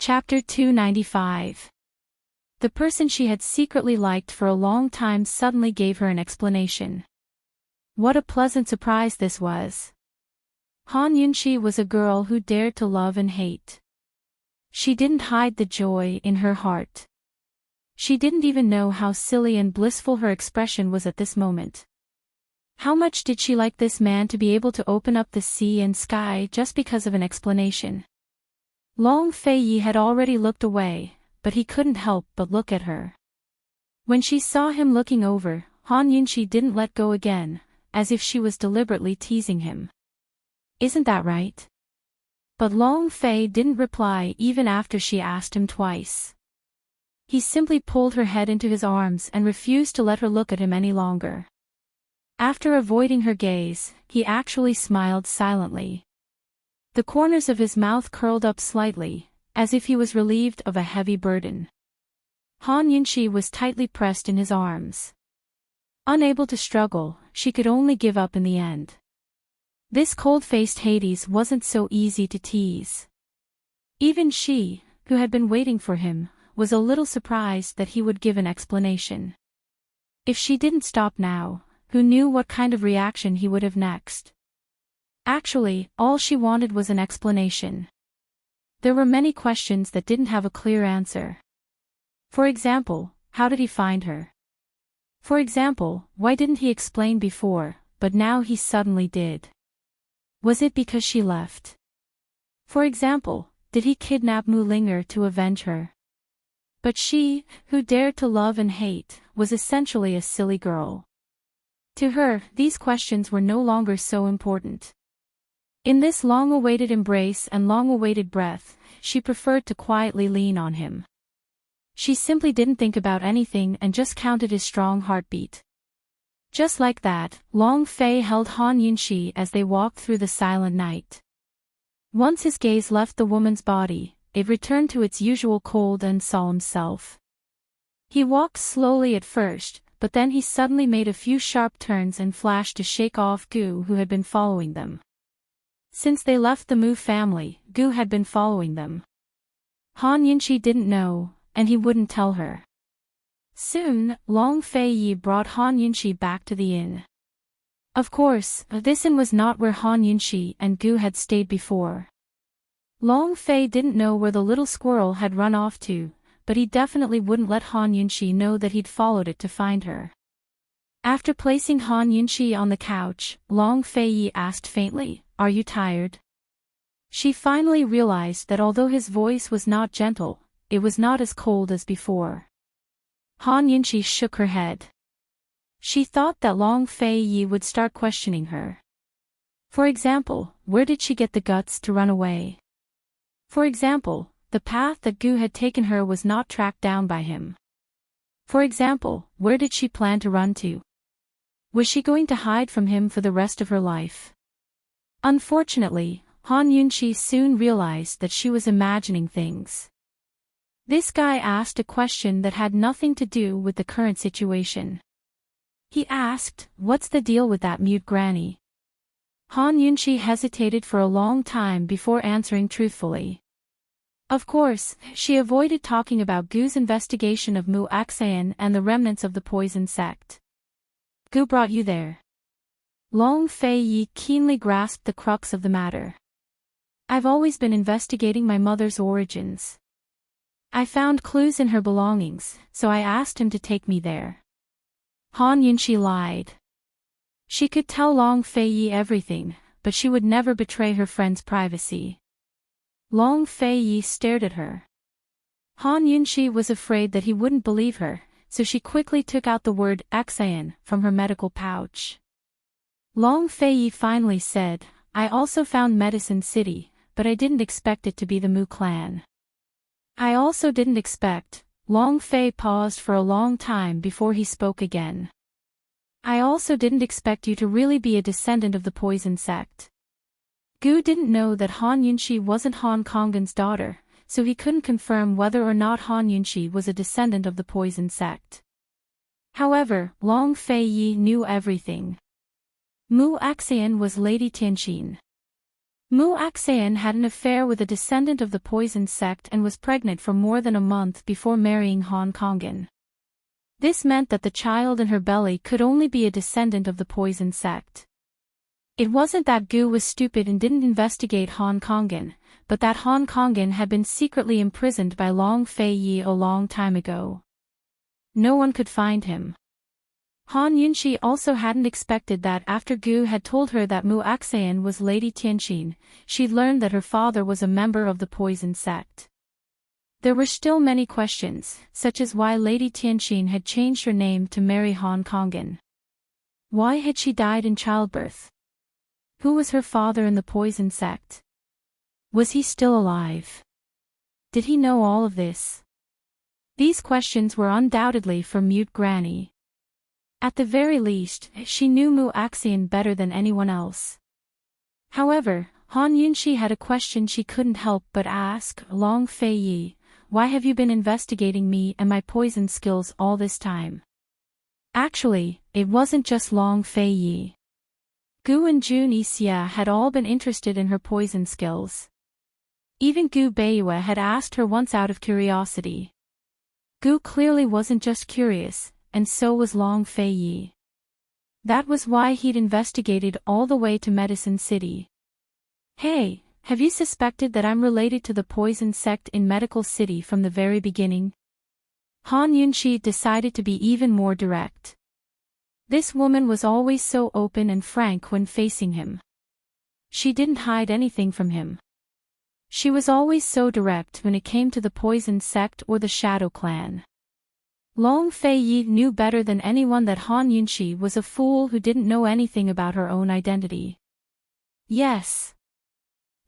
Chapter 295. The person she had secretly liked for a long time suddenly gave her an explanation. What a pleasant surprise this was. Han Yunshi was a girl who dared to love and hate. She didn't hide the joy in her heart. She didn't even know how silly and blissful her expression was at this moment. How much did she like this man to be able to open up the sea and sky just because of an explanation? Long Fei had already looked away, but he couldn't help but look at her. When she saw him looking over, Han Yunshi didn't let go again, as if she was deliberately teasing him. Isn't that right? But Long Fei didn't reply even after she asked him twice. He simply pulled her head into his arms and refused to let her look at him any longer. After avoiding her gaze, he actually smiled silently. The corners of his mouth curled up slightly, as if he was relieved of a heavy burden. Han Yunshi was tightly pressed in his arms. Unable to struggle, she could only give up in the end. This cold-faced Hades wasn't so easy to tease. Even she, who had been waiting for him, was a little surprised that he would give an explanation. If she didn't stop now, who knew what kind of reaction he would have next? Actually, all she wanted was an explanation. There were many questions that didn't have a clear answer. For example, how did he find her? For example, why didn't he explain before, but now he suddenly did? Was it because she left? For example, did he kidnap Mu Linger to avenge her? But she, who dared to love and hate, was essentially a silly girl. To her, these questions were no longer so important. In this long-awaited embrace and long-awaited breath, she preferred to quietly lean on him. She simply didn't think about anything and just counted his strong heartbeat. Just like that, Long Fei held Han Yunshi as they walked through the silent night. Once his gaze left the woman's body, it returned to its usual cold and solemn self. He walked slowly at first, but then he suddenly made a few sharp turns and flashed to shake off Gu, who had been following them. Since they left the Mu family, Gu had been following them. Han Yunshi didn't know, and he wouldn't tell her. Soon, Long Fei brought Han Yunshi back to the inn. Of course, this inn was not where Han Yunshi and Gu had stayed before. Long Fei didn't know where the little squirrel had run off to, but he definitely wouldn't let Han Yunshi know that he'd followed it to find her. After placing Han Yunshi on the couch, Long Fei asked faintly, "Are you tired?" She finally realized that although his voice was not gentle, it was not as cold as before. Han Yunshi shook her head. She thought that Long Fei would start questioning her. For example, where did she get the guts to run away? For example, the path that Gu had taken her was not tracked down by him. For example, where did she plan to run to? Was she going to hide from him for the rest of her life? Unfortunately, Han Yunshi soon realized that she was imagining things. This guy asked a question that had nothing to do with the current situation. He asked, "What's the deal with that mute granny?" Han Yunshi hesitated for a long time before answering truthfully. Of course, she avoided talking about Gu's investigation of Mu Axayan and the remnants of the poison sect. "Gu brought you there." Long Fei keenly grasped the crux of the matter. "I've always been investigating my mother's origins. I found clues in her belongings, so I asked him to take me there." Han Yunshi lied. She could tell Long Fei everything, but she would never betray her friend's privacy. Long Fei stared at her. Han Yunshi was afraid that he wouldn't believe her, so she quickly took out the word Axayan from her medical pouch. Long Fei finally said, "I also found Medicine City, but I didn't expect it to be the Mu clan." "I also didn't expect." Long Fei paused for a long time before he spoke again. "I also didn't expect you to really be a descendant of the poison sect." Gu didn't know that Han Yunshi wasn't Han Konggen's daughter, so he couldn't confirm whether or not Han Yunshi was a descendant of the poison sect. However, Long Fei knew everything. Mu Axayan was Lady Tianqin. Mu Axayan had an affair with a descendant of the poison sect and was pregnant for more than a month before marrying Hong Kongan. This meant that the child in her belly could only be a descendant of the poison sect. It wasn't that Gu was stupid and didn't investigate Hong Kongan, but that Hong Kongan had been secretly imprisoned by Long Fei Yi a long time ago. No one could find him. Han Yunxi also hadn't expected that after Gu had told her that Mu Axayan was Lady Tianxin, she'd learned that her father was a member of the poison sect. There were still many questions, such as why Lady Tianxin had changed her name to marry Hong Kongan. Why had she died in childbirth? Who was her father in the poison sect? Was he still alive? Did he know all of this? These questions were undoubtedly for mute Granny. At the very least, she knew Mu Axayan better than anyone else. However, Han Yunxi had a question she couldn't help but ask. Long Fei Yi, why have you been investigating me and my poison skills all this time? Actually, it wasn't just Long Fei Yi. Gu and Jun Yixia had all been interested in her poison skills. Even Gu Beiyue had asked her once out of curiosity. Gu clearly wasn't just curious, and so was Long Fei Yi. That was why he'd investigated all the way to Medicine City. Hey, have you suspected that I'm related to the poison sect in Medical City from the very beginning? Han Yunxi decided to be even more direct. This woman was always so open and frank when facing him. She didn't hide anything from him. She was always so direct when it came to the poison sect or the Shadow Clan. Long Fei Yi knew better than anyone that Han Yunxi was a fool who didn't know anything about her own identity. Yes.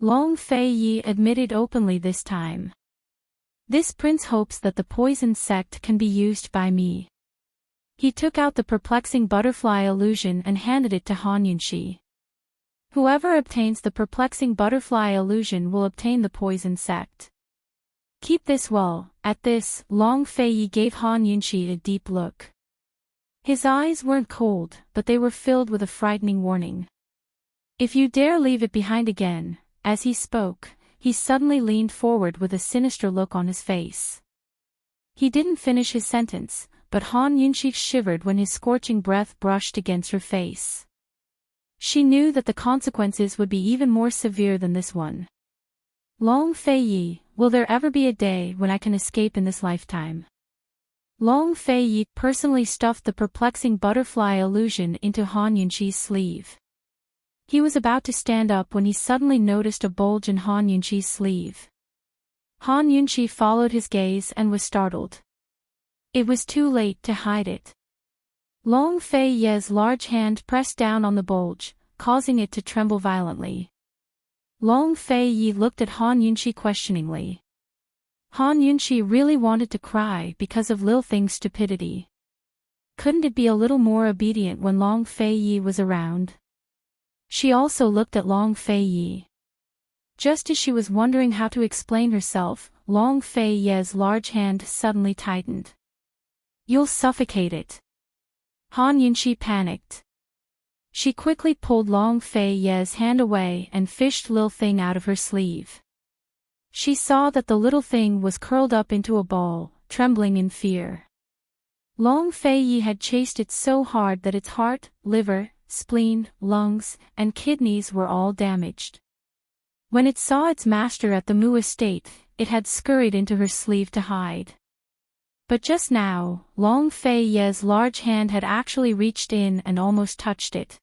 Long Fei Yi admitted openly this time. This prince hopes that the poison sect can be used by me. He took out the perplexing butterfly illusion and handed it to Han Yunxi. Whoever obtains the perplexing butterfly illusion will obtain the poison sect. Keep this well. At this, Long Fei Yi gave Han Yunxi a deep look. His eyes weren't cold, but they were filled with a frightening warning. If you dare leave it behind again. As he spoke, he suddenly leaned forward with a sinister look on his face. He didn't finish his sentence, but Han Yunxi shivered when his scorching breath brushed against her face. She knew that the consequences would be even more severe than this one. Long Fei Yi, will there ever be a day when I can escape in this lifetime? Long Fei Yi personally stuffed the perplexing butterfly illusion into Han Yunxi's sleeve. He was about to stand up when he suddenly noticed a bulge in Han Yunxi's sleeve. Han Yunxi followed his gaze and was startled. It was too late to hide it. Long Fei Yi's large hand pressed down on the bulge, causing it to tremble violently. Long Fei Yi looked at Han Yunxi questioningly. Han Yunxi really wanted to cry because of Lil Thing's stupidity. Couldn't it be a little more obedient when Long Fei Yi was around? She also looked at Long Fei Yi. Just as she was wondering how to explain herself, Long Fei Yi's large hand suddenly tightened. You'll suffocate it. Han Yunxi panicked. She quickly pulled Long Fei Yi's hand away and fished Lil Thing out of her sleeve. She saw that the little thing was curled up into a ball, trembling in fear. Long Fei Yi had chased it so hard that its heart, liver, spleen, lungs, and kidneys were all damaged. When it saw its master at the Mu estate, it had scurried into her sleeve to hide. But just now, Long Fei Yi's large hand had actually reached in and almost touched it.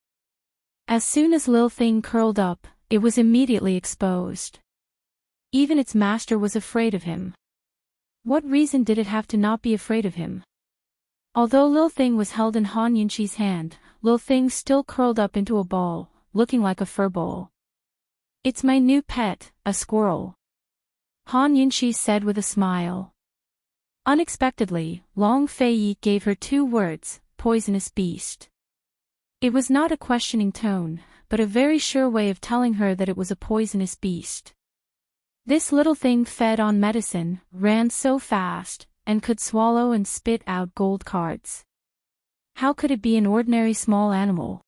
As soon as Lil Thing curled up, it was immediately exposed. Even its master was afraid of him. What reason did it have to not be afraid of him? Although Lil Thing was held in Han Yunxi's hand, Lil Thing still curled up into a ball, looking like a fur ball. It's my new pet, a squirrel. Han Yunxi said with a smile. Unexpectedly, Long Fei Yi gave her 2 words, poisonous beast. It was not a questioning tone, but a very sure way of telling her that it was a poisonous beast. This little thing fed on medicine, ran so fast, and could swallow and spit out gold cards. How could it be an ordinary small animal?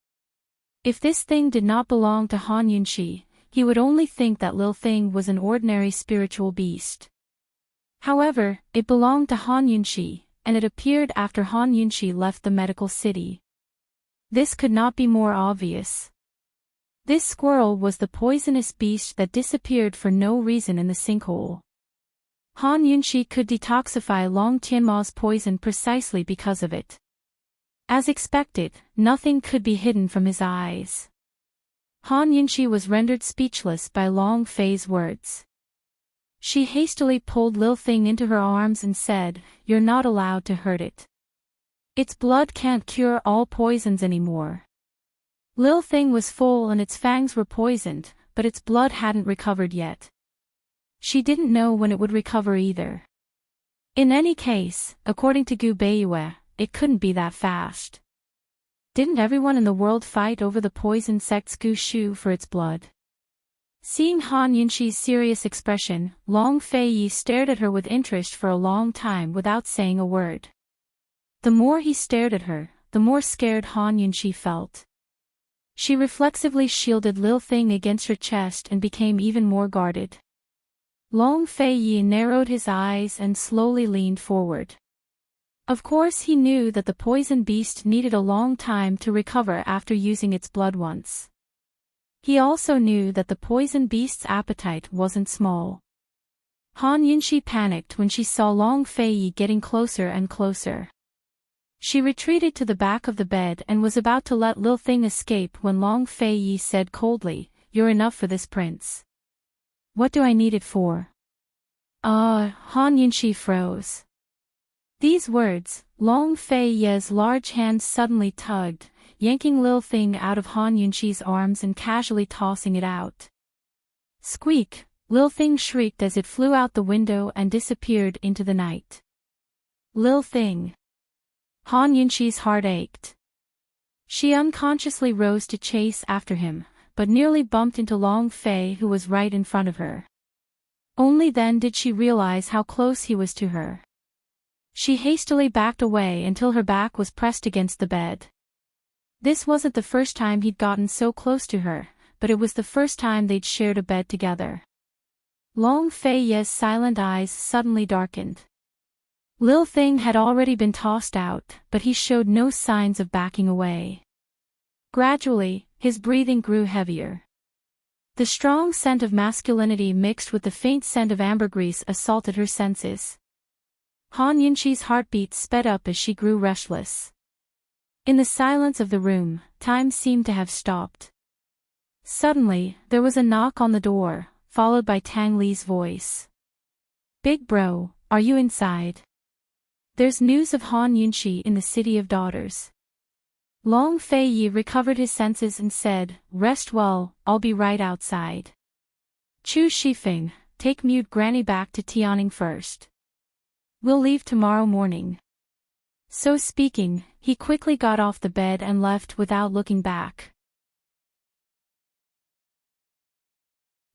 If this thing did not belong to Han Yunxi, he would only think that Lil Thing was an ordinary spiritual beast. However, it belonged to Han Yunxi, and it appeared after Han Yunxi left the medical city. This could not be more obvious. This squirrel was the poisonous beast that disappeared for no reason in the sinkhole. Han Yunxi could detoxify Long Tianma's poison precisely because of it. As expected, nothing could be hidden from his eyes. Han Yunxi was rendered speechless by Long Fei's words. She hastily pulled Lil Thing into her arms and said, "You're not allowed to hurt it. Its blood can't cure all poisons anymore." Lil Thing was full and its fangs were poisoned, but its blood hadn't recovered yet. She didn't know when it would recover either. In any case, according to Gu Beiyue, it couldn't be that fast. Didn't everyone in the world fight over the poison sect's Gu Shu for its blood? Seeing Han Yunxi's serious expression, Long Feiyi stared at her with interest for a long time without saying a word. The more he stared at her, the more scared Han Yunxi felt. She reflexively shielded Lil Thing against her chest and became even more guarded. Long Feiyi narrowed his eyes and slowly leaned forward. Of course he knew that the poison beast needed a long time to recover after using its blood once. He also knew that the poison beast's appetite wasn't small. Han Yunxi panicked when she saw Long Feiyi getting closer and closer. She retreated to the back of the bed and was about to let Lil Thing escape when Long Feiyi said coldly, "You're enough for this prince. What do I need it for?" Han Yunxi froze. These words, Long Feiyi's large hand suddenly tugged, yanking Lil Thing out of Han Yunxi's arms and casually tossing it out. Squeak! Lil Thing shrieked as it flew out the window and disappeared into the night. Lil Thing! Han Yunxi's heart ached. She unconsciously rose to chase after him, but nearly bumped into Long Fei, who was right in front of her. Only then did she realize how close he was to her. She hastily backed away until her back was pressed against the bed. This wasn't the first time he'd gotten so close to her, but it was the first time they'd shared a bed together. Long Feiyi's silent eyes suddenly darkened. Lil Thing had already been tossed out, but he showed no signs of backing away. Gradually, his breathing grew heavier. The strong scent of masculinity mixed with the faint scent of ambergris assaulted her senses. Han Yunxi's heartbeat sped up as she grew restless. In the silence of the room, time seemed to have stopped. Suddenly, there was a knock on the door, followed by Tang Li's voice. "Big bro, are you inside? There's news of Han Yunxi in the City of Daughters." Long Feiyi recovered his senses and said, "Rest well, I'll be right outside. Chu Shifeng, take mute Granny back to Tianning first. We'll leave tomorrow morning." So speaking, he quickly got off the bed and left without looking back.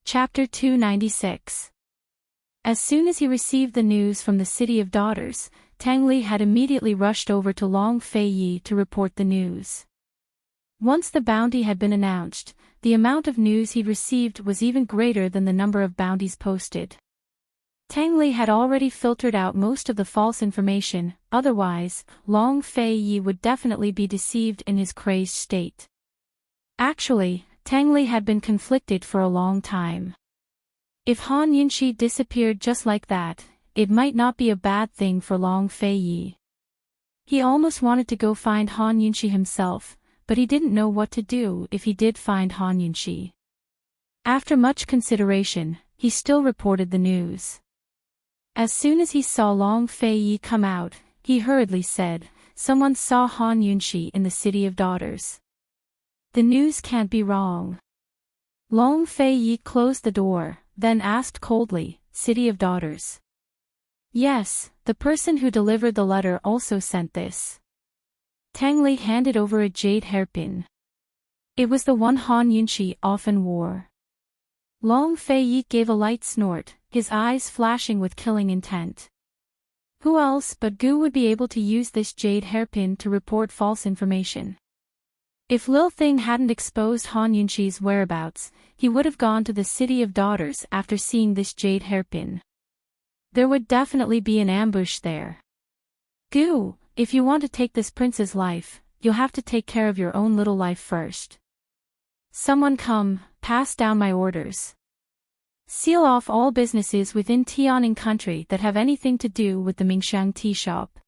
Chapter 296. As soon as he received the news from the City of Daughters, Tang Li had immediately rushed over to Long Feiyi to report the news. Once the bounty had been announced, the amount of news he'd received was even greater than the number of bounties posted. Tang Li had already filtered out most of the false information, otherwise, Long Feiyi would definitely be deceived in his crazed state. Actually, Tang Li had been conflicted for a long time. If Han Yunxi disappeared just like that, it might not be a bad thing for Long Feiyi. He almost wanted to go find Han Yunxi himself, but he didn't know what to do if he did find Han Yunxi. After much consideration, he still reported the news. As soon as he saw Long Feiyi come out, he hurriedly said, "Someone saw Han Yunxi in the City of Daughters. The news can't be wrong." Long Feiyi closed the door, then asked coldly, "City of Daughters?" "Yes, the person who delivered the letter also sent this." Tang Li handed over a jade hairpin. It was the one Han Yunxi often wore. Long Feiyi gave a light snort, his eyes flashing with killing intent. Who else but Gu would be able to use this jade hairpin to report false information? If Lil Thing hadn't exposed Han Yunqi's whereabouts, he would have gone to the City of Daughters after seeing this jade hairpin. There would definitely be an ambush there. Gu, if you want to take this prince's life, you'll have to take care of your own little life first. Someone come, pass down my orders. Seal off all businesses within Tianing country that have anything to do with the Mingxiang tea shop.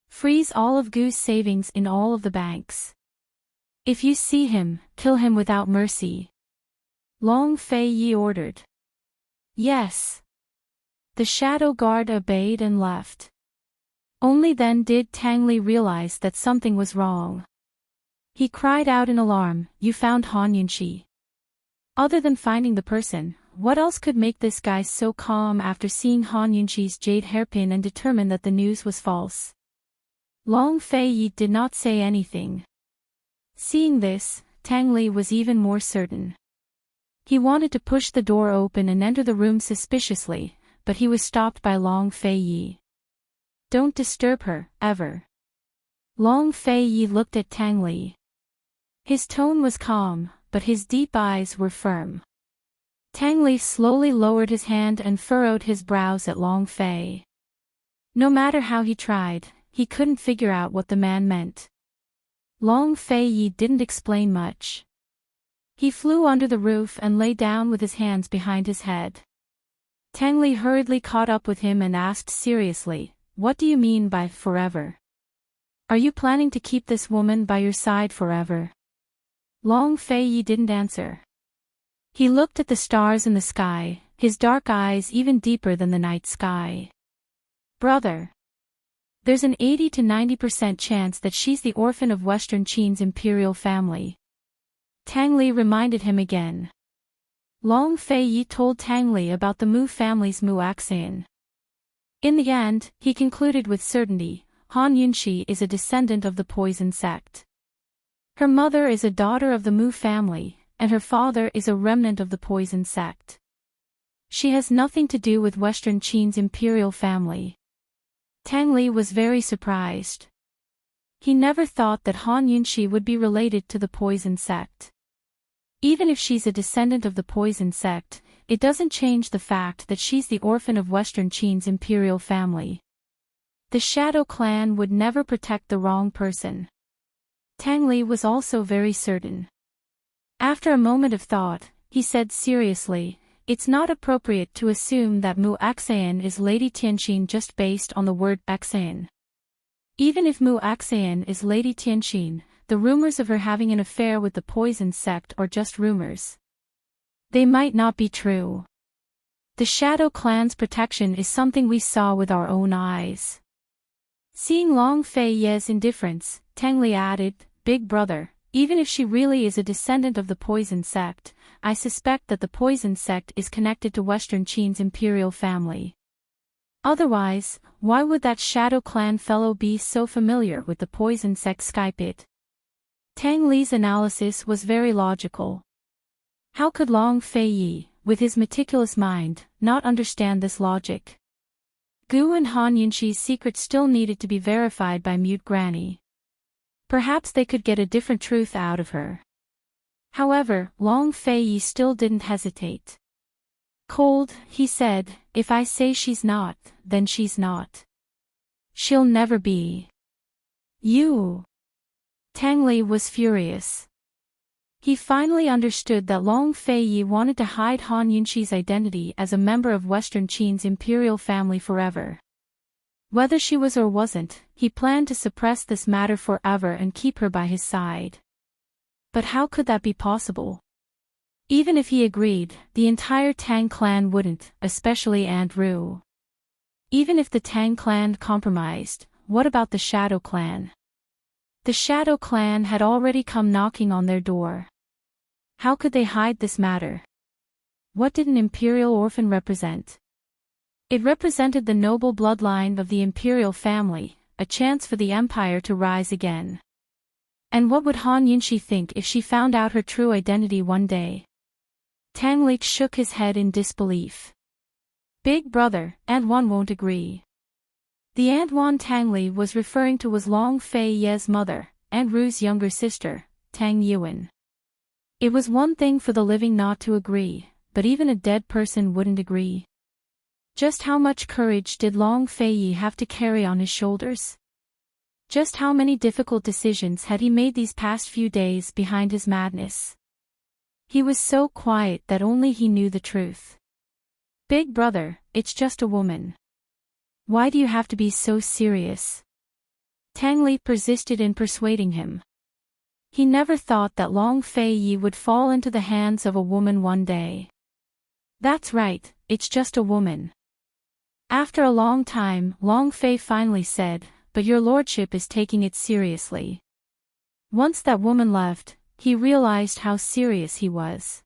Freeze all of Gu's savings in all of the banks. If you see him, kill him without mercy. Long Fei Yi ordered. Yes. The shadow guard obeyed and left. Only then did Tang Li realize that something was wrong. He cried out in alarm, "You found Han Yunqi." Other than finding the person, what else could make this guy so calm after seeing Han Yunqi's jade hairpin and determine that the news was false? Long Fei Yi did not say anything. Seeing this, Tang Li was even more certain. He wanted to push the door open and enter the room suspiciously, but he was stopped by Long Fei Yi. Don't disturb her, ever. Long Fei Yi looked at Tang Li. His tone was calm, but his deep eyes were firm. Tang Li slowly lowered his hand and furrowed his brows at Long Fei. No matter how he tried, he couldn't figure out what the man meant. Long Fei Yi didn't explain much. He flew under the roof and lay down with his hands behind his head. Tang Li hurriedly caught up with him and asked seriously, "What do you mean by forever? Are you planning to keep this woman by your side forever?" Long Fei Yi didn't answer. He looked at the stars in the sky, his dark eyes even deeper than the night sky. "Brother. There's an 80 to 90% chance that she's the orphan of Western Qin's imperial family." Tang Li reminded him again. Long Fei Yi told Tang Li about the Mu family's Muaxian. In the end, he concluded with certainty, Han Yunqi is a descendant of the poison sect. Her mother is a daughter of the Mu family, and her father is a remnant of the poison sect. She has nothing to do with Western Qin's imperial family. Tang Li was very surprised. He never thought that Han Yunqi would be related to the poison sect. Even if she's a descendant of the poison sect, it doesn't change the fact that she's the orphan of Western Qin's imperial family. The Shadow Clan would never protect the wrong person. Tang Li was also very certain. After a moment of thought, he said seriously, "It's not appropriate to assume that Mu Axian is Lady Tianqin just based on the word Axian. Even if Mu Axian is Lady Tianqin, the rumors of her having an affair with the poison sect are just rumors. They might not be true. The Shadow Clan's protection is something we saw with our own eyes." Seeing Long Fei Yi's indifference, Tang Li added, "Big brother, even if she really is a descendant of the poison sect, I suspect that the poison sect is connected to Western Qin's imperial family. Otherwise, why would that Shadow Clan fellow be so familiar with the poison sect Skypit?" Tang Li's analysis was very logical. How could Long Fei Yi, with his meticulous mind, not understand this logic? Gu and Han Yunqi's secret still needed to be verified by Mute Granny. Perhaps they could get a different truth out of her. However, Long Fei Yi still didn't hesitate. "Cold," he said, "if I say she's not, then she's not. She'll never be." "You." Tang Li was furious. He finally understood that Long Fei Yi wanted to hide Han Yunqi's identity as a member of Western Qin's imperial family forever. Whether she was or wasn't, he planned to suppress this matter forever and keep her by his side. But how could that be possible? Even if he agreed, the entire Tang clan wouldn't, especially Aunt Ru. Even if the Tang clan compromised, what about the Shadow Clan? The Shadow Clan had already come knocking on their door. How could they hide this matter? What did an imperial orphan represent? It represented the noble bloodline of the imperial family, a chance for the empire to rise again. And what would Han Yunqi think if she found out her true identity one day? Tang Li shook his head in disbelief. "Big brother, Aunt Wan won't agree." The Aunt Wan Tang Li was referring to was Long Fei Ye's mother, Aunt Ru's younger sister, Tang Yuan. It was one thing for the living not to agree, but even a dead person wouldn't agree. Just how much courage did Long Feiyi have to carry on his shoulders? Just how many difficult decisions had he made these past few days behind his madness? He was so quiet that only he knew the truth. Big brother, it's just a woman. Why do you have to be so serious? Tang Li persisted in persuading him. He never thought that Long Feiyi would fall into the hands of a woman one day. That's right, it's just a woman. After a long time, Long Fei finally said, but your lordship is taking it seriously. Once that woman left, he realized how serious he was.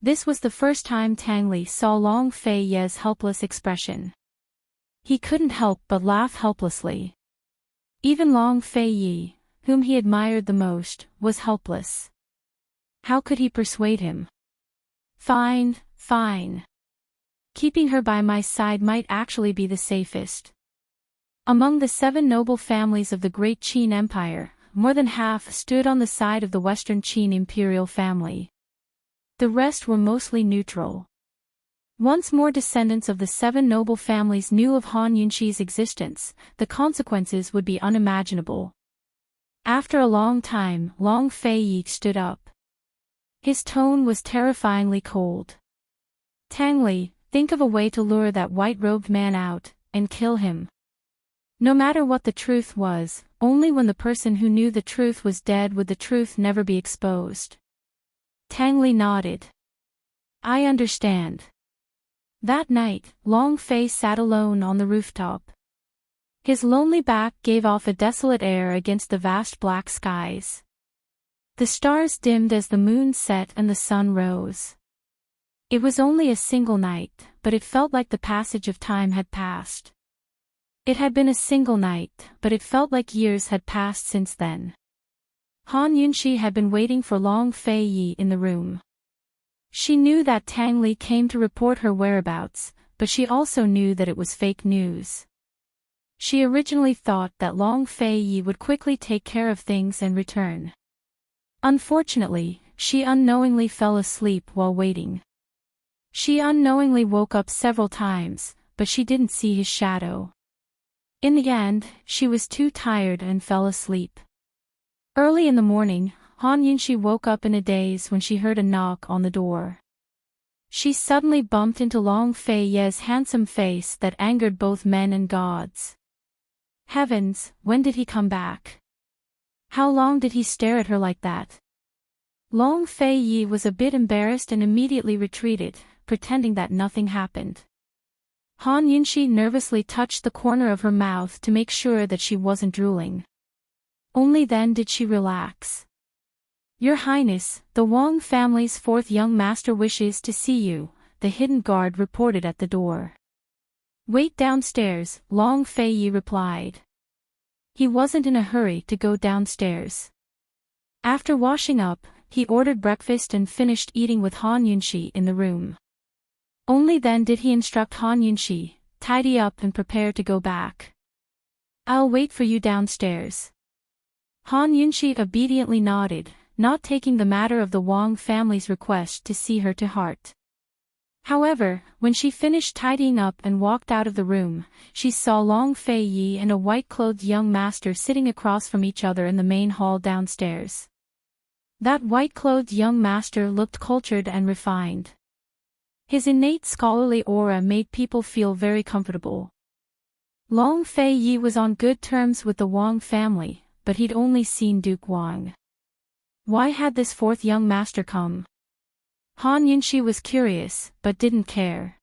This was the first time Tang Li saw Long Feiyi's helpless expression. He couldn't help but laugh helplessly. Even Long Feiyi, whom he admired the most, was helpless. How could he persuade him? Fine, fine. Keeping her by my side might actually be the safest. Among the 7 noble families of the great Qin Empire, more than half stood on the side of the Western Qin imperial family. The rest were mostly neutral. Once more descendants of the 7 noble families knew of Han Yunxi's existence, the consequences would be unimaginable. After a long time, Long Feiyi stood up. His tone was terrifyingly cold. Tang Li, think of a way to lure that white-robed man out, and kill him. No matter what the truth was, only when the person who knew the truth was dead would the truth never be exposed. Tang Li nodded. I understand. That night, Long Fei sat alone on the rooftop. His lonely back gave off a desolate air against the vast black skies. The stars dimmed as the moon set and the sun rose. It was only a single night, but it felt like the passage of time had passed. It had been a single night, but it felt like years had passed since then. Han Yunxi had been waiting for Long Feiyi in the room. She knew that Tang Li came to report her whereabouts, but she also knew that it was fake news. She originally thought that Long Feiyi would quickly take care of things and return. Unfortunately, she unknowingly fell asleep while waiting. She unknowingly woke up several times, but she didn't see his shadow. In the end, she was too tired and fell asleep. Early in the morning, Han Yunxi woke up in a daze when she heard a knock on the door. She suddenly bumped into Long Feiyi's handsome face that angered both men and gods. Heavens, when did he come back? How long did he stare at her like that? Long Feiyi was a bit embarrassed and immediately retreated, pretending that nothing happened. Han Yunxi nervously touched the corner of her mouth to make sure that she wasn't drooling. Only then did she relax. Your Highness, the Wang family's 4th young master wishes to see you, the hidden guard reported at the door. Wait downstairs, Long Feiyi replied. He wasn't in a hurry to go downstairs. After washing up, he ordered breakfast and finished eating with Han Yunxi in the room. Only then did he instruct Han Yunxi, tidy up and prepare to go back. I'll wait for you downstairs. Han Yunxi obediently nodded, not taking the matter of the Wang family's request to see her to heart. However, when she finished tidying up and walked out of the room, she saw Long Feiyi and a white-clothed young master sitting across from each other in the main hall downstairs. That white-clothed young master looked cultured and refined. His innate scholarly aura made people feel very comfortable. Long Feiyi was on good terms with the Wang family, but he'd only seen Duke Wang. Why had this 4th young master come? Han Yunxi was curious, but didn't care.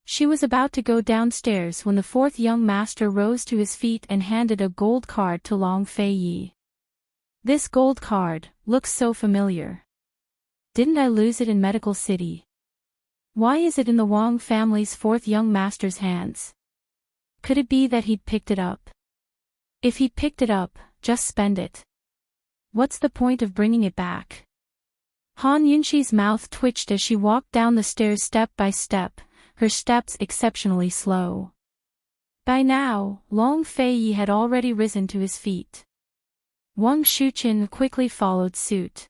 She was about to go downstairs when the 4th young master rose to his feet and handed a gold card to Long Feiyi. This gold card looks so familiar. Didn't I lose it in Medical City? Why is it in the Wang family's 4th young master's hands? Could it be that he'd picked it up? If he'd picked it up, just spend it. What's the point of bringing it back? Han Yunxi's mouth twitched as she walked down the stairs step by step, her steps exceptionally slow. By now, Long Feiyi had already risen to his feet. Wang Shuqin quickly followed suit.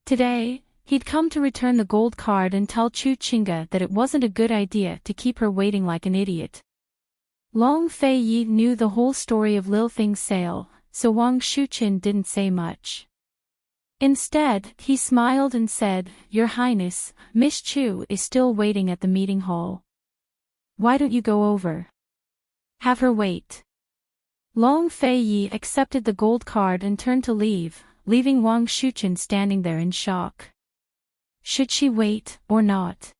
Today, he'd come to return the gold card and tell Chu Qingge that it wasn't a good idea to keep her waiting like an idiot. Long Fei Yi knew the whole story of Lil Feng's sale, so Wang Shuqin didn't say much. Instead, he smiled and said, "Your Highness, Miss Chu is still waiting at the meeting hall. Why don't you go over? Have her wait." Long Fei Yi accepted the gold card and turned to leave, leaving Wang Shuqin standing there in shock. Should she wait, or not?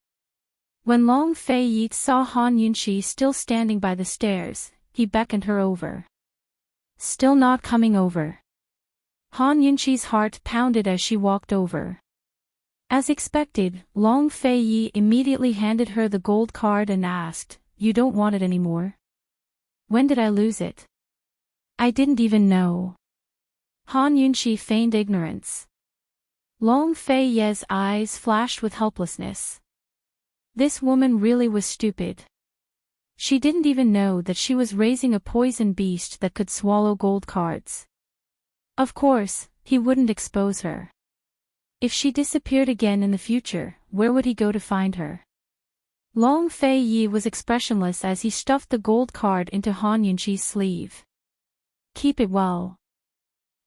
When Long Fei Yi saw Han Yunxi still standing by the stairs, he beckoned her over. Still not coming over. Han Yunxi's heart pounded as she walked over. As expected, Long Fei Yi immediately handed her the gold card and asked, "You don't want it anymore? When did I lose it? I didn't even know." Han Yunxi feigned ignorance. Long Fei Yi's eyes flashed with helplessness. This woman really was stupid. She didn't even know that she was raising a poison beast that could swallow gold cards. Of course, he wouldn't expose her. If she disappeared again in the future, where would he go to find her? Long Fei Yi was expressionless as he stuffed the gold card into Han Yunxi's sleeve. "Keep it well.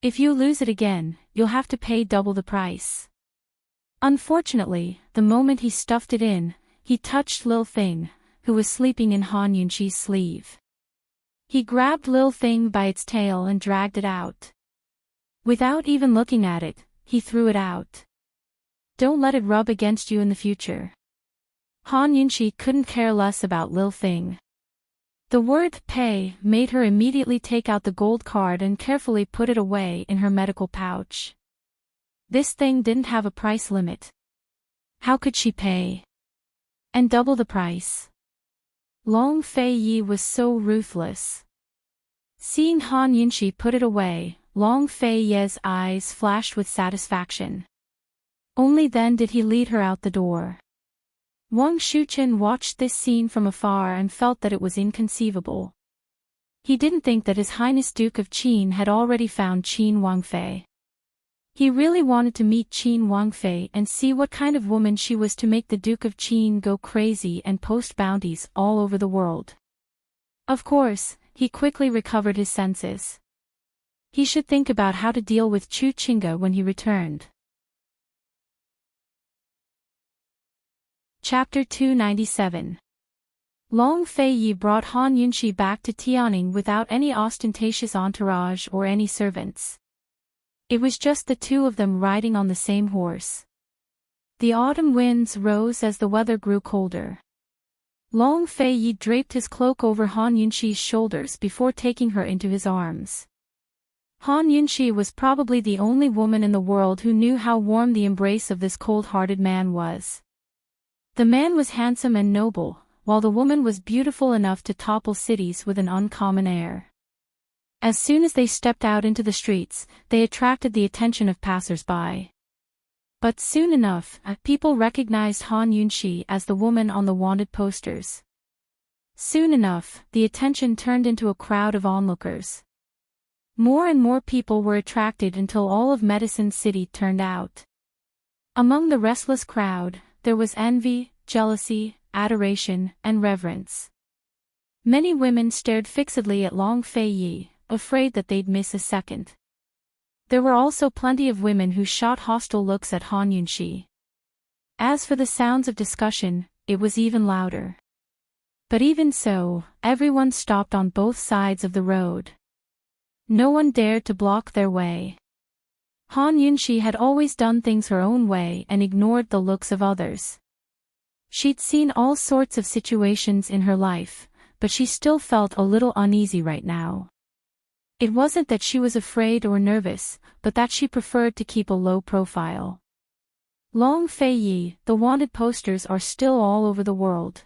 If you lose it again, you'll have to pay double the price." Unfortunately, the moment he stuffed it in, he touched Lil Feng, who was sleeping in Han Yunxi's sleeve. He grabbed Lil Feng by its tail and dragged it out. Without even looking at it, he threw it out. "Don't let it rub against you in the future." Han Yunxi couldn't care less about Lil Feng. The word pay made her immediately take out the gold card and carefully put it away in her medical pouch. This thing didn't have a price limit. How could she pay? And double the price? Long Fei Yi was so ruthless. Seeing Han Yunxi put it away, Long Fei Yi's eyes flashed with satisfaction. Only then did he lead her out the door. Wang Shuqin watched this scene from afar and felt that it was inconceivable. He didn't think that His Highness Duke of Qin had already found Qin Wangfei. He really wanted to meet Qin Wangfei and see what kind of woman she was to make the Duke of Qin go crazy and post bounties all over the world. Of course, he quickly recovered his senses. He should think about how to deal with Chu Qingge when he returned. Chapter 297. Long Fei Yi brought Han Yunxi back to Tianning without any ostentatious entourage or any servants. It was just the two of them riding on the same horse. The autumn winds rose as the weather grew colder. Long Fei Yi draped his cloak over Han Yunxi's shoulders before taking her into his arms. Han Yunxi was probably the only woman in the world who knew how warm the embrace of this cold-hearted man was. The man was handsome and noble, while the woman was beautiful enough to topple cities with an uncommon air. As soon as they stepped out into the streets, they attracted the attention of passers-by. But soon enough, people recognized Han Yunxi as the woman on the wanted posters. Soon enough, the attention turned into a crowd of onlookers. More and more people were attracted until all of Medicine City turned out. Among the restless crowd, there was envy, jealousy, adoration, and reverence. Many women stared fixedly at Long Fei Yi, afraid that they'd miss a second. There were also plenty of women who shot hostile looks at Han Yunxi. As for the sounds of discussion, it was even louder. But even so, everyone stopped on both sides of the road. No one dared to block their way. Han Yunxi had always done things her own way and ignored the looks of others. She'd seen all sorts of situations in her life, but she still felt a little uneasy right now. It wasn't that she was afraid or nervous, but that she preferred to keep a low profile. Long Fei Yi, the wanted posters are still all over the world.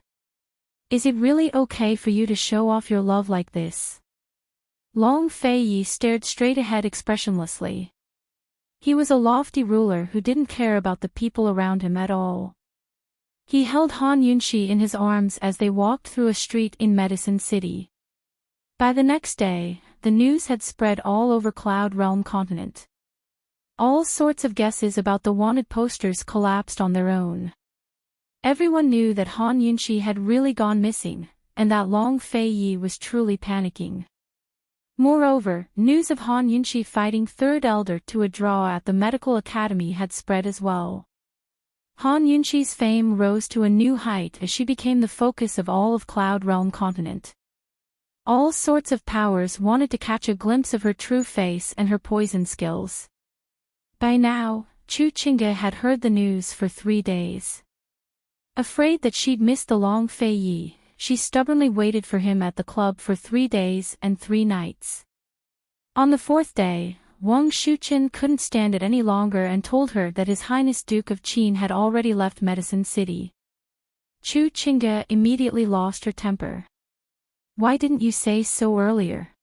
Is it really okay for you to show off your love like this? Long Fei Yi stared straight ahead expressionlessly. He was a lofty ruler who didn't care about the people around him at all. He held Han Yunxi in his arms as they walked through a street in Medicine City. By the next day, the news had spread all over Cloud Realm continent. All sorts of guesses about the wanted posters collapsed on their own. Everyone knew that Han Yunxi had really gone missing, and that Long Fei Yi was truly panicking. Moreover, news of Han Yunxi fighting Third Elder to a draw at the medical academy had spread as well. Han Yunxi's fame rose to a new height as she became the focus of all of Cloud Realm continent. All sorts of powers wanted to catch a glimpse of her true face and her poison skills. By now, Chu Qingge had heard the news for 3 days. Afraid that she'd missed the Long Fei Yi, she stubbornly waited for him at the club for 3 days and 3 nights. On the 4th day, Wang Shuqian couldn't stand it any longer and told her that His Highness Duke of Qin had already left Medicine City. Chu Qingge immediately lost her temper. "Why didn't you say so earlier?"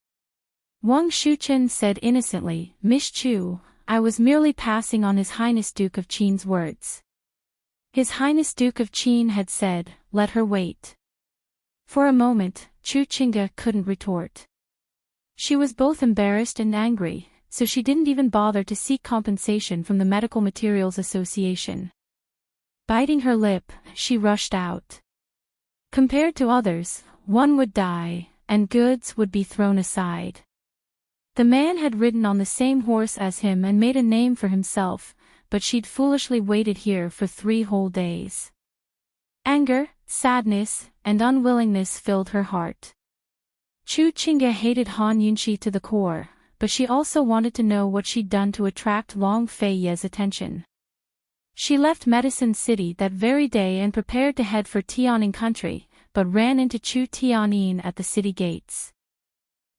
Wang Shuqian said innocently, "Miss Chu, I was merely passing on His Highness Duke of Qin's words." His Highness Duke of Qin had said, "Let her wait." For a moment, Chu Qingge couldn't retort. She was both embarrassed and angry, so she didn't even bother to seek compensation from the Medical Materials Association. Biting her lip, she rushed out. Compared to others, one would die, and goods would be thrown aside. The man had ridden on the same horse as him and made a name for himself, but she'd foolishly waited here for 3 whole days. Anger, sadness, and unwillingness filled her heart. Chu Qingge hated Han Yunxi to the core, but she also wanted to know what she'd done to attract Long Fei Yi's attention. She left Medicine City that very day and prepared to head for Tianing country, but ran into Chu Tianin at the city gates.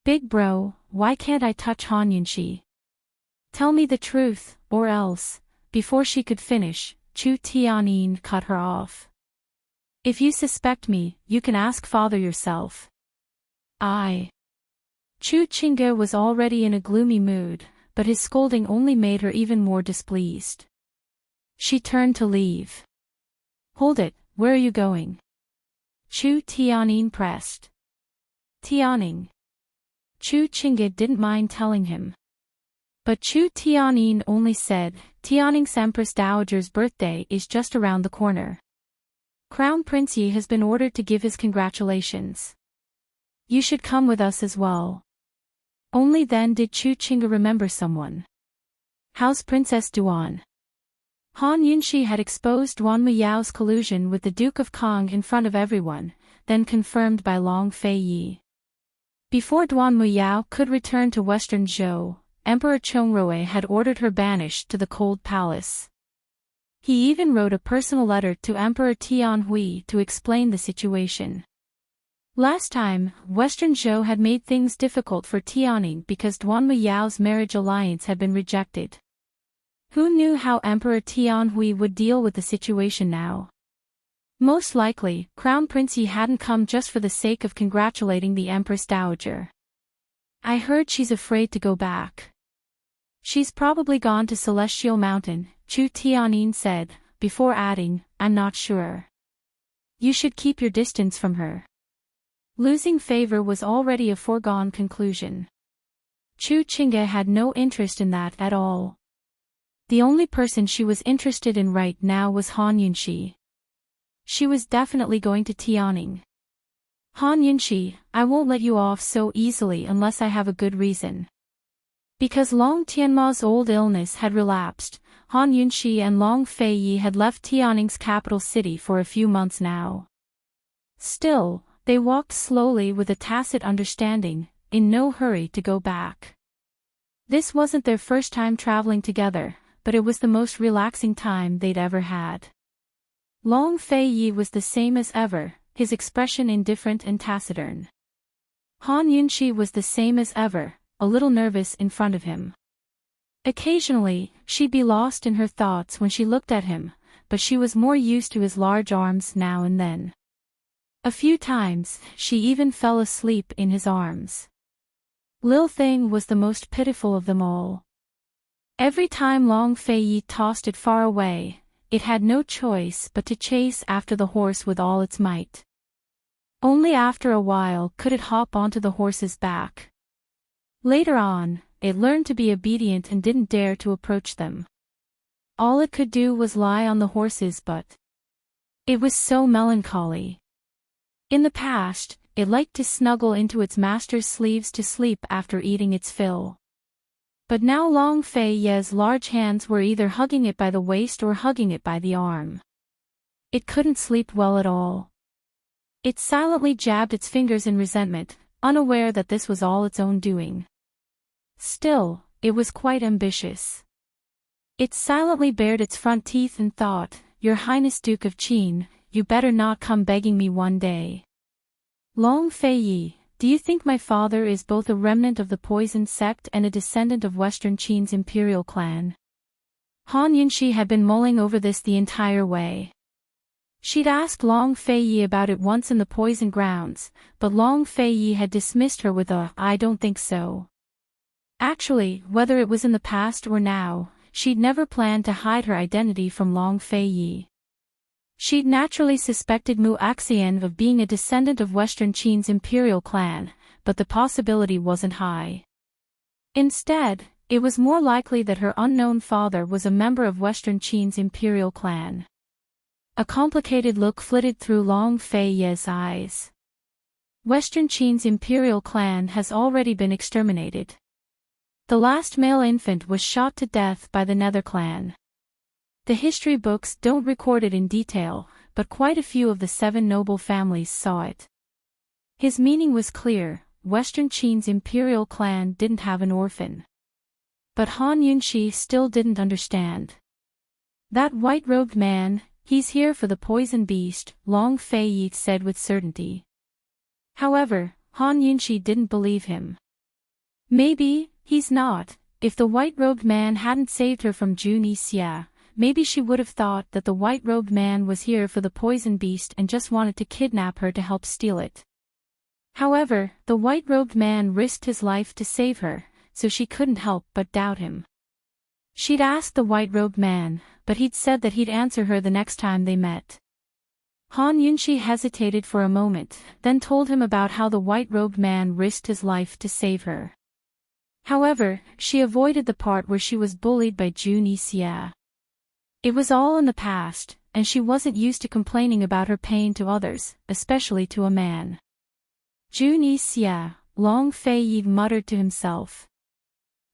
"Big bro, why can't I touch Han Yunxi? Tell me the truth, or else." Before she could finish, Chu Tianin cut her off. "If you suspect me, you can ask father yourself." Chu Qingge was already in a gloomy mood, but his scolding only made her even more displeased. She turned to leave. "Hold it, where are you going?" Chu Tianin pressed. "Tianing." Chu Qingge didn't mind telling him. But Chu Tianin only said, "Tianing's Empress Dowager's birthday is just around the corner. Crown Prince Yi has been ordered to give his congratulations. You should come with us as well." Only then did Chu Qingge remember someone. How's Princess Duan? Han Yunxi had exposed Duan Muyao's collusion with the Duke of Kong in front of everyone, then confirmed by Long Fei Yi. Before Duan Muyao could return to Western Zhou, Emperor Chongrui had ordered her banished to the Cold Palace. He even wrote a personal letter to Emperor Tianhui to explain the situation. Last time, Western Zhou had made things difficult for Tianing because Duan Muyao's marriage alliance had been rejected. Who knew how Emperor Tianhui would deal with the situation now? Most likely, Crown Prince Yi hadn't come just for the sake of congratulating the Empress Dowager. "I heard she's afraid to go back." "She's probably gone to Celestial Mountain," Chu Tianin said, before adding, "I'm not sure. You should keep your distance from her." Losing favor was already a foregone conclusion. Chu Qingge had no interest in that at all. The only person she was interested in right now was Han Yunxi. She was definitely going to Tianing. "Han Yunxi, I won't let you off so easily unless I have a good reason." Because Long Tianma's old illness had relapsed, Han Yunxi and Long Fei Yi had left Tianing's capital city for a few months now. Still, they walked slowly with a tacit understanding, in no hurry to go back. This wasn't their first time traveling together, but it was the most relaxing time they'd ever had. Long Fei Yi was the same as ever, his expression indifferent and taciturn. Han Yunxi was the same as ever, a little nervous in front of him. Occasionally, she'd be lost in her thoughts when she looked at him, but she was more used to his large arms now and then. A few times, she even fell asleep in his arms. Lil Thing was the most pitiful of them all. Every time Long Fei Yi tossed it far away, it had no choice but to chase after the horse with all its might. Only after a while could it hop onto the horse's back. Later on, it learned to be obedient and didn't dare to approach them. All it could do was lie on the horse's butt. It was so melancholy. In the past, it liked to snuggle into its master's sleeves to sleep after eating its fill. But now Long Fei Ye's large hands were either hugging it by the waist or hugging it by the arm. It couldn't sleep well at all. It silently jabbed its fingers in resentment, unaware that this was all its own doing. Still, it was quite ambitious. It silently bared its front teeth and thought, "Your Highness Duke of Qin, you better not come begging me one day. Long Fei Yi, do you think my father is both a remnant of the poison sect and a descendant of Western Qin's imperial clan?" Han Yunxi had been mulling over this the entire way. She'd asked Long Fei Yi about it once in the poison grounds, but Long Fei Yi had dismissed her with a, "I don't think so." Actually, whether it was in the past or now, she'd never planned to hide her identity from Long Fei Yi. She'd naturally suspected Mu Axian of being a descendant of Western Qin's imperial clan, but the possibility wasn't high. Instead, it was more likely that her unknown father was a member of Western Qin's imperial clan. A complicated look flitted through Long Fei Ye's eyes. Western Qin's imperial clan has already been exterminated. The last male infant was shot to death by the Nether clan. The history books don't record it in detail, but quite a few of the 7 noble families saw it. His meaning was clear: Western Qin's imperial clan didn't have an orphan. But Han Yunxi still didn't understand. "That white-robed man, he's here for the poison beast," Long Fei Yi said with certainty. However, Han Yunxi didn't believe him. Maybe he's not. If the white-robed man hadn't saved her from Dreamy, maybe she would have thought that the white-robed man was here for the poison beast and just wanted to kidnap her to help steal it. However, the white-robed man risked his life to save her, so she couldn't help but doubt him. She'd asked the white-robed man, but he'd said that he'd answer her the next time they met. Han Yunxi hesitated for a moment, then told him about how the white-robed man risked his life to save her. However, she avoided the part where she was bullied by Dreamy. It was all in the past, and she wasn't used to complaining about her pain to others, especially to a man. Dreamy, Long Fei Yi muttered to himself.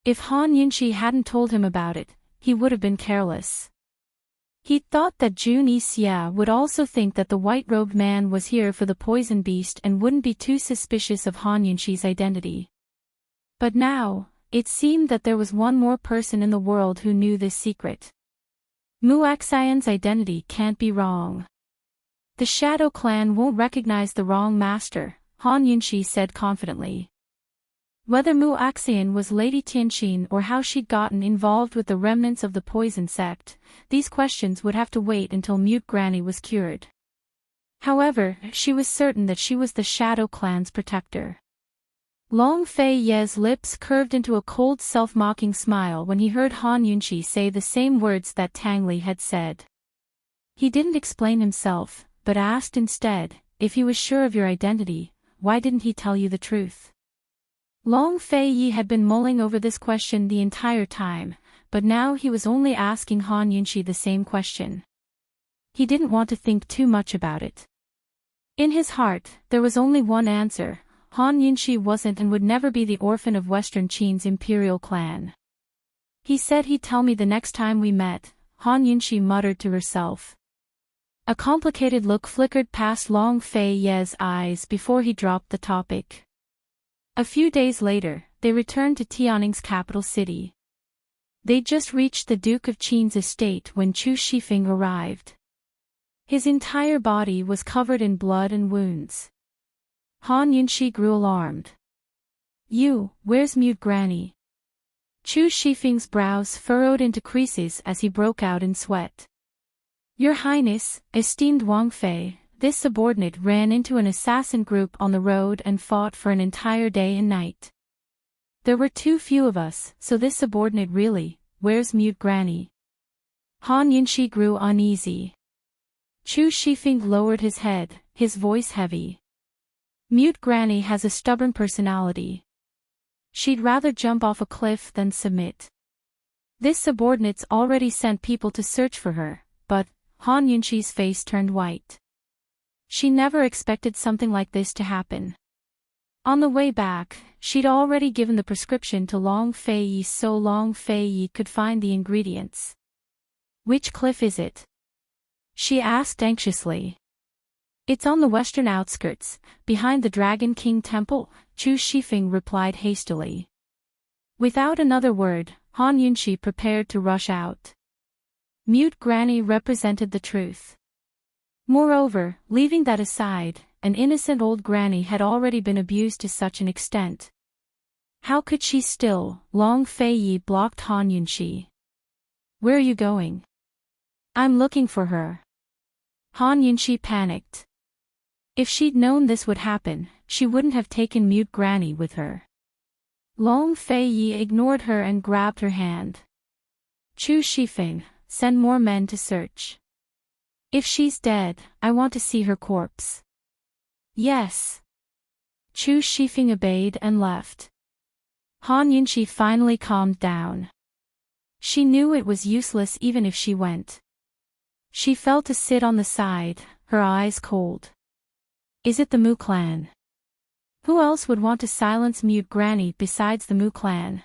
If Han Yunxi hadn't told him about it, he would have been careless. He'd thought that Dreamy would also think that the white-robed man was here for the poison beast and wouldn't be too suspicious of Han Yunxi's identity. But now, it seemed that there was one more person in the world who knew this secret. Mu Axian's identity can't be wrong. The Shadow Clan won't recognize the wrong master, Han Yunxi said confidently. Whether Mu Axian was Lady Tianqin or how she'd gotten involved with the remnants of the poison sect, these questions would have to wait until Mute Granny was cured. However, she was certain that she was the Shadow Clan's protector. Long Fei Ye's lips curved into a cold self-mocking smile when he heard Han Yunxi say the same words that Tang Li had said. He didn't explain himself, but asked instead, "If he was sure of your identity, why didn't he tell you the truth?" Long Fei Yi had been mulling over this question the entire time, but now he was only asking Han Yunxi the same question. He didn't want to think too much about it. In his heart, there was only one answer: Han Yunxi wasn't and would never be the orphan of Western Qin's imperial clan. "He said he'd tell me the next time we met," Han Yunxi muttered to herself. A complicated look flickered past Long Fei Ye's eyes before he dropped the topic. A few days later, they returned to Tianning's capital city. They'd just reached the Duke of Qin's estate when Chu Shifeng arrived. His entire body was covered in blood and wounds. Han Yunxi grew alarmed. Where's Mute Granny?" Chu Shifeng's brows furrowed into creases as he broke out in sweat. "Your Highness, esteemed Wang Fei, this subordinate ran into an assassin group on the road and fought for an entire day and night. There were too few of us, so this subordinate really, where's Mute Granny?" Han Yunxi grew uneasy. Chu Shifeng lowered his head, his voice heavy. "Mute Granny has a stubborn personality. She'd rather jump off a cliff than submit. This subordinate's already sent people to search for her, but Han Yunqi's face turned white. She never expected something like this to happen. On the way back, she'd already given the prescription to Long Fei so Long Fei could find the ingredients. "Which cliff is it?" she asked anxiously. "It's on the western outskirts, behind the Dragon King Temple," Chu Shifeng replied hastily. Without another word, Han Yunqi prepared to rush out. Mute Granny represented the truth. Moreover, leaving that aside, an innocent old granny had already been abused to such an extent. How could she still? Long Fei blocked Han Yunqi. "Where are you going?" "I'm looking for her." Han Yunqi panicked. If she'd known this would happen, she wouldn't have taken Mute Granny with her. Long Fei ignored her and grabbed her hand. "Chu Shifeng, send more men to search. If she's dead, I want to see her corpse." "Yes." Chu Shifeng obeyed and left. Han Yunqi finally calmed down. She knew it was useless even if she went. She fell to sit on the side, her eyes cold. Is it the Mu clan? Who else would want to silence Mute Granny besides the Mu clan?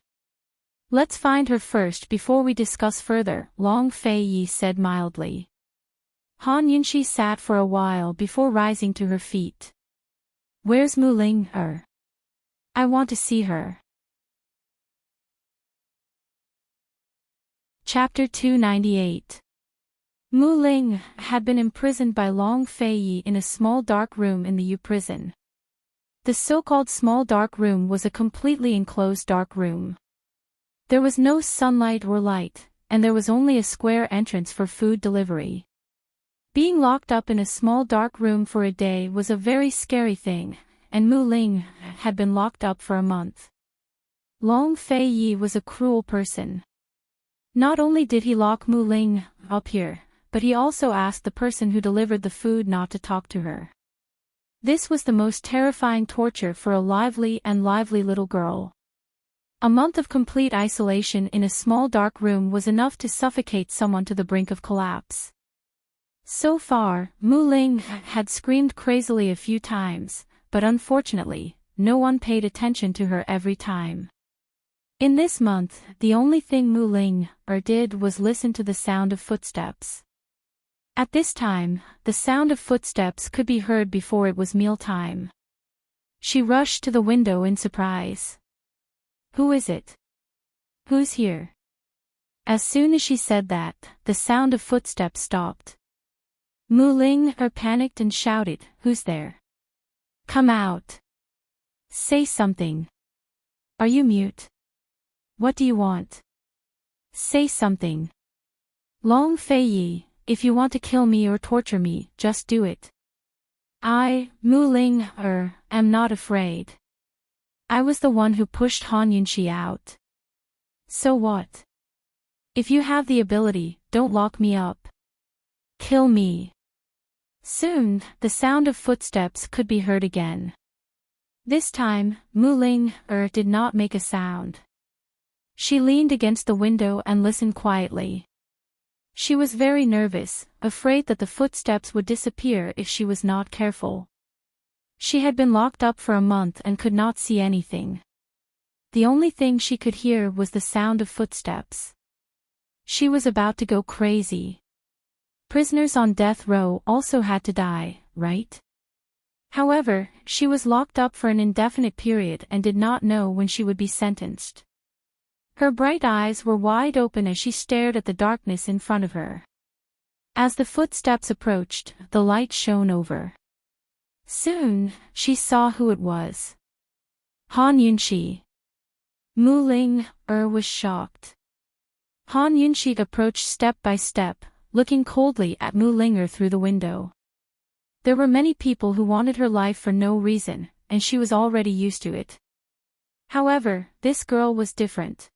"Let's find her first before we discuss further," Long Fei said mildly. Han Yunqi sat for a while before rising to her feet. "Where's Mu Ling er? I want to see her." Chapter 298. Mu Ling had been imprisoned by Long Fei in a small dark room in the Yu prison. The so-called small dark room was a completely enclosed dark room. There was no sunlight or light, and there was only a square entrance for food delivery. Being locked up in a small dark room for a day was a very scary thing, and Mu Ling had been locked up for a month. Long Fei was a cruel person. Not only did he lock Mu Ling up here, but he also asked the person who delivered the food not to talk to her. This was the most terrifying torture for a lively little girl. A month of complete isolation in a small dark room was enough to suffocate someone to the brink of collapse. So far, Mu Ling had screamed crazily a few times, but unfortunately, no one paid attention to her every time. In this month, the only thing Mu Ling did was listen to the sound of footsteps. At this time, the sound of footsteps could be heard before it was mealtime. She rushed to the window in surprise. "Who is it? Who's here?" As soon as she said that, the sound of footsteps stopped. Mu Ling panicked and shouted, "Who's there? Come out. Say something. Are you mute? What do you want? Say something. Long Fei, if you want to kill me or torture me, just do it. I, Mu Ling, am not afraid. I was the one who pushed Han Yunqi out. So what? If you have the ability, don't lock me up. Kill me." Soon, the sound of footsteps could be heard again. This time, Mu Ling did not make a sound. She leaned against the window and listened quietly. She was very nervous, afraid that the footsteps would disappear if she was not careful. She had been locked up for a month and could not see anything. The only thing she could hear was the sound of footsteps. She was about to go crazy. Prisoners on death row also had to die, right? However, she was locked up for an indefinite period and did not know when she would be sentenced. Her bright eyes were wide open as she stared at the darkness in front of her. As the footsteps approached, the light shone over. Soon, she saw who it was. Han Yunqi. Mu Ling was shocked. Han Yunqi approached step by step, looking coldly at Mu Ling through the window. There were many people who wanted her life for no reason, and she was already used to it. However, this girl was different.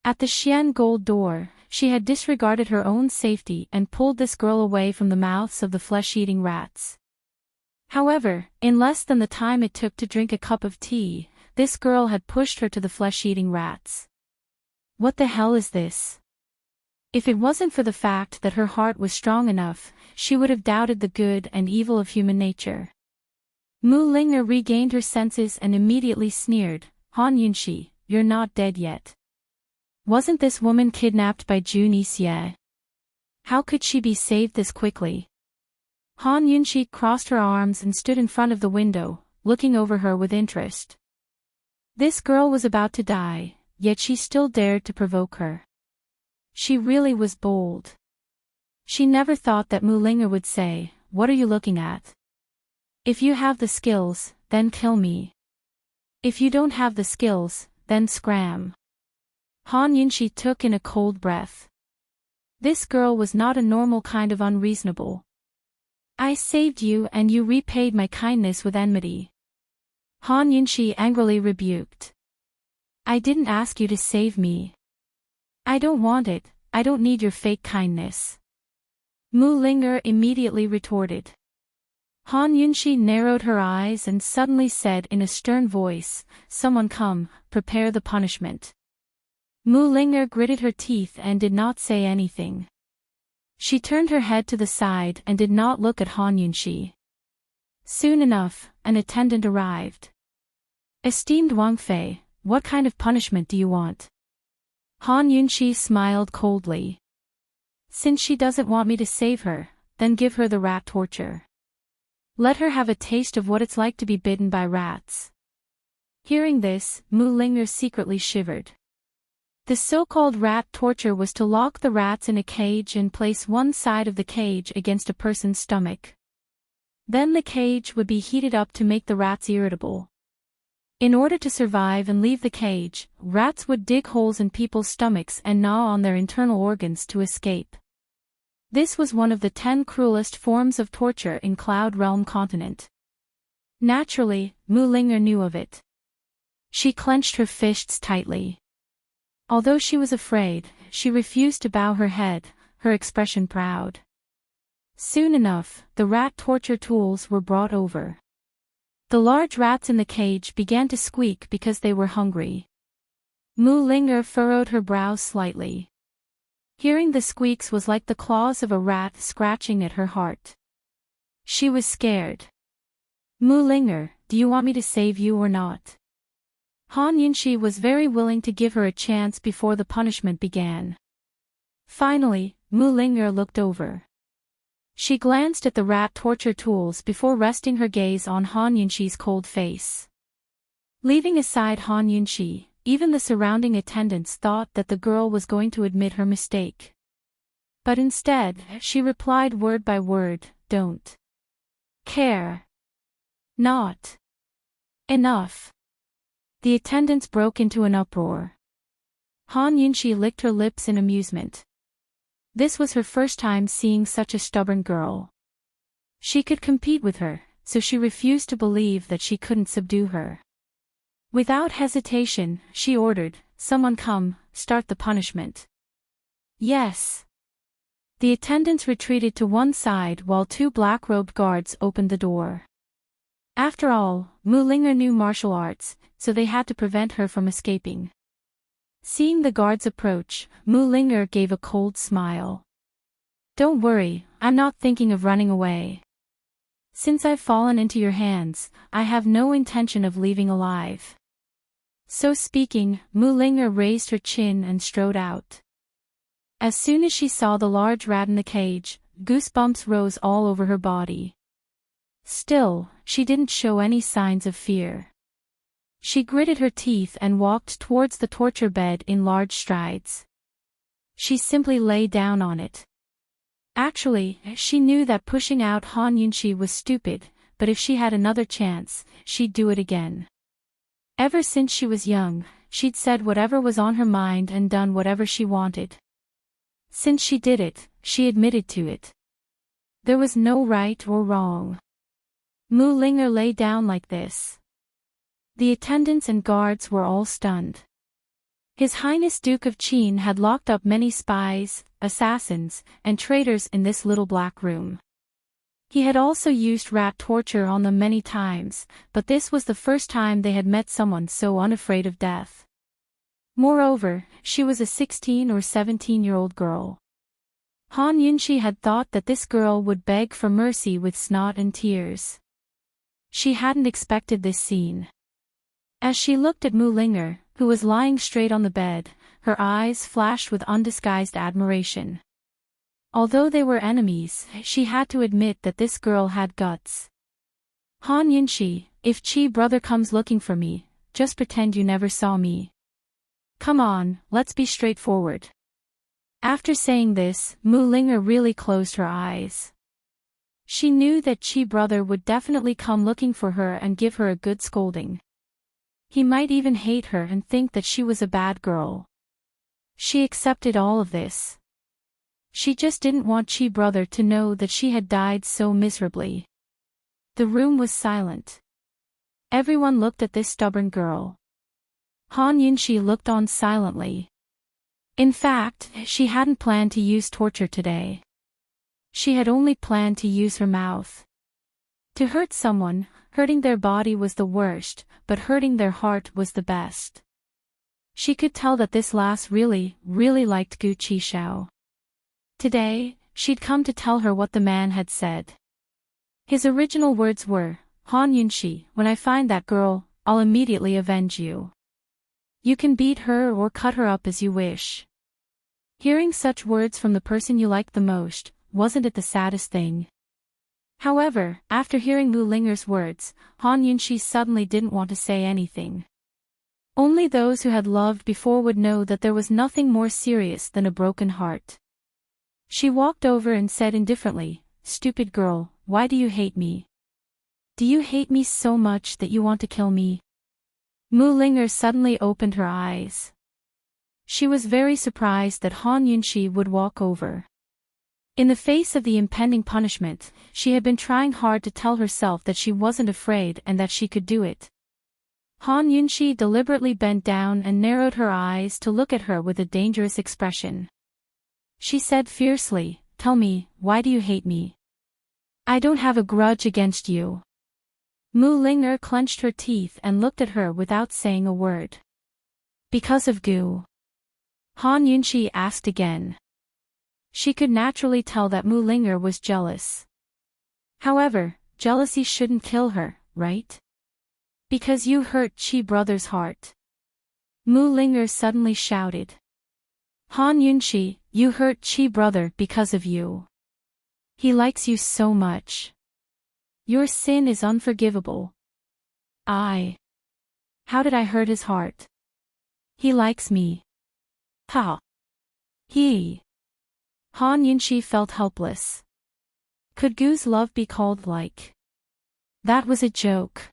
At the Xian Gold door, she had disregarded her own safety and pulled this girl away from the mouths of the flesh-eating rats. However, in less than the time it took to drink a cup of tea, this girl had pushed her to the flesh-eating rats. What the hell is this? If it wasn't for the fact that her heart was strong enough, she would have doubted the good and evil of human nature. Mu Ling'er regained her senses and immediately sneered, Han Yunshi, you're not dead yet. Wasn't this woman kidnapped by Jun Yixie? How could she be saved this quickly? Han Yunshi crossed her arms and stood in front of the window, looking over her with interest. This girl was about to die, yet she still dared to provoke her. She really was bold. She never thought that Mu Ling'er would say, "What are you looking at? If you have the skills, then kill me. If you don't have the skills, then scram." Han Yunshi took in a cold breath. This girl was not a normal kind of unreasonable. I saved you and you repaid my kindness with enmity. Han Yunshi angrily rebuked. I didn't ask you to save me. I don't want it, I don't need your fake kindness. Mu Ling'er immediately retorted. Han Yunshi narrowed her eyes and suddenly said in a stern voice, Someone come, prepare the punishment. Mu Ling'er gritted her teeth and did not say anything. She turned her head to the side and did not look at Han Yunshi. Soon enough, an attendant arrived. Esteemed Wang Fei, what kind of punishment do you want? Han Yunshi smiled coldly. Since she doesn't want me to save her, then give her the rat torture. Let her have a taste of what it's like to be bitten by rats. Hearing this, Mu Ling'er secretly shivered. The so-called rat torture was to lock the rats in a cage and place one side of the cage against a person's stomach. Then the cage would be heated up to make the rats irritable. In order to survive and leave the cage, rats would dig holes in people's stomachs and gnaw on their internal organs to escape. This was one of the 10 cruelest forms of torture in Cloud Realm continent. Naturally, Mu Ling'er knew of it. She clenched her fists tightly. Although she was afraid, she refused to bow her head, her expression proud. Soon enough, the rat torture tools were brought over. The large rats in the cage began to squeak because they were hungry. Mu Ling'er furrowed her brows slightly. Hearing the squeaks was like the claws of a rat scratching at her heart. She was scared. Mu Ling'er, do you want me to save you or not? Han Yunshi was very willing to give her a chance before the punishment began. Finally, Mu Ling'er looked over. She glanced at the rat torture tools before resting her gaze on Han Yunshi's cold face. Leaving aside Han Yunshi, even the surrounding attendants thought that the girl was going to admit her mistake. But instead, she replied word by word, don't care. Not enough. The attendants broke into an uproar. Han Yunshi licked her lips in amusement. This was her first time seeing such a stubborn girl. She could compete with her, so she refused to believe that she couldn't subdue her. Without hesitation, she ordered, Someone come, start the punishment. Yes. The attendants retreated to one side while 2 black-robed guards opened the door. After all, Mu Ling'er knew martial arts, so they had to prevent her from escaping. Seeing the guards approach, Mu Ling'er gave a cold smile. Don't worry, I'm not thinking of running away. Since I've fallen into your hands, I have no intention of leaving alive. So speaking, Mu Ling'er raised her chin and strode out. As soon as she saw the large rat in the cage, goosebumps rose all over her body. Still, she didn't show any signs of fear. She gritted her teeth and walked towards the torture bed in large strides. She simply lay down on it. Actually, she knew that pushing out Han Yunshi was stupid, but if she had another chance, she'd do it again. Ever since she was young, she'd said whatever was on her mind and done whatever she wanted. Since she did it, she admitted to it. There was no right or wrong. Mu Ling'er lay down like this. The attendants and guards were all stunned. His Highness Duke of Qin had locked up many spies, assassins, and traitors in this little black room. He had also used rat torture on them many times, but this was the first time they had met someone so unafraid of death. Moreover, she was a 16 or 17-year-old girl. Han Yunshi had thought that this girl would beg for mercy with snot and tears. She hadn't expected this scene. As she looked at Mu Linger, who was lying straight on the bed, her eyes flashed with undisguised admiration. Although they were enemies, she had to admit that this girl had guts. Han Yunshi, if Chi brother comes looking for me, just pretend you never saw me. Come on, let's be straightforward. After saying this, Mu Linger really closed her eyes. She knew that Chi brother would definitely come looking for her and give her a good scolding. He might even hate her and think that she was a bad girl. She accepted all of this. She just didn't want Chi brother to know that she had died so miserably. The room was silent. Everyone looked at this stubborn girl. Han Yunshi looked on silently. In fact, she hadn't planned to use torture today. She had only planned to use her mouth. To hurt someone, hurting their body was the worst, but hurting their heart was the best. She could tell that this lass really liked Gu Qishao. Today, she'd come to tell her what the man had said. His original words were, Han Yunshi, when I find that girl, I'll immediately avenge you. You can beat her or cut her up as you wish. Hearing such words from the person you liked the most, wasn't it the saddest thing? However, after hearing Mu Linger's words, Han Yunshi suddenly didn't want to say anything. Only those who had loved before would know that there was nothing more serious than a broken heart. She walked over and said indifferently, "Stupid girl, why do you hate me? Do you hate me so much that you want to kill me?" Mu Linger suddenly opened her eyes. She was very surprised that Han Yunshi would walk over. In the face of the impending punishment, she had been trying hard to tell herself that she wasn't afraid and that she could do it. Han Yunshi deliberately bent down and narrowed her eyes to look at her with a dangerous expression. She said fiercely, "Tell me, why do you hate me? I don't have a grudge against you." Mu Linger clenched her teeth and looked at her without saying a word. "Because of Gu?" Han Yunshi asked again. She could naturally tell that Mu Linger was jealous. However, jealousy shouldn't kill her, right? Because you hurt Chi brother's heart. Mu Linger suddenly shouted. Han Yunshi, you hurt Chi brother because of you. He likes you so much. Your sin is unforgivable. How did I hurt his heart? He likes me. Ha. He. Han Yunshi felt helpless. Could Gu's love be called like? That was a joke.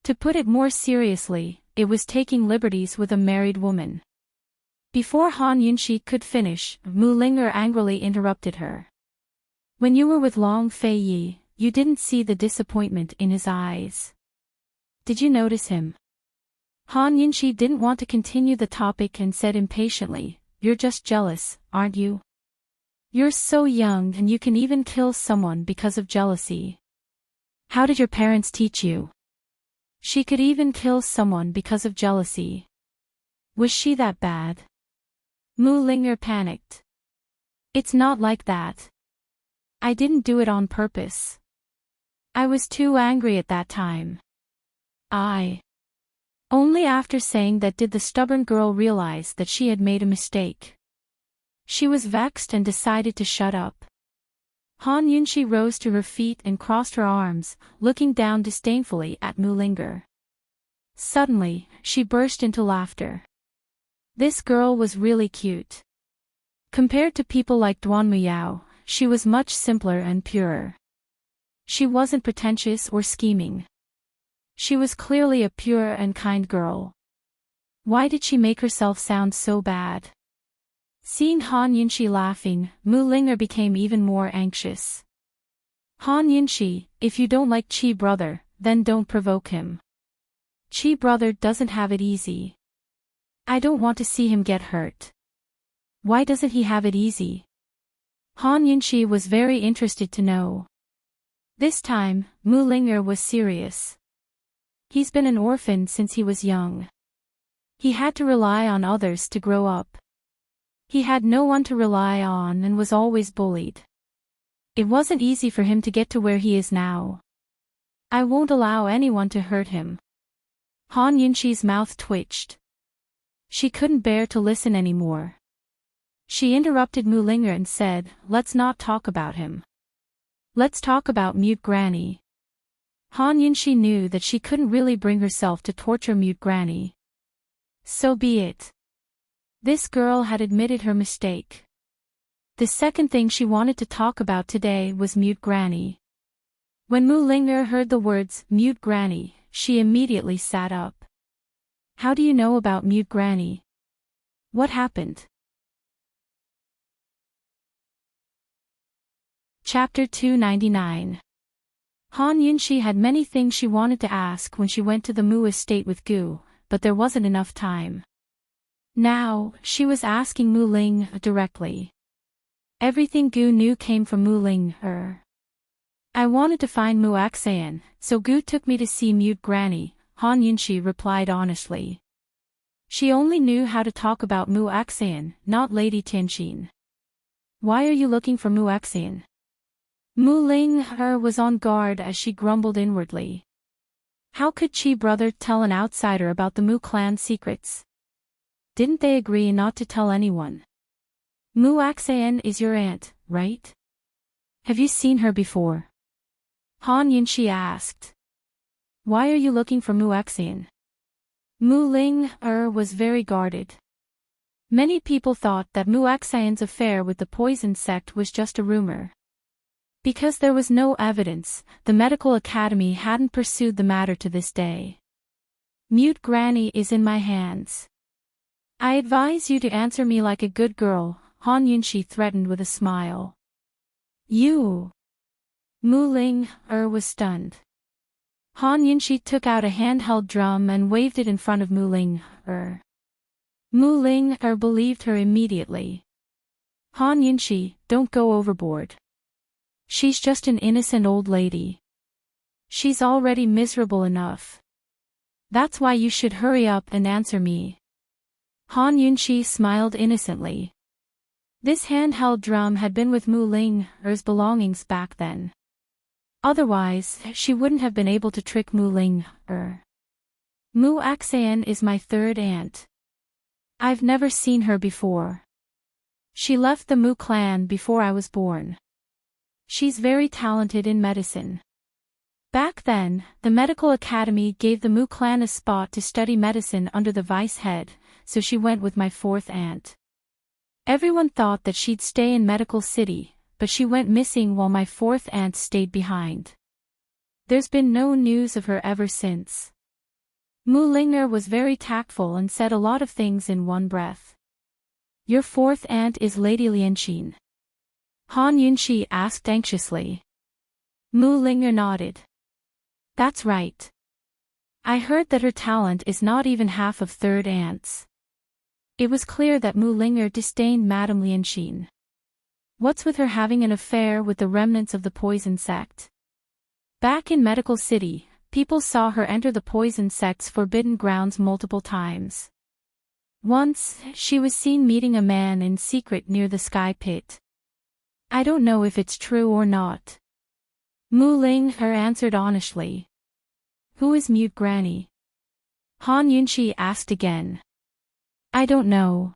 To put it more seriously, it was taking liberties with a married woman. Before Han Yunshi could finish, Mu Linger angrily interrupted her. When you were with Long Fei Yi, you didn't see the disappointment in his eyes. Did you notice him? Han Yunshi didn't want to continue the topic and said impatiently, "You're just jealous, aren't you? You're so young and you can even kill someone because of jealousy. How did your parents teach you? She could even kill someone because of jealousy. Was she that bad?" Mu Linger panicked. "It's not like that. I didn't do it on purpose. I was too angry at that time." Only after saying that did the stubborn girl realize that she had made a mistake. She was vexed and decided to shut up. Han Yunshi rose to her feet and crossed her arms, looking down disdainfully at Mu Linger. Suddenly, she burst into laughter. This girl was really cute. Compared to people like Duan Muyao, she was much simpler and purer. She wasn't pretentious or scheming. She was clearly a pure and kind girl. Why did she make herself sound so bad? Seeing Han Yunshi laughing, Mu Linger became even more anxious. "Han Yunshi, if you don't like Chi brother, then don't provoke him. Chi brother doesn't have it easy. I don't want to see him get hurt." "Why doesn't he have it easy?" Han Yunshi was very interested to know. This time, Mu Ling'er was serious. He's been an orphan since he was young. He had to rely on others to grow up. He had no one to rely on and was always bullied. It wasn't easy for him to get to where he is now. I won't allow anyone to hurt him. Han Yunxi's mouth twitched. She couldn't bear to listen anymore. She interrupted Mu Ling'er and said, "Let's not talk about him. Let's talk about Mute Granny." Han Yunxi knew that she couldn't really bring herself to torture Mute Granny. So be it. This girl had admitted her mistake. The second thing she wanted to talk about today was Mute Granny. When Mu Ling'er heard the words, Mute Granny, she immediately sat up. How do you know about Mute Granny? What happened? Chapter 299. Han Yunxi had many things she wanted to ask when she went to the Mu estate with Gu, but there wasn't enough time. Now, she was asking Mu Ling directly. Everything Gu knew came from Mu Ling'er. I wanted to find Mu Axayan, so Gu took me to see Mute Granny, Han Yunxi replied honestly. She only knew how to talk about Mu Axayan, not Lady Tianxin. Why are you looking for Mu Axayan? Mu Ling'er was on guard as she grumbled inwardly. How could Chi brother tell an outsider about the Mu clan secrets? Didn't they agree not to tell anyone? Mu Axayan is your aunt, right? Have you seen her before? Han Yunxi asked. Why are you looking for Mu Axayan? Mu Ling'er was very guarded. Many people thought that Mu Axayan's affair with the poison sect was just a rumor. Because there was no evidence, the medical academy hadn't pursued the matter to this day. Mute Granny is in my hands. I advise you to answer me like a good girl, Han Yunxi threatened with a smile. You! Mu Ling'er was stunned. Han Yunxi took out a handheld drum and waved it in front of Mu Ling'er. Mu Ling'er believed her immediately. Han Yunxi, don't go overboard. She's just an innocent old lady. She's already miserable enough. That's why you should hurry up and answer me. Han Yunxi smiled innocently. This handheld drum had been with Mu Ling'er's belongings back then. Otherwise, she wouldn't have been able to trick Mu Ling'er. Mu Axayan is my third aunt. I've never seen her before. She left the Mu clan before I was born. She's very talented in medicine. Back then, the medical academy gave the Mu clan a spot to study medicine under the vice head, so she went with my fourth aunt. Everyone thought that she'd stay in Medical City, but she went missing while my fourth aunt stayed behind. There's been no news of her ever since. Mu Ling'er was very tactful and said a lot of things in one breath. Your fourth aunt is Lady Lianqin? Han Yunxi asked anxiously. Mu Ling'er nodded. That's right. I heard that her talent is not even half of third aunt's. It was clear that Mu Ling'er disdained Madame Lianqin. What's with her having an affair with the remnants of the poison sect? Back in Medical City, people saw her enter the poison sect's forbidden grounds multiple times. Once, she was seen meeting a man in secret near the sky pit. I don't know if it's true or not. Mu Ling'er answered honestly. Who is Mute Granny? Han Yunxi asked again. I don't know.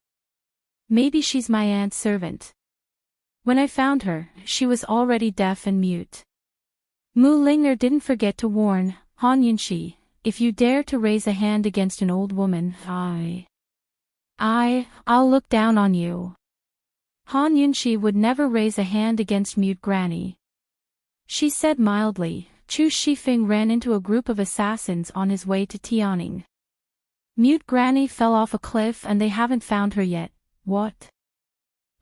Maybe she's my aunt's servant. When I found her, she was already deaf and mute. Mu Ling'er didn't forget to warn Han Yunxi, if you dare to raise a hand against an old woman, I'll look down on you. Han Yunxi would never raise a hand against Mute Granny. She said mildly. Chu Shifeng ran into a group of assassins on his way to Tianing. Mute Granny fell off a cliff and they haven't found her yet. What?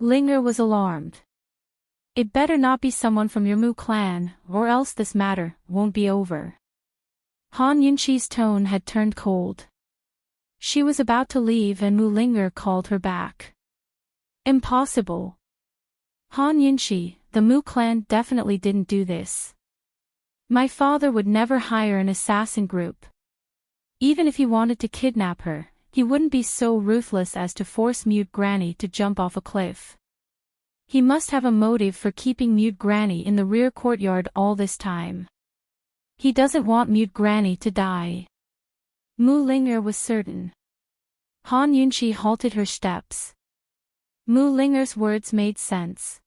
Ling'er was alarmed. It better not be someone from your Mu clan, or else this matter won't be over. Han Yunxi's tone had turned cold. She was about to leave and Mu Ling'er called her back. Impossible. Han Yunxi, the Mu clan definitely didn't do this. My father would never hire an assassin group. Even if he wanted to kidnap her, he wouldn't be so ruthless as to force Mute Granny to jump off a cliff. He must have a motive for keeping Mute Granny in the rear courtyard all this time. He doesn't want Mute Granny to die. Mu Ling'er was certain. Han Yunshi halted her steps. Mu Ling'er's words made sense.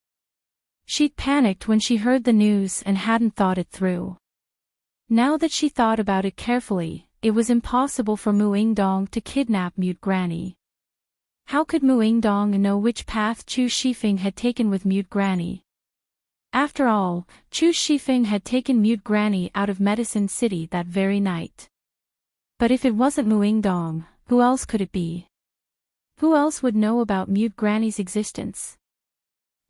She'd panicked when she heard the news and hadn't thought it through. Now that she thought about it carefully, it was impossible for Mu Yingdong to kidnap Mute Granny. How could Mu Yingdong know which path Chu Shifeng had taken with Mute Granny? After all, Chu Shifeng had taken Mute Granny out of Medicine City that very night. But if it wasn't Mu Yingdong, who else could it be? Who else would know about Mute Granny's existence?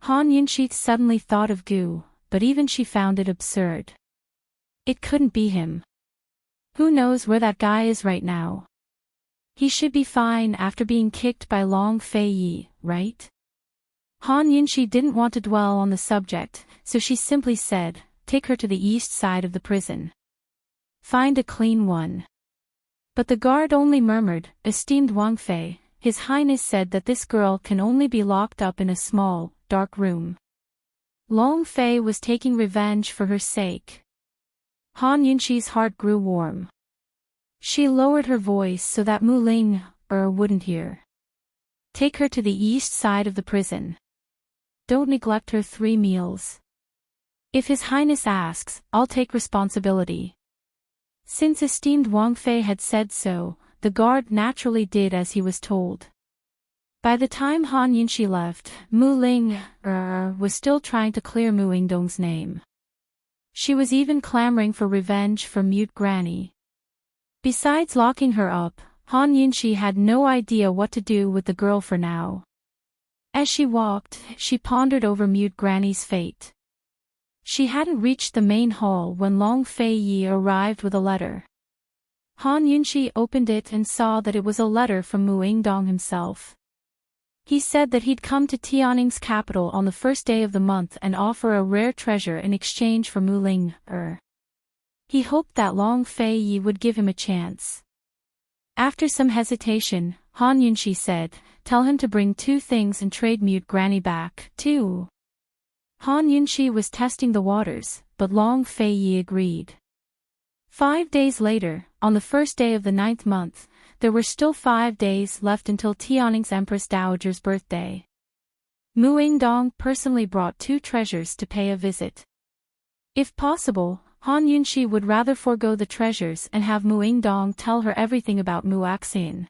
Han Yunshi suddenly thought of Gu, but even she found it absurd. It couldn't be him. Who knows where that guy is right now? He should be fine after being kicked by Long Fei Yi, right? Han Yunshi didn't want to dwell on the subject, so she simply said, "Take her to the east side of the prison. Find a clean one." But the guard only murmured, "Esteemed Wang Fei, His Highness said that this girl can only be locked up in a small, dark room." Long Fei was taking revenge for her sake. Han Yunshi's heart grew warm. She lowered her voice so that Mu Ling'er wouldn't hear. "Take her to the east side of the prison. Don't neglect her 3 meals. If His Highness asks, I'll take responsibility." Since esteemed Wang Fei had said so, the guard naturally did as he was told. By the time Han Yunshi left, Mu Ling'er was still trying to clear Mu Yingdong's name. She was even clamoring for revenge for Mute Granny. Besides locking her up, Han Yunshi had no idea what to do with the girl for now. As she walked, she pondered over Mute Granny's fate. She hadn't reached the main hall when Long Fei Yi arrived with a letter. Han Yunshi opened it and saw that it was a letter from Mu Yingdong himself. He said that he'd come to Tianning's capital on the first day of the month and offer a rare treasure in exchange for Mu Ling'er. He hoped that Long Fei Yi would give him a chance. After some hesitation, Han Yunshi said, "Tell him to bring 2 things and trade Mute Granny back, too." Han Yunshi was testing the waters, but Long Fei Yi agreed. 5 days later, on the first day of the 9th month, there were still 5 days left until Tianning's Empress Dowager's birthday. Mu Yingdong personally brought 2 treasures to pay a visit. If possible, Han Yunshi would rather forego the treasures and have Mu Yingdong tell her everything about Mu Axian.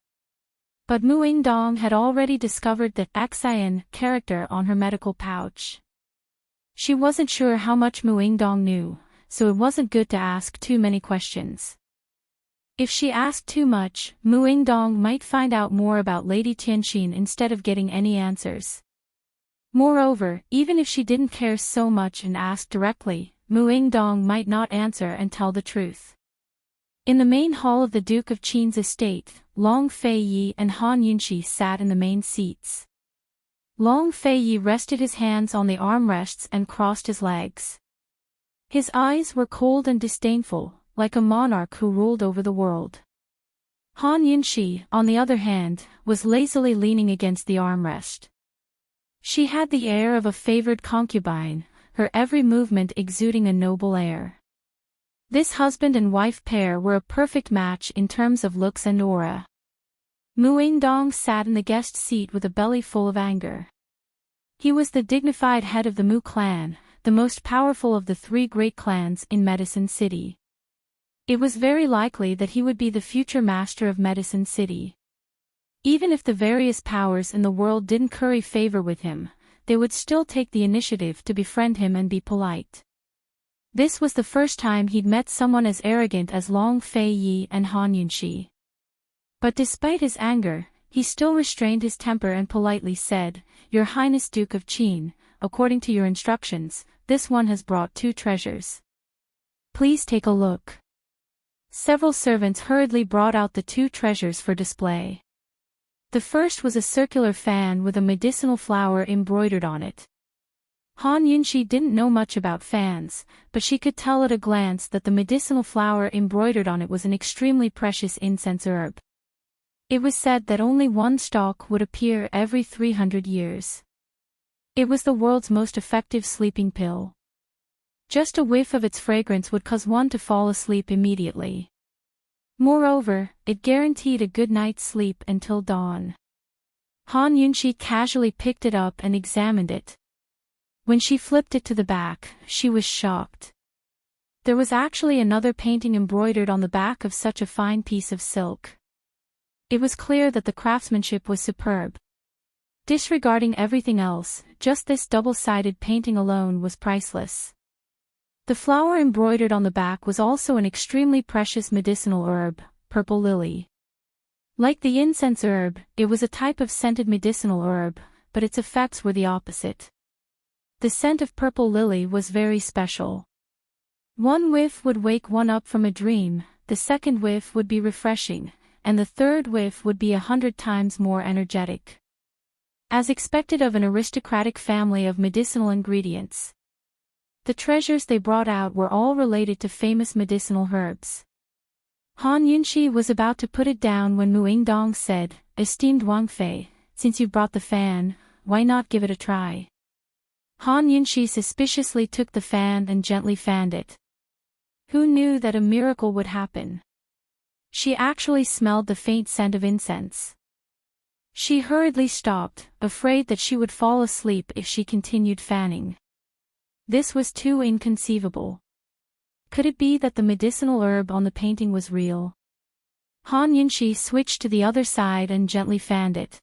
But Mu Yingdong had already discovered the Axian character on her medical pouch. She wasn't sure how much Mu Yingdong knew, so it wasn't good to ask too many questions. If she asked too much, Mu Yingdong might find out more about Lady Tianxin instead of getting any answers. Moreover, even if she didn't care so much and asked directly, Mu Yingdong might not answer and tell the truth. In the main hall of the Duke of Qin's estate, Long Fei Yi and Han Yunshi sat in the main seats. Long Fei Yi rested his hands on the armrests and crossed his legs. His eyes were cold and disdainful, like a monarch who ruled over the world. Han Yunshi, on the other hand, was lazily leaning against the armrest. She had the air of a favored concubine, her every movement exuding a noble air. This husband and wife pair were a perfect match in terms of looks and aura. Mu Yingdong sat in the guest seat with a belly full of anger. He was the dignified head of the Mu clan, the most powerful of the 3 great clans in Medicine City. It was very likely that he would be the future master of Medicine City. Even if the various powers in the world didn't curry favor with him, they would still take the initiative to befriend him and be polite. This was the first time he'd met someone as arrogant as Long Fei Yi and Han Yunshi. But despite his anger, he still restrained his temper and politely said, "Your Highness Duke of Qin, according to your instructions, this one has brought 2 treasures. Please take a look." Several servants hurriedly brought out the 2 treasures for display. The first was a circular fan with a medicinal flower embroidered on it. Han Yunxi didn't know much about fans, but she could tell at a glance that the medicinal flower embroidered on it was an extremely precious incense herb. It was said that only one stalk would appear every 300 years. It was the world's most effective sleeping pill. Just a whiff of its fragrance would cause one to fall asleep immediately. Moreover, it guaranteed a good night's sleep until dawn. Han Yunxi casually picked it up and examined it. When she flipped it to the back, she was shocked. There was actually another painting embroidered on the back of such a fine piece of silk. It was clear that the craftsmanship was superb. Disregarding everything else, just this double-sided painting alone was priceless. The flower embroidered on the back was also an extremely precious medicinal herb, purple lily. Like the incense herb, it was a type of scented medicinal herb, but its effects were the opposite. The scent of purple lily was very special. One whiff would wake one up from a dream, the second whiff would be refreshing, and the third whiff would be 100 times more energetic. As expected of an aristocratic family of medicinal ingredients. The treasures they brought out were all related to famous medicinal herbs. Han Yunxi was about to put it down when Mu Yingdong said, "Esteemed Wang Fei, since you brought the fan, why not give it a try?" Han Yunxi suspiciously took the fan and gently fanned it. Who knew that a miracle would happen? She actually smelled the faint scent of incense. She hurriedly stopped, afraid that she would fall asleep if she continued fanning. This was too inconceivable. Could it be that the medicinal herb on the painting was real? Han Yunxi switched to the other side and gently fanned it.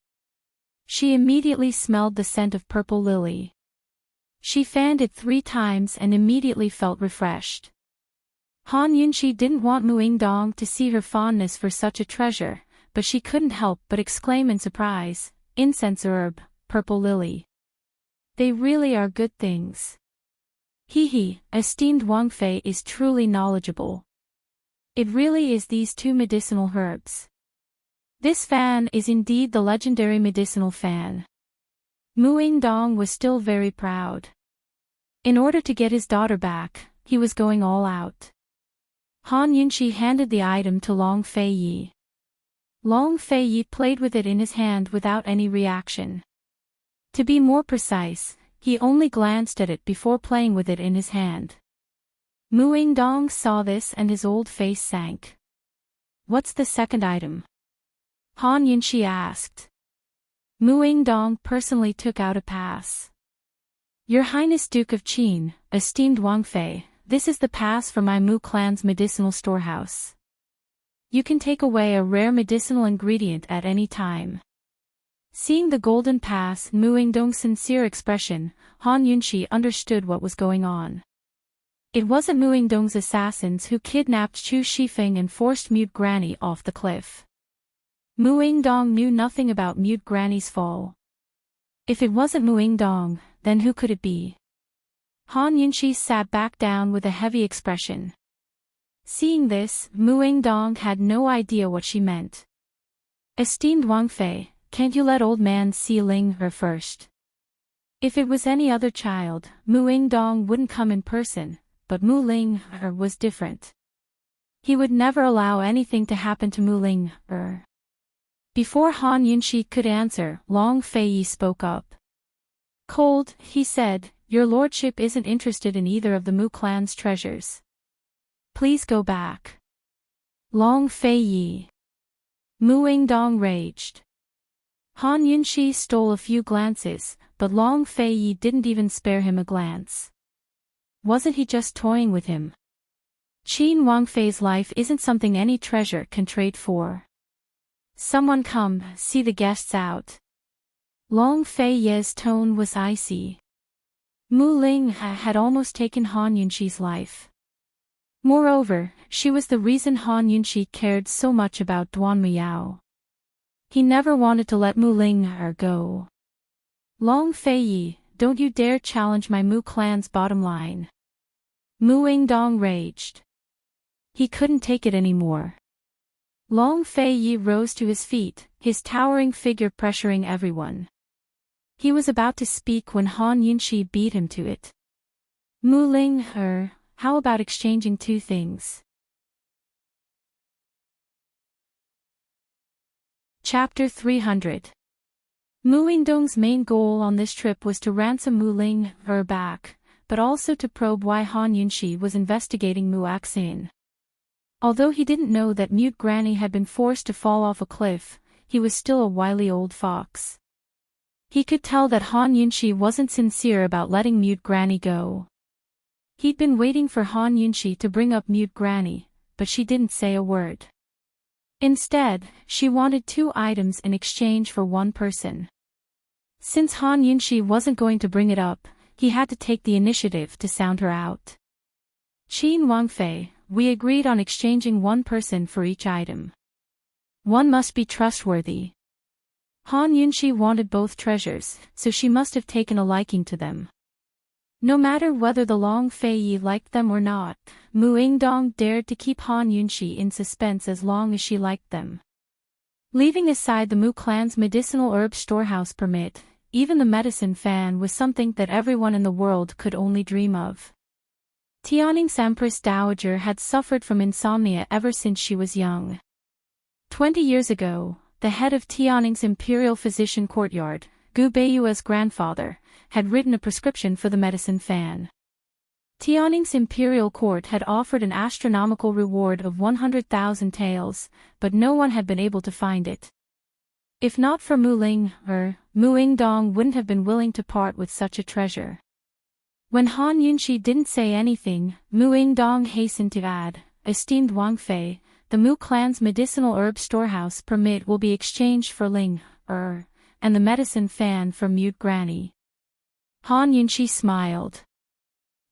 She immediately smelled the scent of purple lily. She fanned it 3 times and immediately felt refreshed. Han Yunxi didn't want Mu Yingdong to see her fondness for such a treasure, but she couldn't help but exclaim in surprise, "Incense herb, purple lily. They really are good things." He, esteemed Wang Fei is truly knowledgeable. It really is these 2 medicinal herbs. This fan is indeed the legendary medicinal fan. Mu Yingdong was still very proud. In order to get his daughter back, he was going all out. Han Yunxi handed the item to Long Fei Yi. Long Fei Yi played with it in his hand without any reaction. To be more precise, he only glanced at it before playing with it in his hand. Mu Yingdong saw this and his old face sank. "What's the second item?" Han Yunxi asked. Mu Yingdong personally took out a pass. "Your Highness Duke of Qin, esteemed Wang Fei, this is the pass from my Mu clan's medicinal storehouse. You can take away a rare medicinal ingredient at any time." Seeing the golden pass and Mu Yingdong's sincere expression, Han Yunxi understood what was going on. It wasn't Mu Yingdong's assassins who kidnapped Chu Shifeng and forced Mute Granny off the cliff. Mu Yingdong knew nothing about Mute Granny's fall. If it wasn't Mu Yingdong, then who could it be? Han Yunxi sat back down with a heavy expression. Seeing this, Mu Yingdong had no idea what she meant. "Esteemed Wang Fei, can't you let old man Si Ling her first?" If it was any other child, Mu Yingdong wouldn't come in person, but Mu Ling was different. He would never allow anything to happen to Mu Ling. Before Han Yunxi could answer, Long Fei Yi spoke up. "Cold," he said, "your lordship isn't interested in either of the Mu clan's treasures. Please go back." Long Fei Yi. Mu Yingdong raged. Han Yunxi stole a few glances, but Long Fei Yi didn't even spare him a glance. Wasn't he just toying with him? Qin Wang Fei's life isn't something any treasure can trade for. "Someone come, see the guests out." Long Fei Yi's tone was icy. Mu Ling had almost taken Han Yunxi's life. Moreover, she was the reason Han Yunxi cared so much about Duan Muyao. He never wanted to let Mu Ling go. "Long Fei Yi, don't you dare challenge my Mu clan's bottom line." Mu Yingdong raged. He couldn't take it anymore. Long Fei Yi rose to his feet, his towering figure pressuring everyone. He was about to speak when Han Yunshi beat him to it. Mu Ling, how about exchanging two things? Chapter 300. Mu Yingdong's main goal on this trip was to ransom Mu Ling, back, but also to probe why Han Yunshi was investigating Mu Axin. Although he didn't know that Mute Granny had been forced to fall off a cliff, he was still a wily old fox. He could tell that Han Yunshi wasn't sincere about letting Mute Granny go. He'd been waiting for Han Yunshi to bring up Mute Granny, but she didn't say a word. Instead, she wanted 2 items in exchange for 1 person. Since Han Yunshi wasn't going to bring it up, he had to take the initiative to sound her out. Qin Wangfei, we agreed on exchanging 1 person for each item. One must be trustworthy. Han Yunshi wanted both treasures, so she must have taken a liking to them. No matter whether the Long Fei Yi liked them or not, Mu Yingdong dared to keep Han Yunshi in suspense as long as she liked them. Leaving aside the Mu clan's medicinal herb storehouse permit, even the medicine fan was something that everyone in the world could only dream of. Tianning's Empress Dowager had suffered from insomnia ever since she was young. 20 years ago, the head of Tianning's Imperial Physician Courtyard, Gu Beiyue's grandfather, had written a prescription for the medicine fan. Tianning's Imperial Court had offered an astronomical reward of 100,000 taels, but no one had been able to find it. If not for Mu Ling, Mu Yingdong wouldn't have been willing to part with such a treasure. When Han Yunshi didn't say anything, Mu Yingdong hastened to add, "Esteemed Wang Fei, the Mu clan's medicinal herb storehouse permit will be exchanged for Ling, and the medicine fan for Mute Granny." Han Yunshi smiled.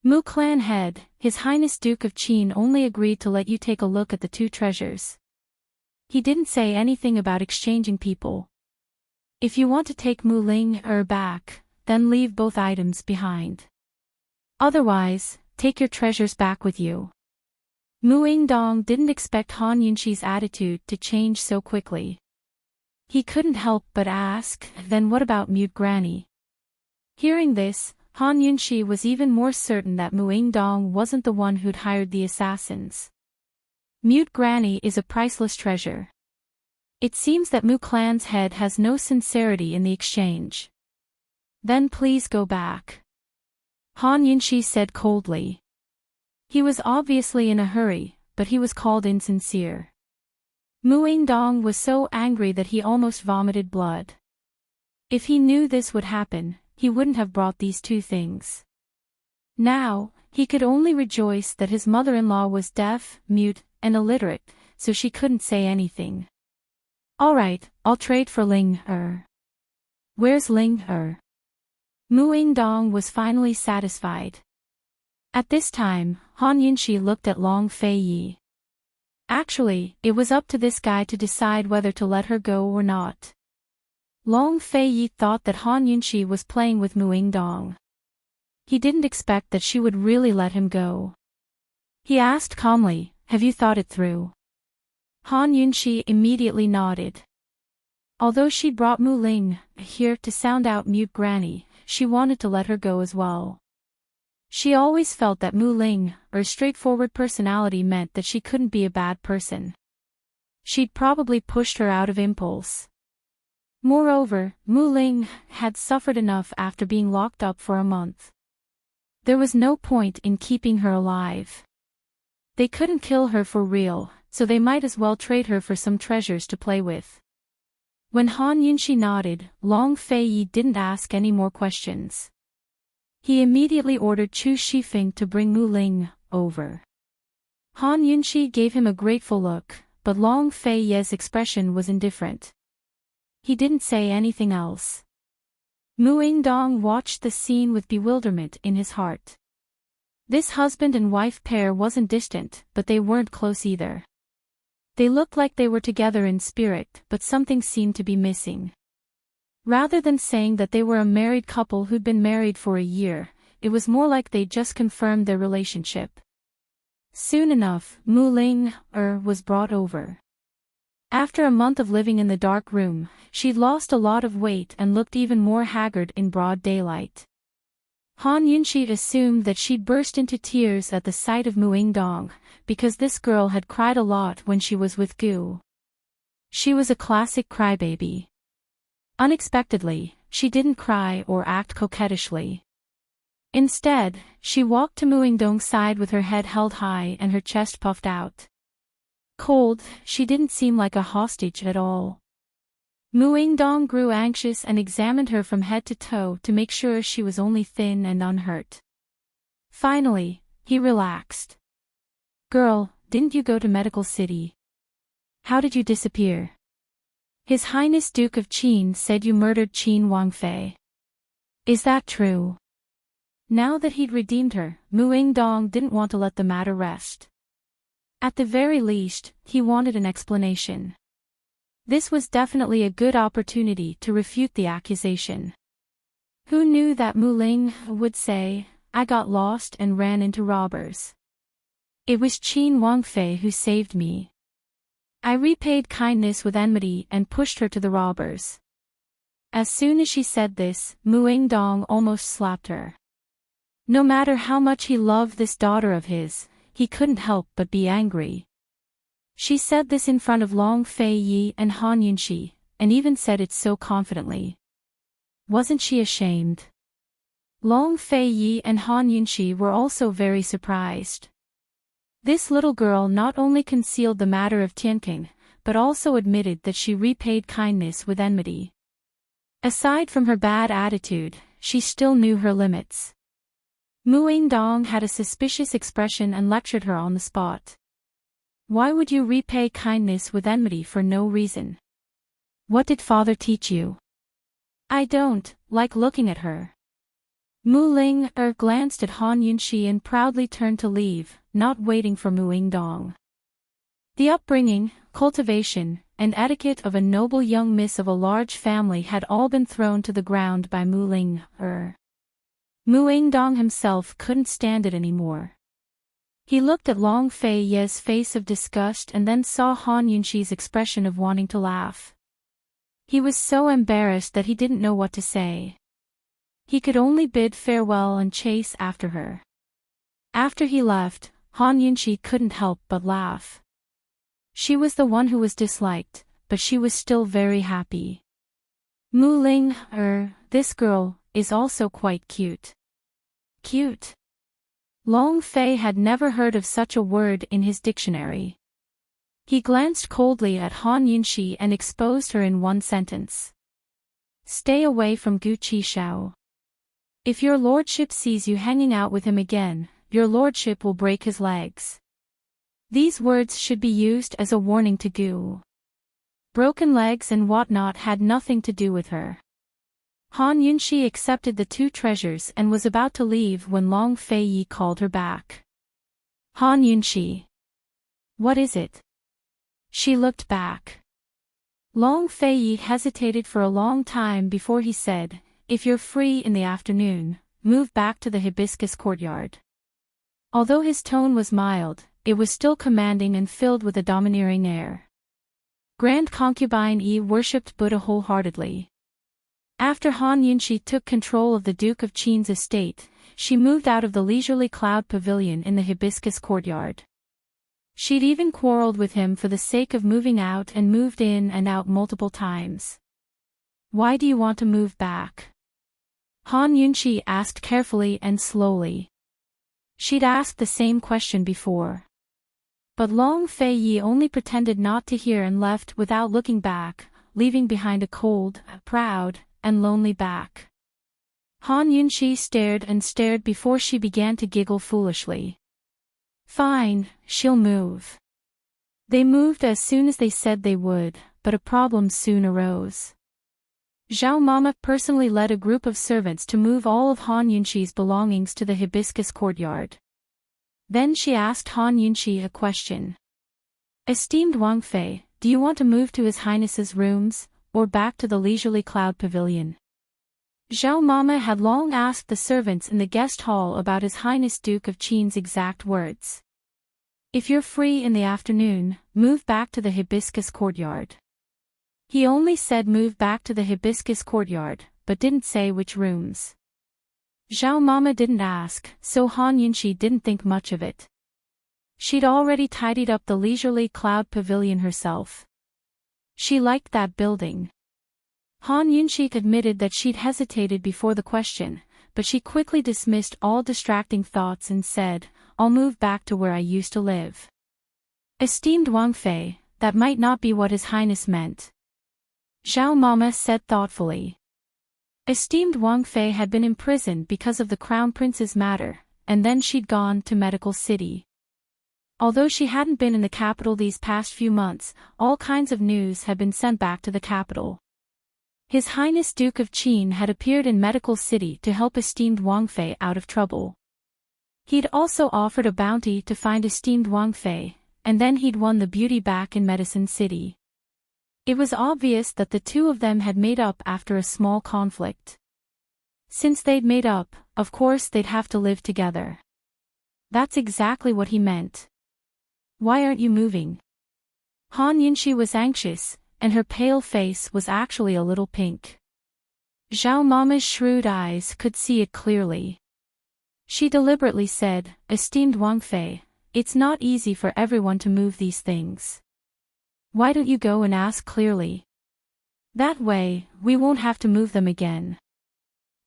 Mu clan head, His Highness Duke of Qin only agreed to let you take a look at the 2 treasures. He didn't say anything about exchanging people. If you want to take Mu Ling, back, then leave both items behind. Otherwise, take your treasures back with you. Mu Yingdong didn't expect Han Yunshi's attitude to change so quickly. He couldn't help but ask, then what about Mute Granny? Hearing this, Han Yunshi was even more certain that Mu Yingdong wasn't the one who'd hired the assassins. Mute Granny is a priceless treasure. It seems that Mu clan's head has no sincerity in the exchange. Then please go back. Han Yunshi said coldly. He was obviously in a hurry, but he was called insincere. Mu Yingdong was so angry that he almost vomited blood. If he knew this would happen, he wouldn't have brought these 2 things. Now, he could only rejoice that his mother-in-law was deaf, mute, and illiterate, so she couldn't say anything. All right, I'll trade for Ling, Where's Ling, Mu Yingdong was finally satisfied. At this time, Han Yunshi looked at Long Fei Yi. Actually, it was up to this guy to decide whether to let her go or not. Long Fei Yi thought that Han Yunshi was playing with Mu Yingdong. He didn't expect that she would really let him go. He asked calmly, "Have you thought it through?" Han Yunshi immediately nodded. Although she'd brought Mu Ling here to sound out Mute Granny, she wanted to let her go as well. She always felt that Mu Ling, straightforward personality meant that she couldn't be a bad person. She'd probably pushed her out of impulse. Moreover, Mu Ling had suffered enough after being locked up for a month. There was no point in keeping her alive. They couldn't kill her for real, so they might as well trade her for some treasures to play with. When Han Yunshi nodded, Long Fei Yi didn't ask any more questions. He immediately ordered Chu Shifeng to bring Mu Ling over. Han Yunshi gave him a grateful look, but Long Fei Yi's expression was indifferent. He didn't say anything else. Mu Yingdong watched the scene with bewilderment in his heart. This husband and wife pair wasn't distant, but they weren't close either. They looked like they were together in spirit, but something seemed to be missing. Rather than saying that they were a married couple who'd been married for a year, it was more like they'd just confirmed their relationship. Soon enough, Mu Ling, was brought over. After a month of living in the dark room, she'd lost a lot of weight and looked even more haggard in broad daylight. Han Yunxi assumed that she'd burst into tears at the sight of Muing Dong, because this girl had cried a lot when she was with Gu. She was a classic crybaby. Unexpectedly, she didn't cry or act coquettishly. Instead, she walked to Muing Dong's side with her head held high and her chest puffed out. Cold, she didn't seem like a hostage at all. Muing Dong grew anxious and examined her from head to toe to make sure she was only thin and unhurt. Finally, he relaxed. Girl, didn't you go to Medical City? How did you disappear? His Highness Duke of Qin said you murdered Qin Wangfei. Is that true? Now that he'd redeemed her, Muing Dong didn't want to let the matter rest. At the very least, he wanted an explanation. This was definitely a good opportunity to refute the accusation. Who knew that Mu Ling would say, I got lost and ran into robbers. It was Qin Wangfei who saved me. I repaid kindness with enmity and pushed her to the robbers. As soon as she said this, Muing Dong almost slapped her. No matter how much he loved this daughter of his, he couldn't help but be angry. She said this in front of Long Fei Yi and Han Yunxi, and even said it so confidently. Wasn't she ashamed? Long Fei Yi and Han Yunxi were also very surprised. This little girl not only concealed the matter of Tianqing, but also admitted that she repaid kindness with enmity. Aside from her bad attitude, she still knew her limits. Muing Dong had a suspicious expression and lectured her on the spot. Why would you repay kindness with enmity for no reason? What did father teach you? I don't like looking at her. Mu Ling glanced at Han Yunxi and proudly turned to leave, not waiting for Muing Dong. The upbringing, cultivation, and etiquette of a noble young miss of a large family had all been thrown to the ground by Mu Ling. Muing Dong himself couldn't stand it anymore. He looked at Long Fei Ye's face of disgust and then saw Han Yunxi's expression of wanting to laugh. He was so embarrassed that he didn't know what to say. He could only bid farewell and chase after her. After he left, Han Yunxi couldn't help but laugh. She was the one who was disliked, but she was still very happy. Mu Ling, this girl, is also quite cute. Cute? Long Fei had never heard of such a word in his dictionary. He glanced coldly at Han Yunxi and exposed her in one sentence. Stay away from Gu Qishao. If your lordship sees you hanging out with him again, your lordship will break his legs. These words should be used as a warning to Gu. Broken legs and whatnot had nothing to do with her. Han Yunxi accepted the two treasures and was about to leave when Long Fei Yi called her back. Han Yunxi. What is it? She looked back. Long Fei Yi hesitated for a long time before he said, if you're free in the afternoon, move back to the hibiscus courtyard. Although his tone was mild, it was still commanding and filled with a domineering air. Grand Concubine Yi worshipped Buddha wholeheartedly. After Han Yunxi took control of the Duke of Qin's estate, she moved out of the leisurely cloud pavilion in the hibiscus courtyard. She'd even quarreled with him for the sake of moving out and moved in and out multiple times. Why do you want to move back? Han Yunxi asked carefully and slowly. She'd asked the same question before. But Long Fei Yi only pretended not to hear and left without looking back, leaving behind a cold, proud, and lonely back. Han Yunxi stared and stared before she began to giggle foolishly. Fine, she'll move. They moved as soon as they said they would, but a problem soon arose. Zhao Mama personally led a group of servants to move all of Han Yunxi's belongings to the hibiscus courtyard. Then she asked Han Yunxi a question. Esteemed Wangfei, do you want to move to His Highness's rooms, or back to the leisurely cloud pavilion? Zhao Mama had long asked the servants in the guest hall about His Highness Duke of Qin's exact words. If you're free in the afternoon, move back to the hibiscus courtyard. He only said move back to the hibiscus courtyard, but didn't say which rooms. Zhao Mama didn't ask, so Han Yunxi didn't think much of it. She'd already tidied up the leisurely cloud pavilion herself. She liked that building. Han Yunxi admitted that she'd hesitated before the question, but she quickly dismissed all distracting thoughts and said, I'll move back to where I used to live. Esteemed Wang Fei, that might not be what His Highness meant. Zhao Mama said thoughtfully. Esteemed Wang Fei had been imprisoned because of the Crown Prince's matter, and then she'd gone to Medical City. Although she hadn't been in the capital these past few months, all kinds of news had been sent back to the capital. His Highness Duke of Qin had appeared in Medical City to help esteemed Wang Fei out of trouble. He'd also offered a bounty to find esteemed Wang Fei, and then he'd won the beauty back in Medicine City. It was obvious that the two of them had made up after a small conflict. Since they'd made up, of course they'd have to live together. That's exactly what he meant. Why aren't you moving? Han Yunxi was anxious, and her pale face was actually a little pink. Zhao Mama's shrewd eyes could see it clearly. She deliberately said, Esteemed Wang Fei, it's not easy for everyone to move these things. Why don't you go and ask clearly? That way, we won't have to move them again.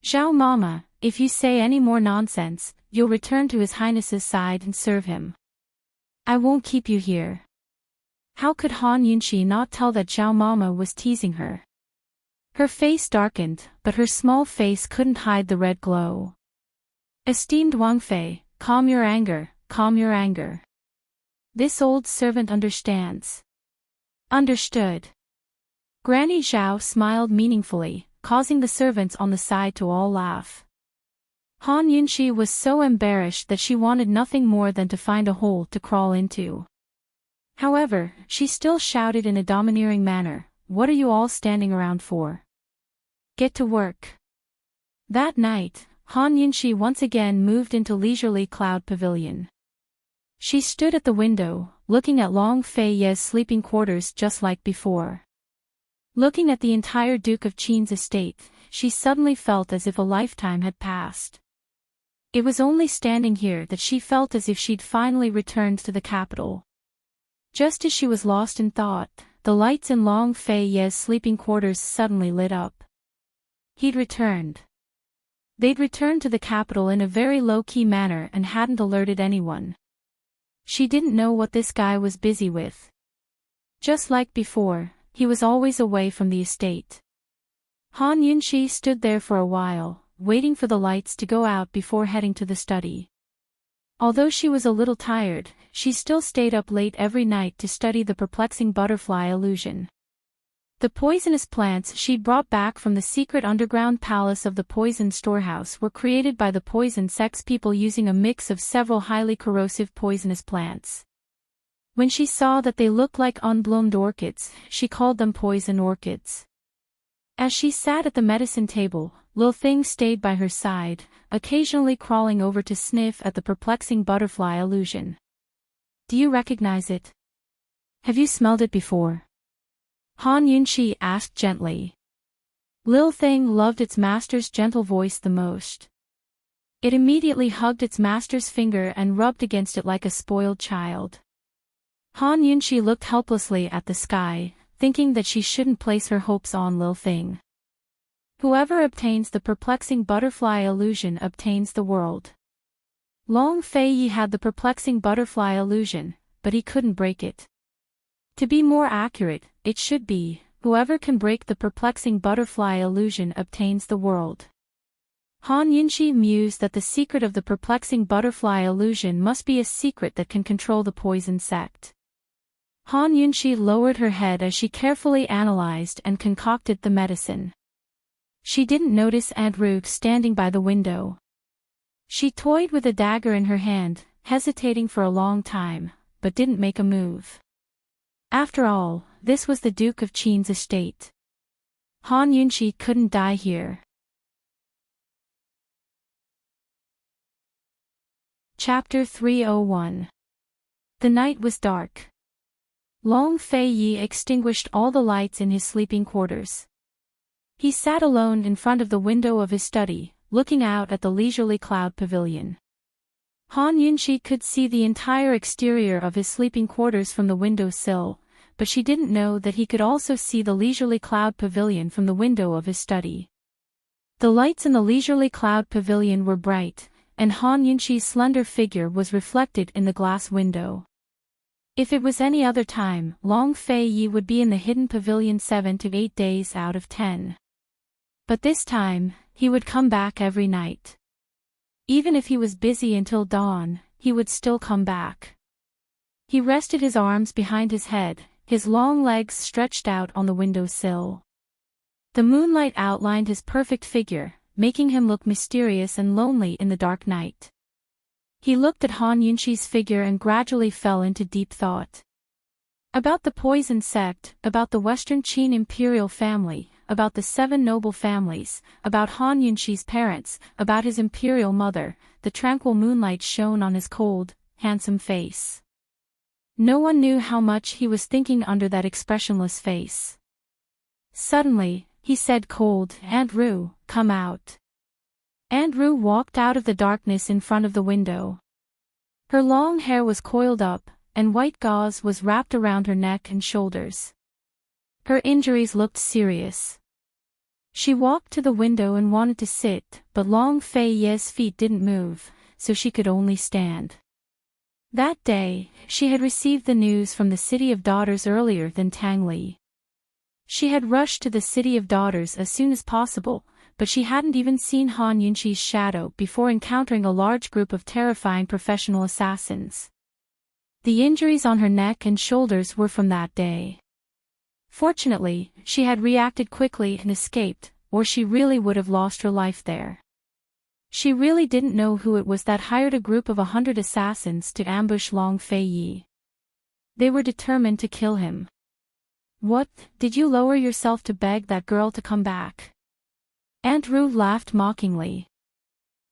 Zhao Mama, if you say any more nonsense, you'll return to His Highness's side and serve him. I won't keep you here. How could Han Yunxi not tell that Zhao Mama was teasing her? Her face darkened, but her small face couldn't hide the red glow. Esteemed Wang Fei, calm your anger, calm your anger. This old servant understands. Understood. Granny Zhao smiled meaningfully, causing the servants on the side to all laugh. Han Yunxi was so embarrassed that she wanted nothing more than to find a hole to crawl into. However, she still shouted in a domineering manner, What are you all standing around for? Get to work. That night, Han Yunxi once again moved into leisurely cloud pavilion. She stood at the window, looking at Long Fei Ye's sleeping quarters just like before. Looking at the entire Duke of Qin's estate, she suddenly felt as if a lifetime had passed. It was only standing here that she felt as if she'd finally returned to the capital. Just as she was lost in thought, the lights in Long Fei Ye's sleeping quarters suddenly lit up. He'd returned. They'd returned to the capital in a very low-key manner and hadn't alerted anyone. She didn't know what this guy was busy with. Just like before, he was always away from the estate. Han Yunxi stood there for a while, waiting for the lights to go out before heading to the study. Although she was a little tired, she still stayed up late every night to study the perplexing butterfly illusion. The poisonous plants she'd brought back from the secret underground palace of the poison storehouse were created by the poison sex people using a mix of several highly corrosive poisonous plants. When she saw that they looked like unbloomed orchids, she called them poison orchids. As she sat at the medicine table, Lil Thing stayed by her side, occasionally crawling over to sniff at the perplexing butterfly illusion. Do you recognize it? Have you smelled it before? Han Yunxi asked gently. Lil Thing loved its master's gentle voice the most. It immediately hugged its master's finger and rubbed against it like a spoiled child. Han Yunxi looked helplessly at the sky, thinking that she shouldn't place her hopes on Lil Thing. Whoever obtains the perplexing butterfly illusion obtains the world. Long Fei Yi had the perplexing butterfly illusion, but he couldn't break it. To be more accurate, it should be, whoever can break the perplexing butterfly illusion obtains the world. Han Yunxi mused that the secret of the perplexing butterfly illusion must be a secret that can control the poison sect. Han Yunxi lowered her head as she carefully analyzed and concocted the medicine. She didn't notice Aunt Ruth standing by the window. She toyed with a dagger in her hand, hesitating for a long time, but didn't make a move. After all, this was the Duke of Qin's estate. Han Yunxi couldn't die here. Chapter 301. The night was dark. Long Fei Yi extinguished all the lights in his sleeping quarters. He sat alone in front of the window of his study, looking out at the leisurely cloud pavilion. Han Yunqi could see the entire exterior of his sleeping quarters from the window sill, but she didn't know that he could also see the leisurely cloud pavilion from the window of his study. The lights in the leisurely cloud pavilion were bright, and Han Yunqi's slender figure was reflected in the glass window. If it was any other time, Long Fei Yi would be in the hidden pavilion 7 to 8 days out of 10. But this time, he would come back every night. Even if he was busy until dawn, he would still come back. He rested his arms behind his head, his long legs stretched out on the window sill. The moonlight outlined his perfect figure, making him look mysterious and lonely in the dark night. He looked at Han Yunqi's figure and gradually fell into deep thought. About the poison sect, about the Western Qin imperial family, about the 7 noble families, about Han Yunqi's parents, about his imperial mother, the tranquil moonlight shone on his cold, handsome face. No one knew how much he was thinking under that expressionless face. Suddenly, he said cold, "Aunt Ru, come out." Aunt Ru walked out of the darkness in front of the window. Her long hair was coiled up, and white gauze was wrapped around her neck and shoulders. Her injuries looked serious. She walked to the window and wanted to sit, but Long Fei Yi's feet didn't move, so she could only stand. That day, she had received the news from the City of Daughters earlier than Tang Li. She had rushed to the City of Daughters as soon as possible, but she hadn't even seen Han Yunqi's shadow before encountering a large group of terrifying professional assassins. The injuries on her neck and shoulders were from that day. Fortunately, she had reacted quickly and escaped, or she really would have lost her life there. She really didn't know who it was that hired a group of 100 assassins to ambush Long Fei Yi. They were determined to kill him. "What, did you lower yourself to beg that girl to come back?" Aunt Ru laughed mockingly.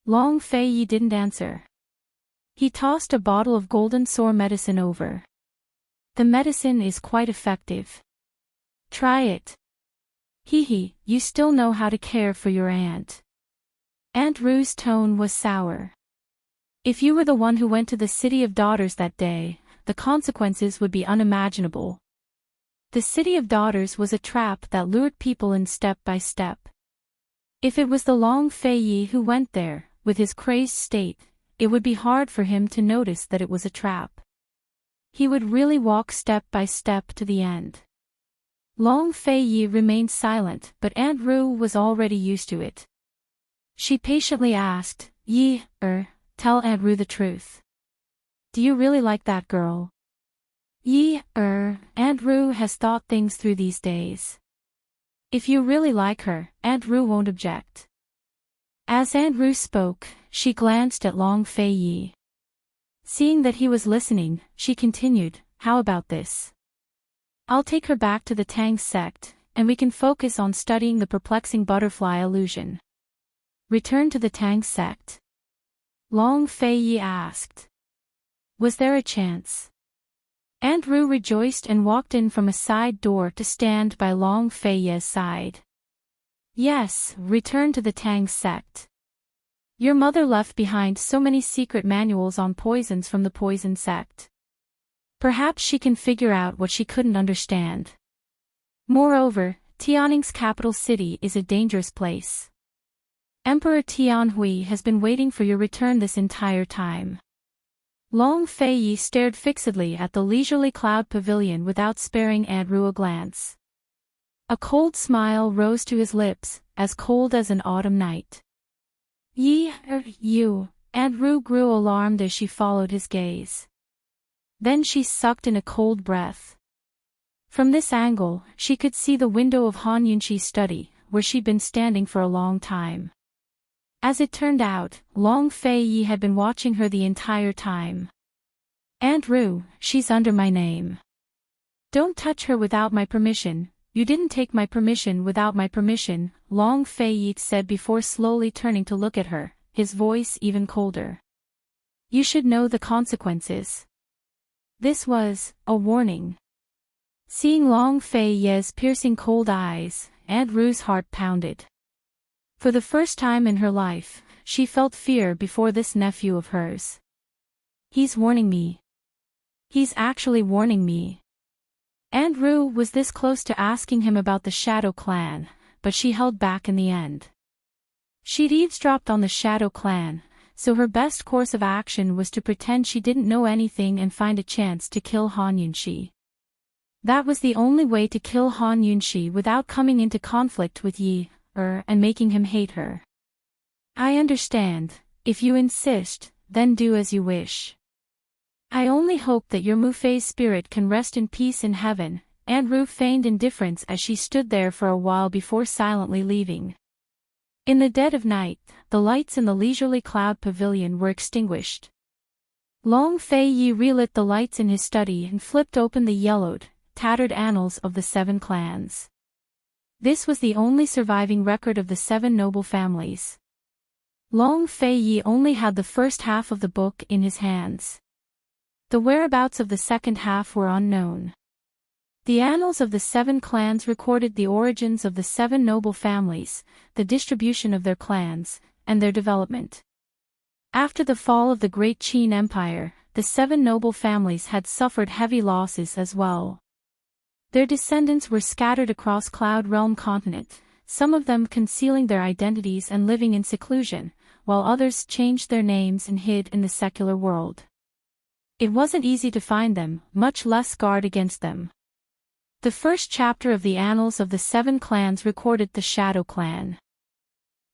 Long Fei Yi didn't answer. He tossed a bottle of golden sore medicine over. "The medicine is quite effective. Try it. Hee, you still know how to care for your aunt." Aunt Ru's tone was sour. "If you were the one who went to the City of Daughters that day, the consequences would be unimaginable." The City of Daughters was a trap that lured people in step by step. If it was the Long Fei Yi who went there, with his crazed state, it would be hard for him to notice that it was a trap. He would really walk step by step to the end. Long Fei Yi remained silent, but Aunt Ru was already used to it. She patiently asked, "Yi, tell Aunt Ru the truth. Do you really like that girl?" "Yi, Aunt Ru has thought things through these days. If you really like her, Aunt Ru won't object." As Aunt Ru spoke, she glanced at Long Fei Yi. Seeing that he was listening, she continued, "How about this? I'll take her back to the Tang sect, and we can focus on studying the perplexing butterfly illusion." "Return to the Tang sect?" Long Fei Yi asked. Was there a chance? Aunt Ru rejoiced and walked in from a side door to stand by Long Fei Yi's side. "Yes, return to the Tang sect. Your mother left behind so many secret manuals on poisons from the poison sect. Perhaps she can figure out what she couldn't understand. Moreover, Tianning's capital city is a dangerous place. Emperor Tianhui has been waiting for your return this entire time." Long Fei Yi stared fixedly at the leisurely cloud pavilion without sparing Aunt Ru a glance. A cold smile rose to his lips, as cold as an autumn night. "Yi, you," Aunt Ru grew alarmed as she followed his gaze. Then she sucked in a cold breath. From this angle, she could see the window of Han Yunqi's study, where she'd been standing for a long time. As it turned out, Long Fei Yi had been watching her the entire time. "Aunt Ru, she's under my name. Don't touch her without my permission. You didn't take my permission without my permission," Long Fei Yi said before slowly turning to look at her, his voice even colder. "You should know the consequences." This was a warning. Seeing Long Fei Ye's piercing cold eyes, Aunt Ru's heart pounded. For the first time in her life, she felt fear before this nephew of hers. He's warning me. He's actually warning me. Aunt Ru was this close to asking him about the Shadow Clan, but she held back in the end. She'd eavesdropped on the Shadow Clan, so her best course of action was to pretend she didn't know anything and find a chance to kill Han Yunxi. That was the only way to kill Han Yunxi without coming into conflict with Yi, and making him hate her. I understand. If you insist, then do as you wish. I only hope that your Mufei's spirit can rest in peace in heaven. Aunt Ru feigned indifference as she stood there for a while before silently leaving. In the dead of night, the lights in the leisurely cloud pavilion were extinguished. Long Fei Yi relit the lights in his study and flipped open the yellowed, tattered annals of the 7 clans. This was the only surviving record of the 7 noble families. Long Fei Yi only had the first half of the book in his hands. The whereabouts of the second half were unknown. The annals of the 7 clans recorded the origins of the 7 noble families, the distribution of their clans, and their development. After the fall of the Great Qin Empire, the 7 noble families had suffered heavy losses as well. Their descendants were scattered across Cloud Realm continent, some of them concealing their identities and living in seclusion, while others changed their names and hid in the secular world. It wasn't easy to find them, much less guard against them. The first chapter of the Annals of the 7 Clans recorded the Shadow Clan.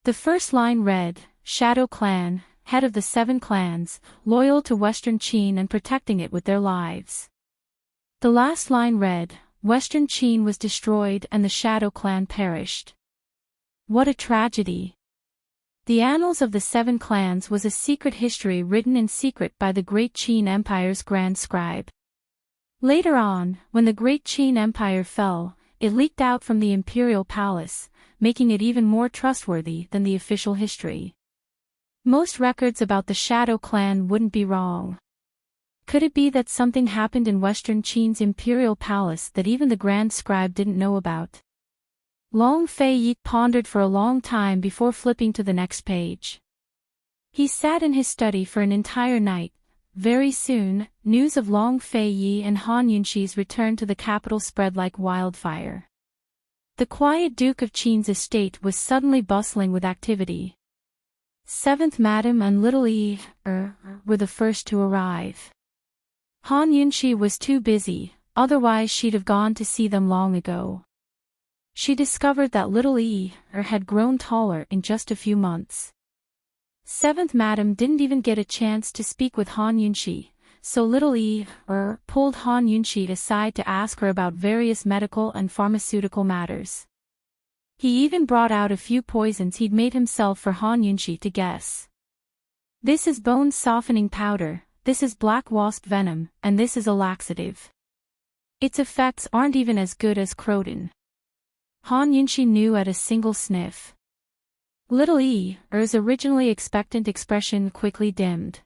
The first line read, Shadow Clan, head of the 7 clans, loyal to Western Qin and protecting it with their lives. The last line read, Western Qin was destroyed and the Shadow Clan perished. What a tragedy! The Annals of the 7 Clans was a secret history written in secret by the Great Qin Empire's Grand Scribe. Later on, when the Great Qin Empire fell, it leaked out from the Imperial Palace, making it even more trustworthy than the official history. Most records about the Shadow Clan wouldn't be wrong. Could it be that something happened in Western Qin's Imperial Palace that even the Grand Scribe didn't know about? Long Fei Yi pondered for a long time before flipping to the next page. He sat in his study for an entire night. Very soon, news of Long Fei Yi and Han Yunxi's return to the capital spread like wildfire. The quiet Duke of Qin's estate was suddenly bustling with activity. 7th Madam and Little Yi were the first to arrive. Han Yunxi was too busy, otherwise she'd have gone to see them long ago. She discovered that Little Yi had grown taller in just a few months. 7th Madam didn't even get a chance to speak with Han Yunxi, so Little Yi pulled Han Yunxi aside to ask her about various medical and pharmaceutical matters. He even brought out a few poisons he'd made himself for Han Yunxi to guess. This is bone softening powder, this is black wasp venom, and this is a laxative. Its effects aren't even as good as Croton. Han Yunxi knew at a single sniff. Little Yi's originally expectant expression quickly dimmed.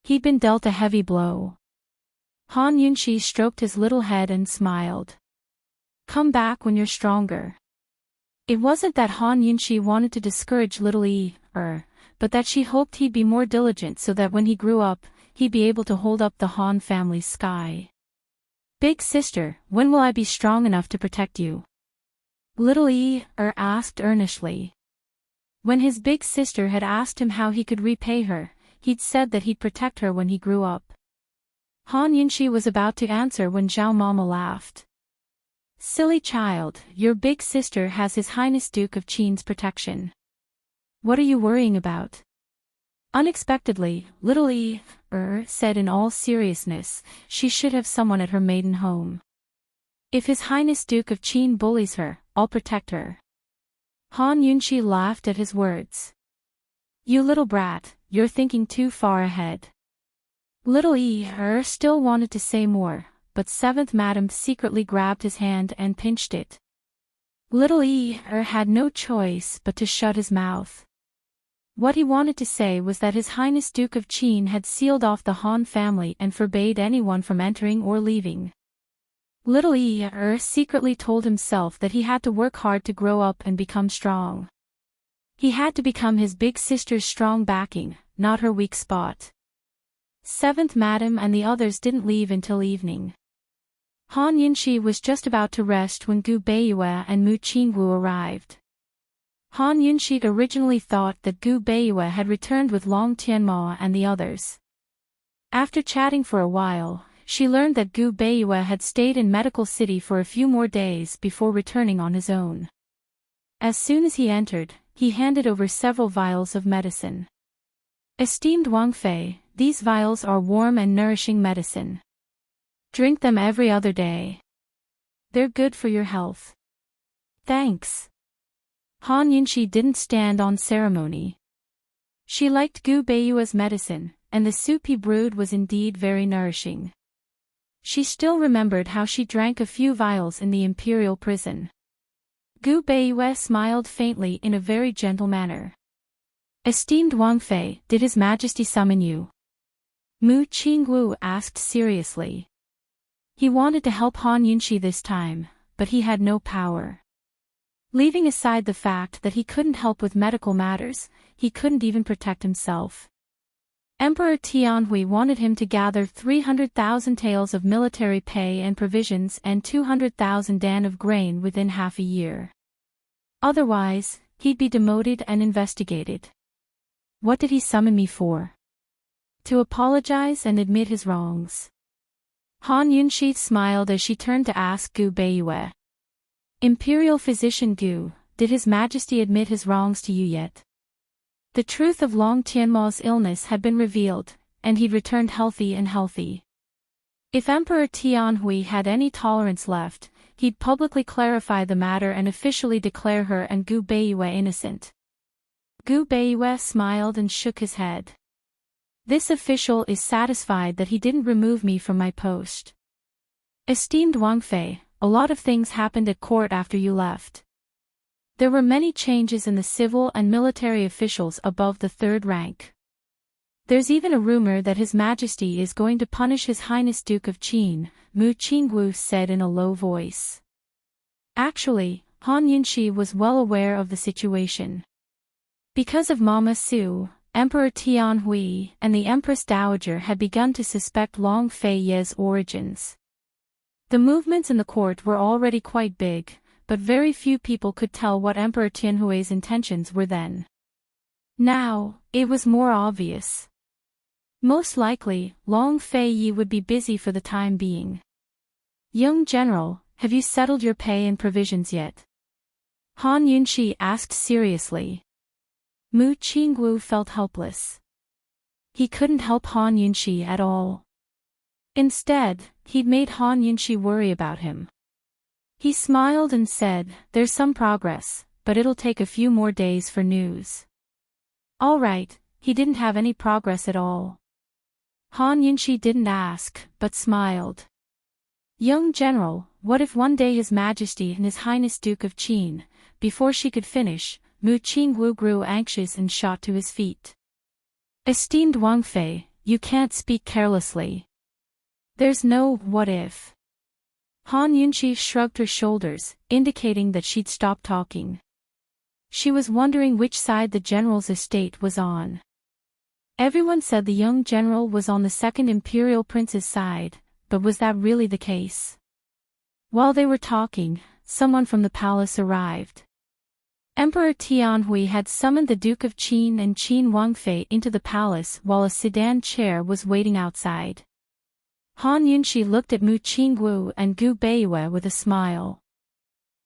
He'd been dealt a heavy blow. Han Yunxi stroked his little head and smiled. Come back when you're stronger. It wasn't that Han Yunxi wanted to discourage Little Yi, but that she hoped he'd be more diligent so that when he grew up, he'd be able to hold up the Han family's sky. Big sister, when will I be strong enough to protect you? Little Yi asked earnestly. When his big sister had asked him how he could repay her, he'd said that he'd protect her when he grew up. Han Yunxi was about to answer when Zhao Mama laughed. Silly child, your big sister has His Highness Duke of Qin's protection. What are you worrying about? Unexpectedly, Little Yi said in all seriousness, she should have someone at her maiden home. If His Highness Duke of Qin bullies her, I'll protect her. Han Yunxi laughed at his words. You little brat, you're thinking too far ahead. Little Yi still wanted to say more, but 7th Madam secretly grabbed his hand and pinched it. Little Yi had no choice but to shut his mouth. What he wanted to say was that His Highness Duke of Qin had sealed off the Han family and forbade anyone from entering or leaving. Little secretly told himself that he had to work hard to grow up and become strong. He had to become his big sister's strong backing, not her weak spot. Seventh Madam and the others didn't leave until evening. Han Yunxi was just about to rest when Gu Beiyue and Mu Qingwu arrived. Han Yunxi originally thought that Gu Beiyue had returned with Long Tianma and the others. After chatting for a while, she learned that Gu Beiyue had stayed in Medical City for a few more days before returning on his own. As soon as he entered, he handed over several vials of medicine. Esteemed Wang Fei, these vials are warm and nourishing medicine. Drink them every other day. They're good for your health. Thanks. Han Yunxi didn't stand on ceremony. She liked Gu Beiyue's medicine, and the soup he brewed was indeed very nourishing. She still remembered how she drank a few vials in the imperial prison. Gu Beiyue smiled faintly in a very gentle manner. Esteemed Wang Fei, did His Majesty summon you? Mu Qingwu asked seriously. He wanted to help Han Yunxi this time, but he had no power. Leaving aside the fact that he couldn't help with medical matters, he couldn't even protect himself. Emperor Tianhui wanted him to gather 300,000 taels of military pay and provisions and 200,000 dan of grain within half a year. Otherwise, he'd be demoted and investigated. What did he summon me for? To apologize and admit his wrongs. Han Yunxi smiled as she turned to ask Gu Beiyue. Imperial Physician Gu, did His Majesty admit his wrongs to you yet? The truth of Long Tianma's illness had been revealed, and he'd returned healthy. If Emperor Tianhui had any tolerance left, he'd publicly clarify the matter and officially declare her and Gu Beiyue innocent. Gu Beiyue smiled and shook his head. This official is satisfied that he didn't remove me from my post. Esteemed Wang Fei, a lot of things happened at court after you left. There were many changes in the civil and military officials above the third rank. There's even a rumor that His Majesty is going to punish His Highness Duke of Qin, Mu Qingwu said in a low voice. Actually, Han Yunxi was well aware of the situation. Because of Mama Su, Emperor Tianhui and the Empress Dowager had begun to suspect Long Fei Ye's origins. The movements in the court were already quite big, but very few people could tell what Emperor Tianhui's intentions were then. Now, it was more obvious. Most likely, Long Fei Ye would be busy for the time being. Young General, have you settled your pay and provisions yet? Han Yunxi asked seriously. Mu Qingwu felt helpless. He couldn't help Han Yunxi at all. Instead, he'd made Han Yunxi worry about him. He smiled and said, there's some progress, but it'll take a few more days for news. All right, he didn't have any progress at all. Han Yunxi didn't ask, but smiled. Young General, what if one day His Majesty and His Highness Duke of Qin, before she could finish, Mu Qingwu grew anxious and shot to his feet. Esteemed Wang Fei, you can't speak carelessly. There's no what if. Han Yunxi shrugged her shoulders, indicating that she'd stop talking. She was wondering which side the general's estate was on. Everyone said the young general was on the second imperial prince's side, but was that really the case? While they were talking, someone from the palace arrived. Emperor Tianhui had summoned the Duke of Qin and Qin Wangfei into the palace while a sedan chair was waiting outside. Han Yunxi looked at Mu Qingwu and Gu Beiyue with a smile.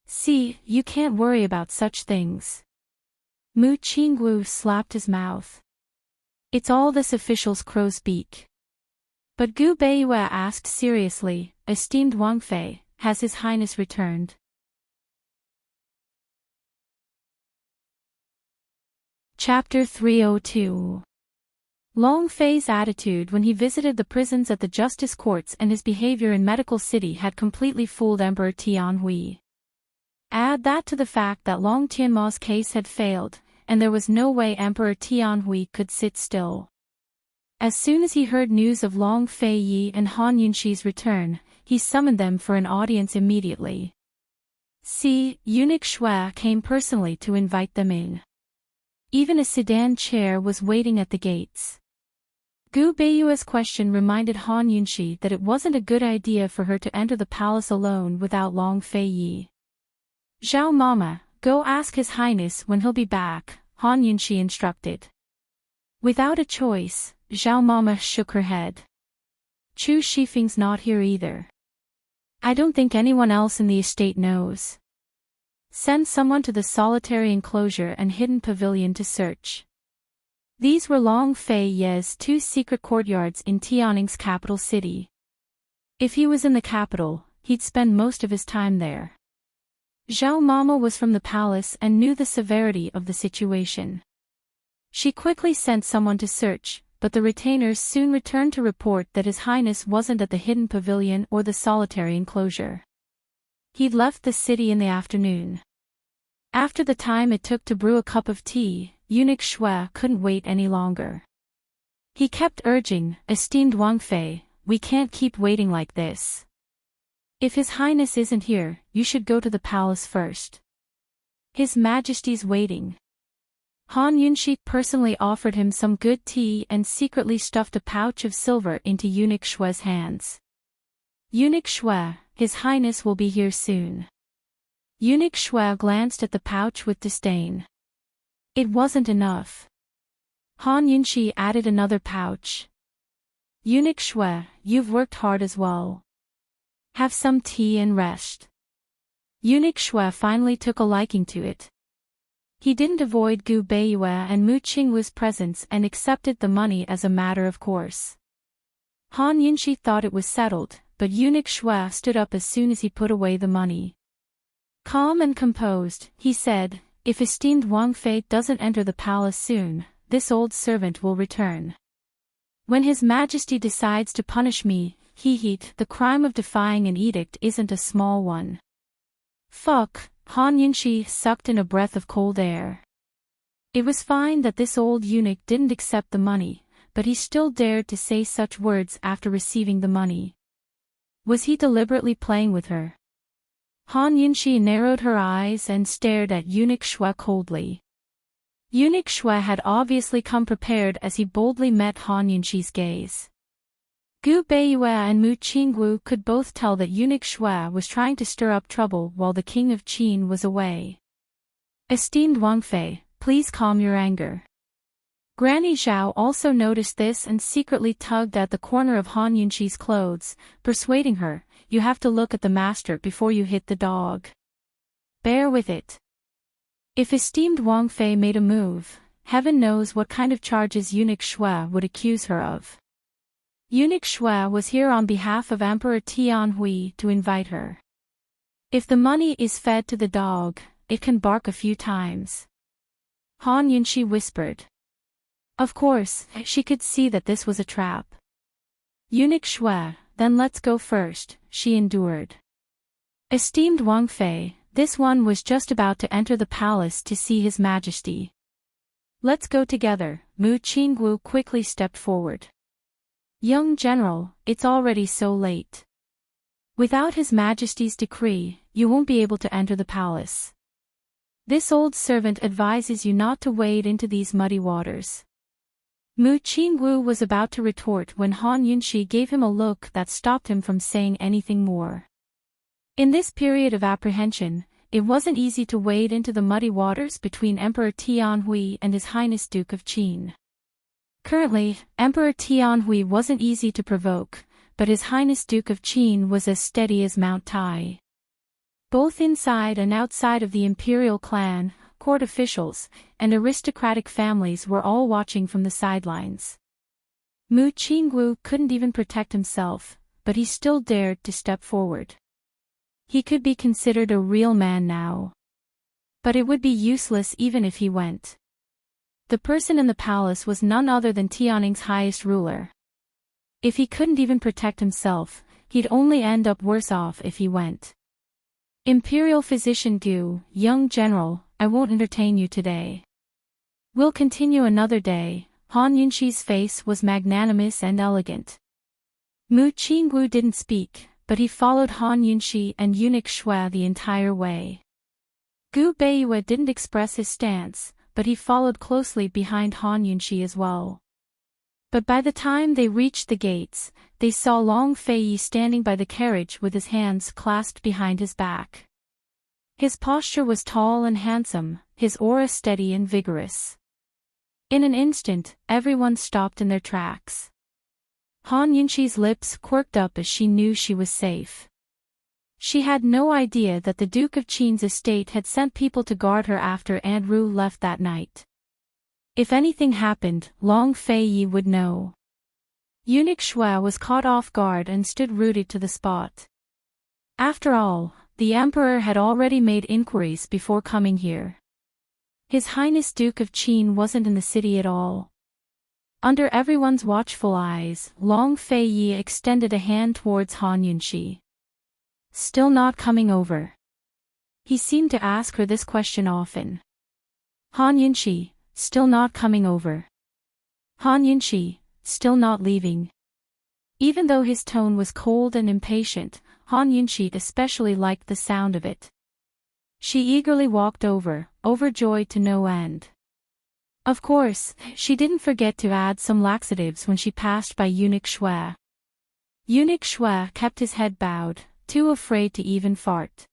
See, you can't worry about such things. Mu Qingwu slapped his mouth. It's all this official's crow's beak. But Gu Beiyue asked seriously, esteemed Wangfei, has His Highness returned? Chapter 302. Long Fei's attitude when he visited the prisons at the justice courts and his behavior in Medical City had completely fooled Emperor Tianhui. Add that to the fact that Long Tianma's case had failed, and there was no way Emperor Tianhui could sit still. As soon as he heard news of Long Fei Yi and Han Yunxi's return, he summoned them for an audience immediately. Eunuch Shui came personally to invite them in. Even a sedan chair was waiting at the gates. Gu Beiyue's question reminded Han Yunxi that it wasn't a good idea for her to enter the palace alone without Long Fei Yi. "Zhao Mama, go ask His Highness when he'll be back," Han Yunxi instructed. Without a choice, Zhao Mama shook her head. "Chu Shifeng's not here either. I don't think anyone else in the estate knows. Send someone to the solitary enclosure and hidden pavilion to search." These were Long Fei Ye's 2 secret courtyards in Tianning's capital city. If he was in the capital, he'd spend most of his time there. Zhao Mama was from the palace and knew the severity of the situation. She quickly sent someone to search, but the retainers soon returned to report that His Highness wasn't at the hidden pavilion or the solitary enclosure. He'd left the city in the afternoon. After the time it took to brew a cup of tea, Eunuch Shui couldn't wait any longer. He kept urging, "Esteemed Wang Fei, we can't keep waiting like this. If His Highness isn't here, you should go to the palace first. His Majesty's waiting." Han Yunxi personally offered him some good tea and secretly stuffed a pouch of silver into Eunuch Shui's hands. "Eunuch Shui, His Highness will be here soon." Eunuch Shui glanced at the pouch with disdain. It wasn't enough. Han Yunxi added another pouch. "Eunuch Shui, you've worked hard as well. Have some tea and rest." Eunuch Shui finally took a liking to it. He didn't avoid Gu Beiyue and Mu Qingwu's presence and accepted the money as a matter of course. Han Yunxi thought it was settled, but Eunuch Shui stood up as soon as he put away the money. Calm and composed, he said, "If esteemed Wang Fei doesn't enter the palace soon, this old servant will return. When His Majesty decides to punish me, the crime of defying an edict isn't a small one." Fuck, Han Yunxi sucked in a breath of cold air. It was fine that this old eunuch didn't accept the money, but he still dared to say such words after receiving the money. Was he deliberately playing with her? Han Yunxi narrowed her eyes and stared at Eunuch Shui coldly. Eunuch Shui had obviously come prepared as he boldly met Han Yunxi's gaze. Gu Beiyue and Mu Qingwu could both tell that Eunuch Shui was trying to stir up trouble while the king of Qin was away. "Esteemed Wang Fei, please calm your anger." Granny Zhao also noticed this and secretly tugged at the corner of Han Yunxi's clothes, persuading her, "You have to look at the master before you hit the dog. Bear with it." If esteemed Wang Fei made a move, heaven knows what kind of charges Eunuch Shui would accuse her of. Eunuch Shui was here on behalf of Emperor Tianhui to invite her. If the money is fed to the dog, it can bark a few times. Han Yunxi whispered. Of course, she could see that this was a trap. "Eunuch Shui, then let's go first," she endured. "Esteemed Wang Fei, this one was just about to enter the palace to see His Majesty. Let's go together." Mu Qingwu quickly stepped forward. "Young General, it's already so late. Without His Majesty's decree, you won't be able to enter the palace. This old servant advises you not to wade into these muddy waters." Mu Qingwu was about to retort when Han Yunxi gave him a look that stopped him from saying anything more. In this period of apprehension, it wasn't easy to wade into the muddy waters between Emperor Tianhui and His Highness Duke of Qin. Currently, Emperor Tianhui wasn't easy to provoke, but His Highness Duke of Qin was as steady as Mount Tai. Both inside and outside of the imperial clan, court officials, and aristocratic families were all watching from the sidelines. Mu Qingwu couldn't even protect himself, but he still dared to step forward. He could be considered a real man now. But it would be useless even if he went. The person in the palace was none other than Tianning's highest ruler. If he couldn't even protect himself, he'd only end up worse off if he went. "Imperial Physician Gu, young general, I won't entertain you today. We'll continue another day. Han Yunxi's face was magnanimous and elegant. Mu Qingwu didn't speak, but he followed Han Yunxi and eunuch Shui the entire way. Gu Beiyue didn't express his stance, but he followed closely behind Han Yunxi as well. But by the time they reached the gates, they saw Long Feiyi standing by the carriage with his hands clasped behind his back. His posture was tall and handsome, his aura steady and vigorous. In an instant, everyone stopped in their tracks. Han Yunxi's lips quirked up as she knew she was safe. She had no idea that the Duke of Qin's estate had sent people to guard her after Aunt Ru left that night. If anything happened, Long Feiyi would know. Eunuch Shui was caught off guard and stood rooted to the spot. After all, the Emperor had already made inquiries before coming here. His Highness Duke of Qin wasn't in the city at all. Under everyone's watchful eyes, Long Feiyi extended a hand towards Han Yunxi. Still not coming over? He seemed to ask her this question often. Han Yunxi, still not coming over. Han Yunxi, still not leaving. Even though his tone was cold and impatient, Han Yunxi especially liked the sound of it. She eagerly walked over, overjoyed to no end. Of course, she didn't forget to add some laxatives when she passed by Eunuch Shui. Eunuch Shui kept his head bowed, too afraid to even fart.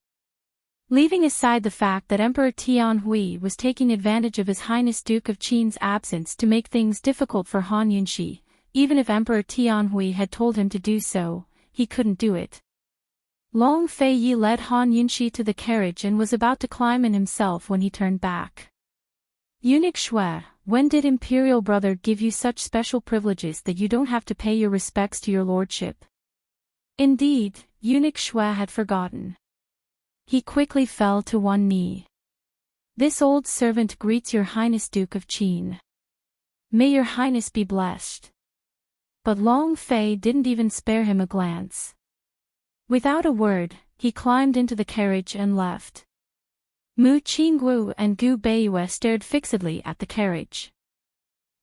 Leaving aside the fact that Emperor Tianhui was taking advantage of His Highness Duke of Qin's absence to make things difficult for Han Yunxi, even if Emperor Tianhui had told him to do so, he couldn't do it. Long Feiyi led Han Yunxi to the carriage and was about to climb in himself when he turned back. Eunuch Shui, when did Imperial Brother give you such special privileges that you don't have to pay your respects to your lordship? Indeed, Eunuch Shui had forgotten. He quickly fell to one knee. This old servant greets your Highness Duke of Qin. May your Highness be blessed. But Long Fei didn't even spare him a glance. Without a word, he climbed into the carriage and left. Mu Qingwu and Gu Beiyue stared fixedly at the carriage.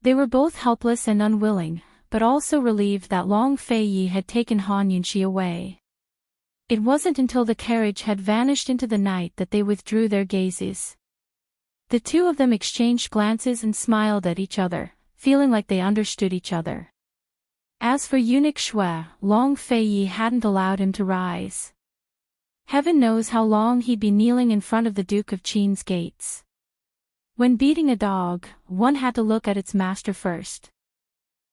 They were both helpless and unwilling, but also relieved that Long Feiyi had taken Han Yunxi away. It wasn't until the carriage had vanished into the night that they withdrew their gazes. The two of them exchanged glances and smiled at each other, feeling like they understood each other. As for Eunuch Shui, Long Feiyi hadn't allowed him to rise. Heaven knows how long he'd be kneeling in front of the Duke of Qin's gates. When beating a dog, one had to look at its master first.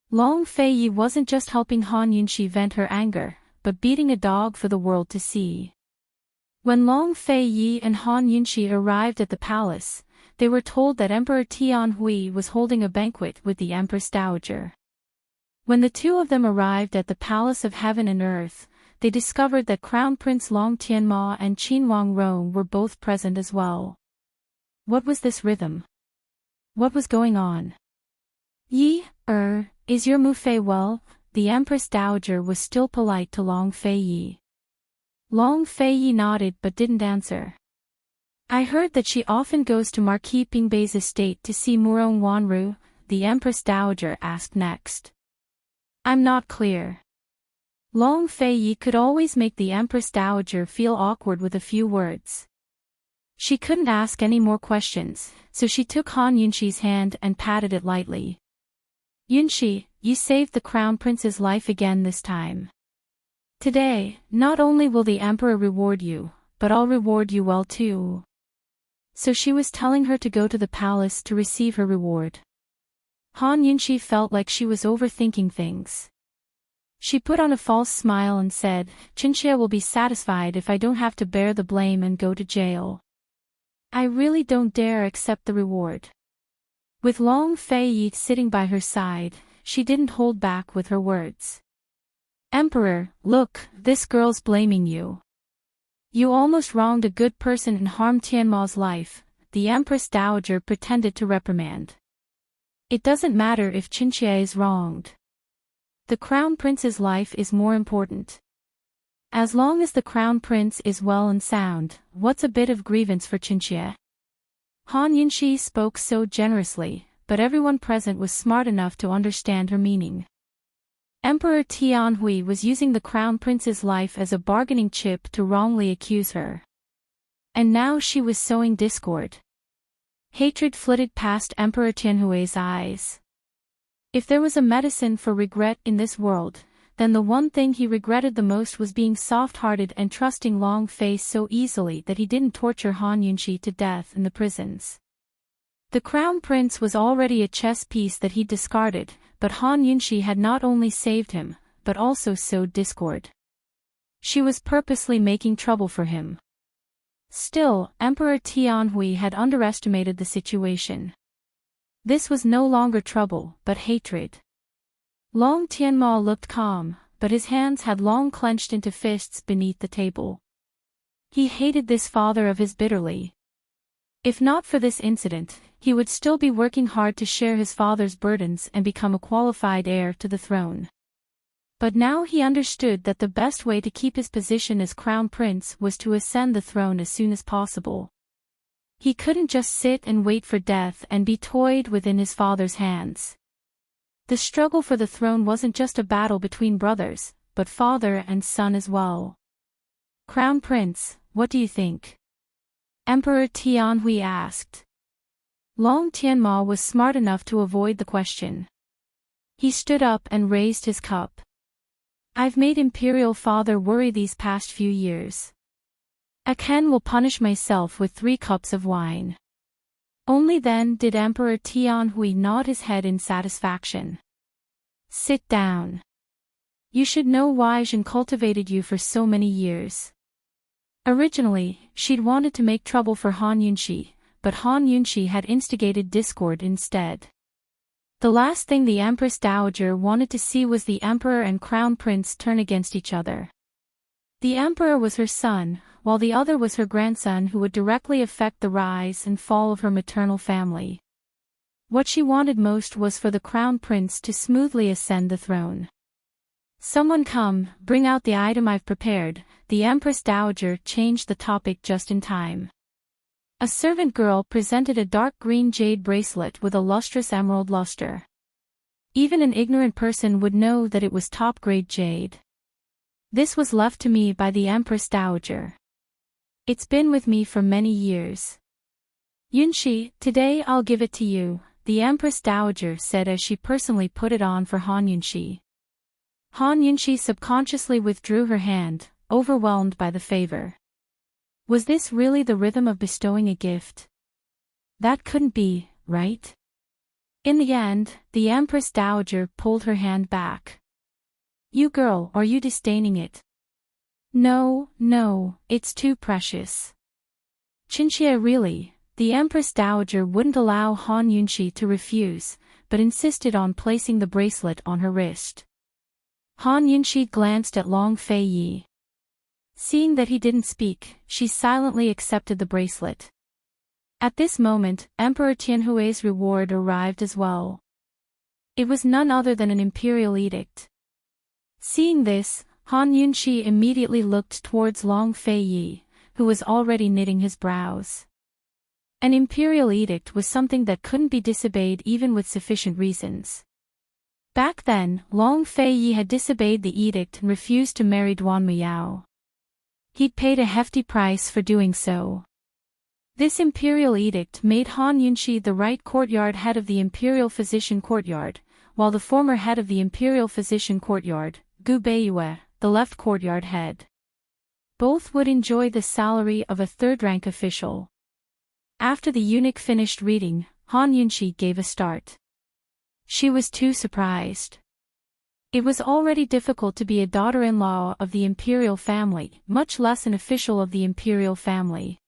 Long Feiyi wasn't just helping Han Yunxi vent her anger, but beating a dog for the world to see. When Long Feiyi and Han Yunxi arrived at the palace, they were told that Emperor Tianhui was holding a banquet with the Empress Dowager. When the two of them arrived at the Palace of Heaven and Earth, they discovered that Crown Prince Long Tianma and Qin Wangrong were both present as well. What was this rhythm? What was going on? Is your Mufei well? The Empress Dowager was still polite to Long Feiyi. Long Feiyi nodded but didn't answer. I heard that she often goes to Marquis Pingbei's estate to see Murong Wanru, the Empress Dowager asked next. I'm not clear. Long Feiyi could always make the Empress Dowager feel awkward with a few words. She couldn't ask any more questions, so she took Han Yunxi's hand and patted it lightly. Yunxi, you saved the Crown Prince's life again this time. Today, not only will the Emperor reward you, but I'll reward you well too. So she was telling her to go to the palace to receive her reward. Han Yunxi felt like she was overthinking things. She put on a false smile and said, Qinxia will be satisfied if I don't have to bear the blame and go to jail. I really don't dare accept the reward. With Long Feiyi sitting by her side, she didn't hold back with her words. Emperor, look, this girl's blaming you. You almost wronged a good person and harmed Tianma's life, the Empress Dowager pretended to reprimand. It doesn't matter if Qinxia is wronged. The Crown Prince's life is more important. As long as the Crown Prince is well and sound, what's a bit of grievance for Qinxia? Han Yunxi spoke so generously, but everyone present was smart enough to understand her meaning. Emperor Tianhui was using the crown prince's life as a bargaining chip to wrongly accuse her. And now she was sowing discord. Hatred flitted past Emperor Tianhui's eyes. If there was a medicine for regret in this world, then the one thing he regretted the most was being soft-hearted and trusting Long Fei so easily that he didn't torture Han Yunxi to death in the prisons. The crown prince was already a chess piece that he discarded, but Han Yunxi had not only saved him, but also sowed discord. She was purposely making trouble for him. Still, Emperor Tianhui had underestimated the situation. This was no longer trouble, but hatred. Long Tianma looked calm, but his hands had long clenched into fists beneath the table. He hated this father of his bitterly. If not for this incident, he would still be working hard to share his father's burdens and become a qualified heir to the throne. But now he understood that the best way to keep his position as crown prince was to ascend the throne as soon as possible. He couldn't just sit and wait for death and be toyed within his father's hands. The struggle for the throne wasn't just a battle between brothers, but father and son as well. Crown Prince, what do you think? Emperor Tianhui asked. Long Tianma was smart enough to avoid the question. He stood up and raised his cup. I've made Imperial Father worry these past few years. Aken will punish myself with 3 cups of wine. Only then did Emperor Tianhui nod his head in satisfaction. Sit down. You should know why Jin cultivated you for so many years. Originally, she'd wanted to make trouble for Han Yunxi, but Han Yunxi had instigated discord instead. The last thing the Empress Dowager wanted to see was the Emperor and Crown Prince turn against each other. The Emperor was her son, while the other was her grandson who would directly affect the rise and fall of her maternal family. What she wanted most was for the Crown Prince to smoothly ascend the throne. Someone come, bring out the item I've prepared. The Empress Dowager changed the topic just in time. A servant girl presented a dark green jade bracelet with a lustrous emerald luster. Even an ignorant person would know that it was top-grade jade. This was left to me by the Empress Dowager. It's been with me for many years. Yunxi, today I'll give it to you, the Empress Dowager said as she personally put it on for Han Yunxi. Han Yunxi subconsciously withdrew her hand, overwhelmed by the favor. Was this really the rhythm of bestowing a gift? That couldn't be, right? In the end, the Empress Dowager pulled her hand back. You girl, are you disdaining it? No, it's too precious. Qinxia really, the Empress Dowager wouldn't allow Han Yunxi to refuse, but insisted on placing the bracelet on her wrist. Han Yunxi glanced at Long Fei Yi. Seeing that he didn't speak, she silently accepted the bracelet. At this moment, Emperor Tianhui's reward arrived as well. It was none other than an imperial edict. Seeing this, Han Yunxi immediately looked towards Long Fei Yi, who was already knitting his brows. An imperial edict was something that couldn't be disobeyed even with sufficient reasons. Back then, Long Fei Yi had disobeyed the edict and refused to marry Duan Muyao. He'd paid a hefty price for doing so. This imperial edict made Han Yunxi the right courtyard head of the Imperial Physician Courtyard, while the former head of the Imperial Physician Courtyard, Gu Beiyue, the left courtyard head. Both would enjoy the salary of a third-rank official. After the eunuch finished reading, Han Yunxi gave a start. She was too surprised. It was already difficult to be a daughter-in-law of the imperial family, much less an official of the imperial family.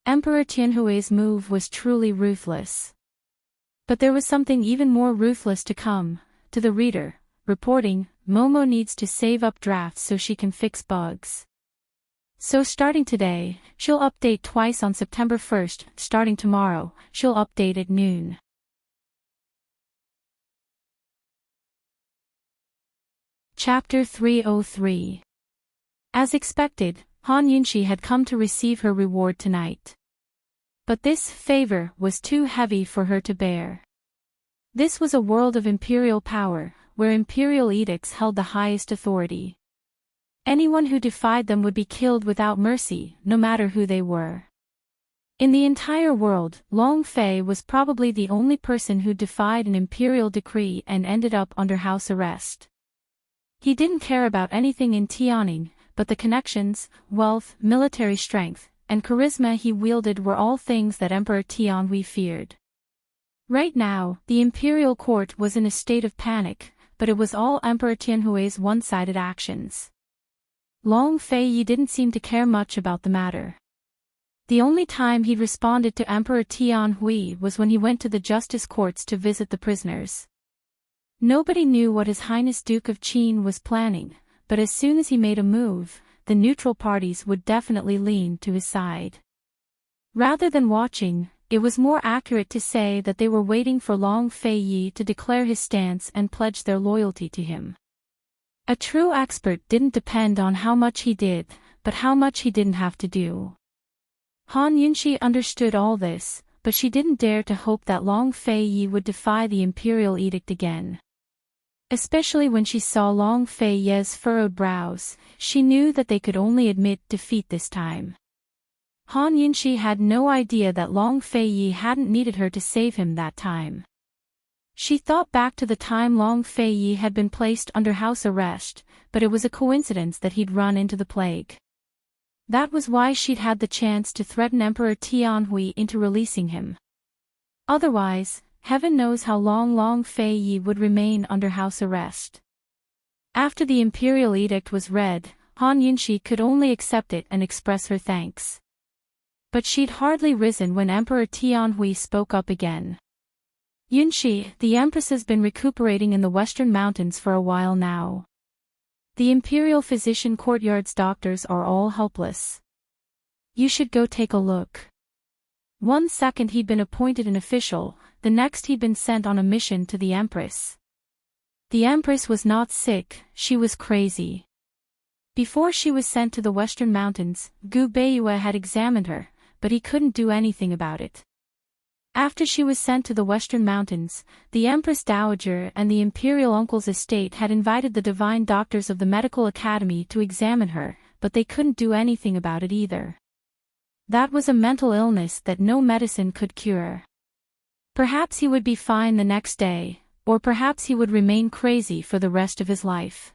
Emperor Tianhui's move was truly ruthless. But there was something even more ruthless to come. To the reader, reporting, Momo needs to save up drafts so she can fix bugs. So starting today, she'll update twice on September 1st, starting tomorrow, she'll update at noon. Chapter 303. As expected, Han Yunxi had come to receive her reward tonight. But this favor was too heavy for her to bear. This was a world of imperial power, where imperial edicts held the highest authority. Anyone who defied them would be killed without mercy, no matter who they were. In the entire world, Long Fei was probably the only person who defied an imperial decree and ended up under house arrest. He didn't care about anything in Tianning, but the connections, wealth, military strength, and charisma he wielded were all things that Emperor Tianhui feared. Right now, the imperial court was in a state of panic, but it was all Emperor Tianhui's one-sided actions. Long Fei didn't seem to care much about the matter. The only time he'd responded to Emperor Tianhui was when he went to the justice courts to visit the prisoners. Nobody knew what His Highness Duke of Qin was planning, but as soon as he made a move, the neutral parties would definitely lean to his side. Rather than watching, it was more accurate to say that they were waiting for Long Fei to declare his stance and pledge their loyalty to him. A true expert didn't depend on how much he did, but how much he didn't have to do. Han Yunxi understood all this, but she didn't dare to hope that Long Fei would defy the imperial edict again. Especially when she saw Long Fei's furrowed brows, she knew that they could only admit defeat this time. Han Yunxi had no idea that Long Fei hadn't needed her to save him that time. She thought back to the time Long Fei had been placed under house arrest, but it was a coincidence that he'd run into the plague. That was why she'd had the chance to threaten Emperor Tianhui into releasing him. Otherwise, heaven knows how long Long Fei would remain under house arrest. After the imperial edict was read, Han Yunxi could only accept it and express her thanks. But she'd hardly risen when Emperor Tianhui spoke up again. Yunxi, the Empress has been recuperating in the Western Mountains for a while now. The Imperial Physician Courtyard's doctors are all helpless. You should go take a look. One second he'd been appointed an official, the next he'd been sent on a mission to the Empress. The Empress was not sick, she was crazy. Before she was sent to the Western Mountains, Gu Beiyue had examined her, but he couldn't do anything about it. After she was sent to the Western Mountains, the Empress Dowager and the Imperial Uncle's estate had invited the divine doctors of the Medical Academy to examine her, but they couldn't do anything about it either. That was a mental illness that no medicine could cure. Perhaps he would be fine the next day, or perhaps he would remain crazy for the rest of his life.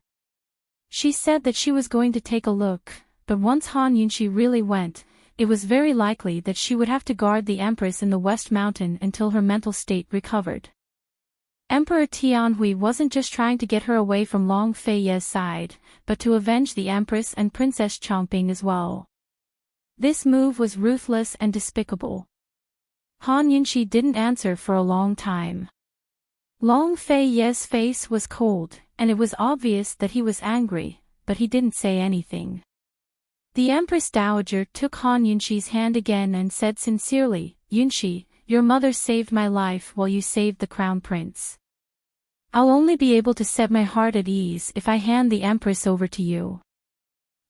She said that she was going to take a look, but once Han Yunxi really went, it was very likely that she would have to guard the Empress in the West Mountain until her mental state recovered. Emperor Tianhui wasn't just trying to get her away from Long Fei's side, but to avenge the Empress and Princess Chongping as well. This move was ruthless and despicable. Han Yunxi didn't answer for a long time. Long Fei's face was cold, and it was obvious that he was angry, but he didn't say anything. The Empress Dowager took Han Yunxi's hand again and said sincerely, "Yunxi, your mother saved my life while you saved the Crown Prince. I'll only be able to set my heart at ease if I hand the Empress over to you."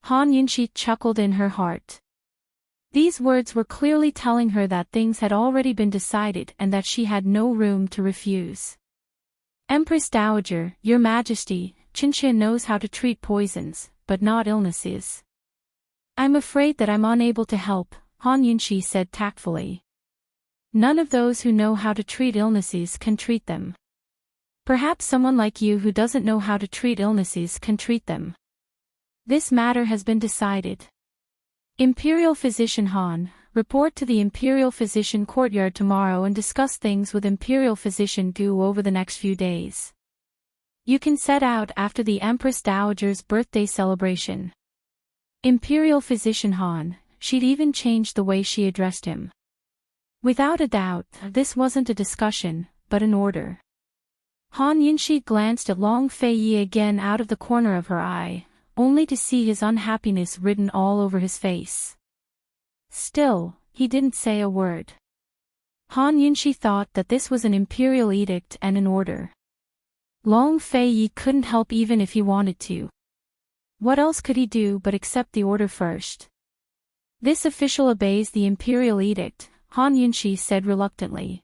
Han Yunxi chuckled in her heart. These words were clearly telling her that things had already been decided and that she had no room to refuse. "Empress Dowager, your Majesty, Qinxia knows how to treat poisons, but not illnesses. I'm afraid that I'm unable to help," Han Yunxi said tactfully. "None of those who know how to treat illnesses can treat them. Perhaps someone like you who doesn't know how to treat illnesses can treat them. This matter has been decided. Imperial Physician Han, report to the Imperial Physician Courtyard tomorrow and discuss things with Imperial Physician Gu over the next few days. You can set out after the Empress Dowager's birthday celebration." Imperial Physician Han, she'd even changed the way she addressed him. Without a doubt, this wasn't a discussion, but an order. Han Yunxi glanced at Long Fei again out of the corner of her eye, only to see his unhappiness written all over his face. Still, he didn't say a word. Han Yunxi thought that this was an imperial edict and an order. Long Fei couldn't help even if he wanted to. What else could he do but accept the order first? This official obeys the imperial edict, Han Yunxi said reluctantly.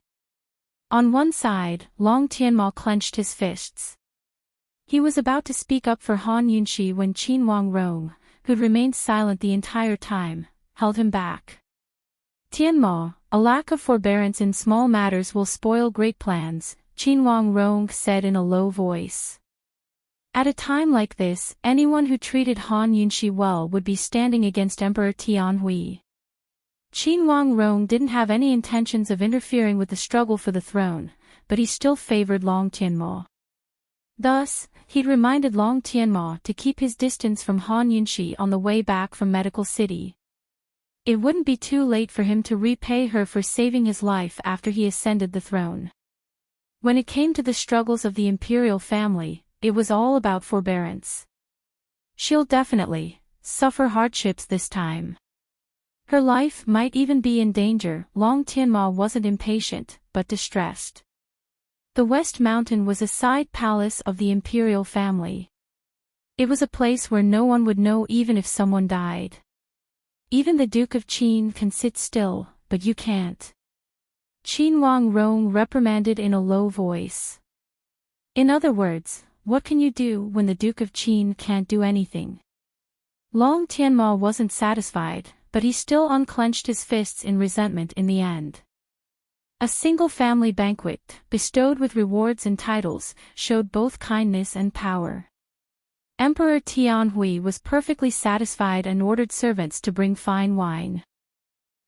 On one side, Long Tianma clenched his fists. He was about to speak up for Han Yunshi when Qin Wangrong, who'd remained silent the entire time, held him back. Tianma, a lack of forbearance in small matters will spoil great plans, Qin Wangrong said in a low voice. At a time like this, anyone who treated Han Yunshi well would be standing against Emperor Tianhui. Qin Wangrong didn't have any intentions of interfering with the struggle for the throne, but he still favored Long Tianma. Thus, he'd reminded Long Tianma to keep his distance from Han Yunshi on the way back from Medical City. It wouldn't be too late for him to repay her for saving his life after he ascended the throne. When it came to the struggles of the imperial family, it was all about forbearance. She'll definitely suffer hardships this time. Her life might even be in danger. Long Tianma wasn't impatient, but distressed. The West Mountain was a side palace of the imperial family. It was a place where no one would know even if someone died. Even the Duke of Qin can sit still, but you can't. Qin Wangrong reprimanded in a low voice. In other words, what can you do when the Duke of Qin can't do anything? Long Tianma wasn't satisfied, but he still unclenched his fists in resentment in the end. A single family banquet, bestowed with rewards and titles, showed both kindness and power. Emperor Tianhui was perfectly satisfied and ordered servants to bring fine wine.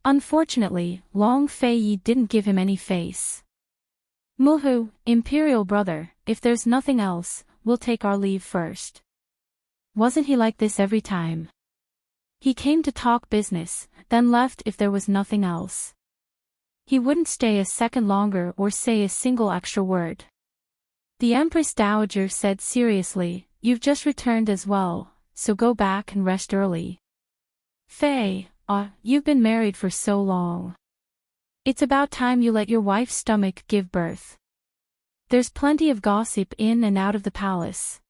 Unfortunately, Long Feiyi didn't give him any face. Muhu, imperial brother, if there's nothing else, we'll take our leave first. Wasn't he like this every time? He came to talk business, then left if there was nothing else. He wouldn't stay a second longer or say a single extra word. The Empress Dowager said seriously, "You've just returned as well, so go back and rest early." Fei, you've been married for so long. It's about time you let your wife's stomach give birth. There's plenty of gossip in and out of the palace.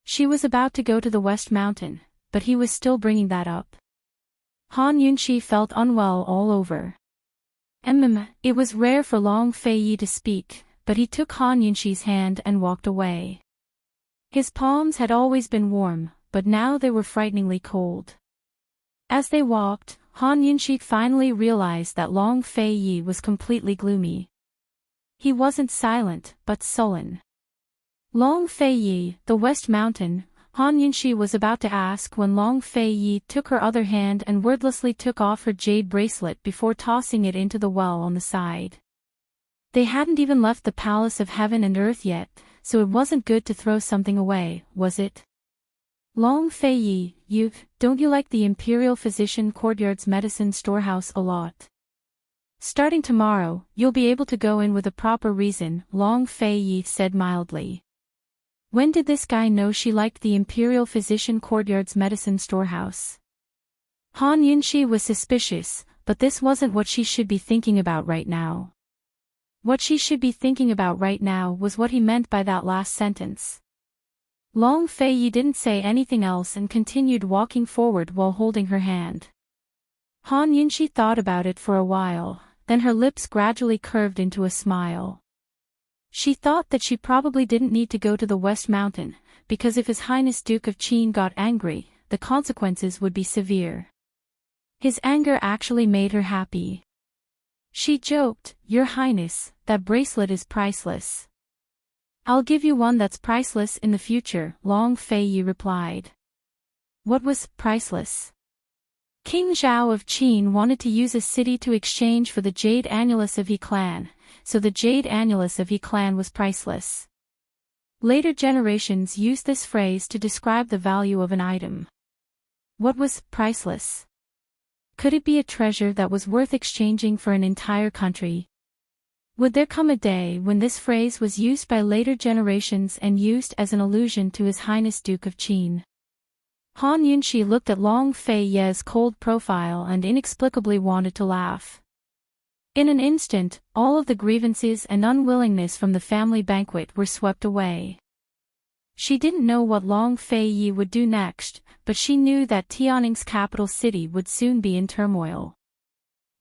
She was about to go to the West Mountain, but he was still bringing that up. Han Yunshi felt unwell all over. It was rare for Long Feiyi to speak, but he took Han Yunshi's hand and walked away. His palms had always been warm, but now they were frighteningly cold. As they walked, Han Yunshi finally realized that Long Feiyi was completely gloomy. He wasn't silent, but sullen. Long Feiyi, the West Mountain, Han Yunshi was about to ask when Long Feiyi took her other hand and wordlessly took off her jade bracelet before tossing it into the well on the side. They hadn't even left the Palace of Heaven and Earth yet, so it wasn't good to throw something away, was it? Long Feiyi, don't you like the Imperial Physician Courtyard's medicine storehouse a lot? Starting tomorrow, you'll be able to go in with a proper reason, Long Feiyi said mildly. When did this guy know she liked the Imperial Physician Courtyard's medicine storehouse? Han Yunshi was suspicious, but this wasn't what she should be thinking about right now. What she should be thinking about right now was what he meant by that last sentence. Long Feiyi didn't say anything else and continued walking forward while holding her hand. Han Yunshi thought about it for a while, then her lips gradually curved into a smile. She thought that she probably didn't need to go to the West Mountain, because if His Highness Duke of Qin got angry, the consequences would be severe. His anger actually made her happy. She joked, "Your Highness, that bracelet is priceless." "I'll give you one that's priceless in the future," Long Feiyi replied. What was priceless? King Zhao of Qin wanted to use a city to exchange for the jade annulus of He clan, so the jade annulus of He clan was priceless. Later generations used this phrase to describe the value of an item. What was priceless? Could it be a treasure that was worth exchanging for an entire country? Would there come a day when this phrase was used by later generations and used as an allusion to His Highness Duke of Qin? Han Yunshi looked at Long Feiyi's cold profile and inexplicably wanted to laugh. In an instant, all of the grievances and unwillingness from the family banquet were swept away. She didn't know what Long Feiyi would do next, but she knew that Tianning's capital city would soon be in turmoil.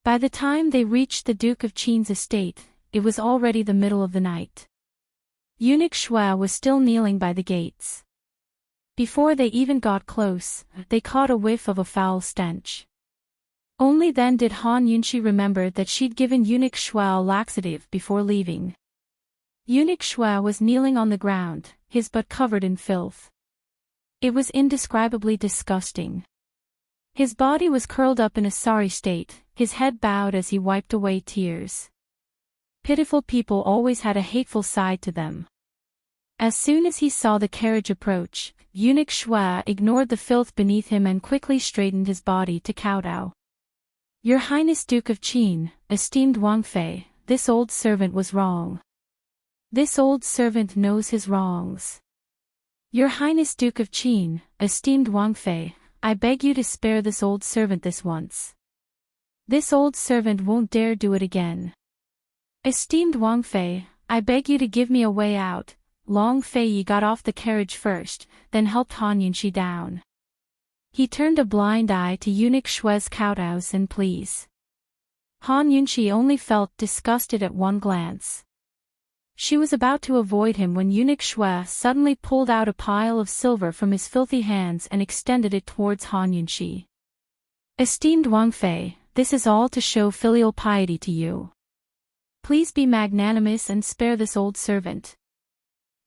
By the time they reached the Duke of Qin's estate, it was already the middle of the night. Eunuch Shue was still kneeling by the gates. Before they even got close, they caught a whiff of a foul stench. Only then did Han Yunshi remember that she'd given Eunuch Shue a laxative before leaving. Eunuch Shue was kneeling on the ground, his butt covered in filth. It was indescribably disgusting. His body was curled up in a sorry state, his head bowed as he wiped away tears. Pitiful people always had a hateful side to them. As soon as he saw the carriage approach, Eunuch Shue ignored the filth beneath him and quickly straightened his body to kowtow. Your Highness Duke of Qin, esteemed Wang Fei, this old servant was wrong. This old servant knows his wrongs. Your Highness Duke of Qin, esteemed Wang Fei, I beg you to spare this old servant this once. This old servant won't dare do it again. Esteemed Wang Fei, I beg you to give me a way out. Long Fei Yi got off the carriage first, then helped Han Yunshi down. He turned a blind eye to Eunuch Shue's kowtows and pleas. Han Yunshi only felt disgusted at one glance. She was about to avoid him when Eunuch Shue suddenly pulled out a pile of silver from his filthy hands and extended it towards Han Yunshi. Esteemed Wang Fei, this is all to show filial piety to you. Please be magnanimous and spare this old servant.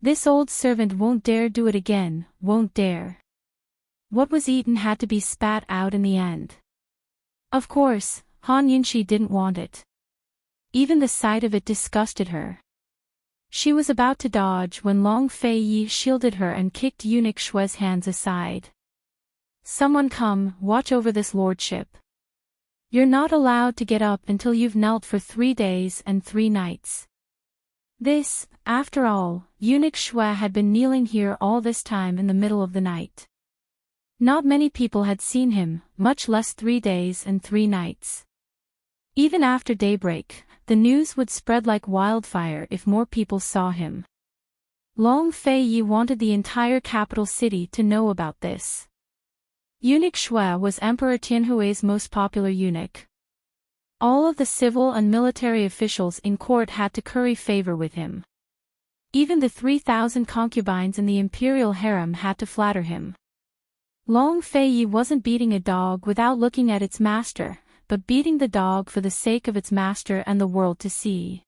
This old servant won't dare do it again, won't dare. What was eaten had to be spat out in the end. Of course, Han Yunshi didn't want it. Even the sight of it disgusted her. She was about to dodge when Long Fei Yi shielded her and kicked Eunuch Shue's hands aside. Someone come, watch over this lordship. You're not allowed to get up until you've knelt for 3 days and 3 nights. This, after all, Eunuch Shue had been kneeling here all this time in the middle of the night. Not many people had seen him, much less 3 days and 3 nights. Even after daybreak, the news would spread like wildfire if more people saw him. Long Fei Yi wanted the entire capital city to know about this. Eunuch Shue was Emperor Tianhui's most popular eunuch. All of the civil and military officials in court had to curry favor with him. Even the 3,000 concubines in the imperial harem had to flatter him. Long Fei Yi wasn't beating a dog without looking at its master, but beating the dog for the sake of its master and the world to see.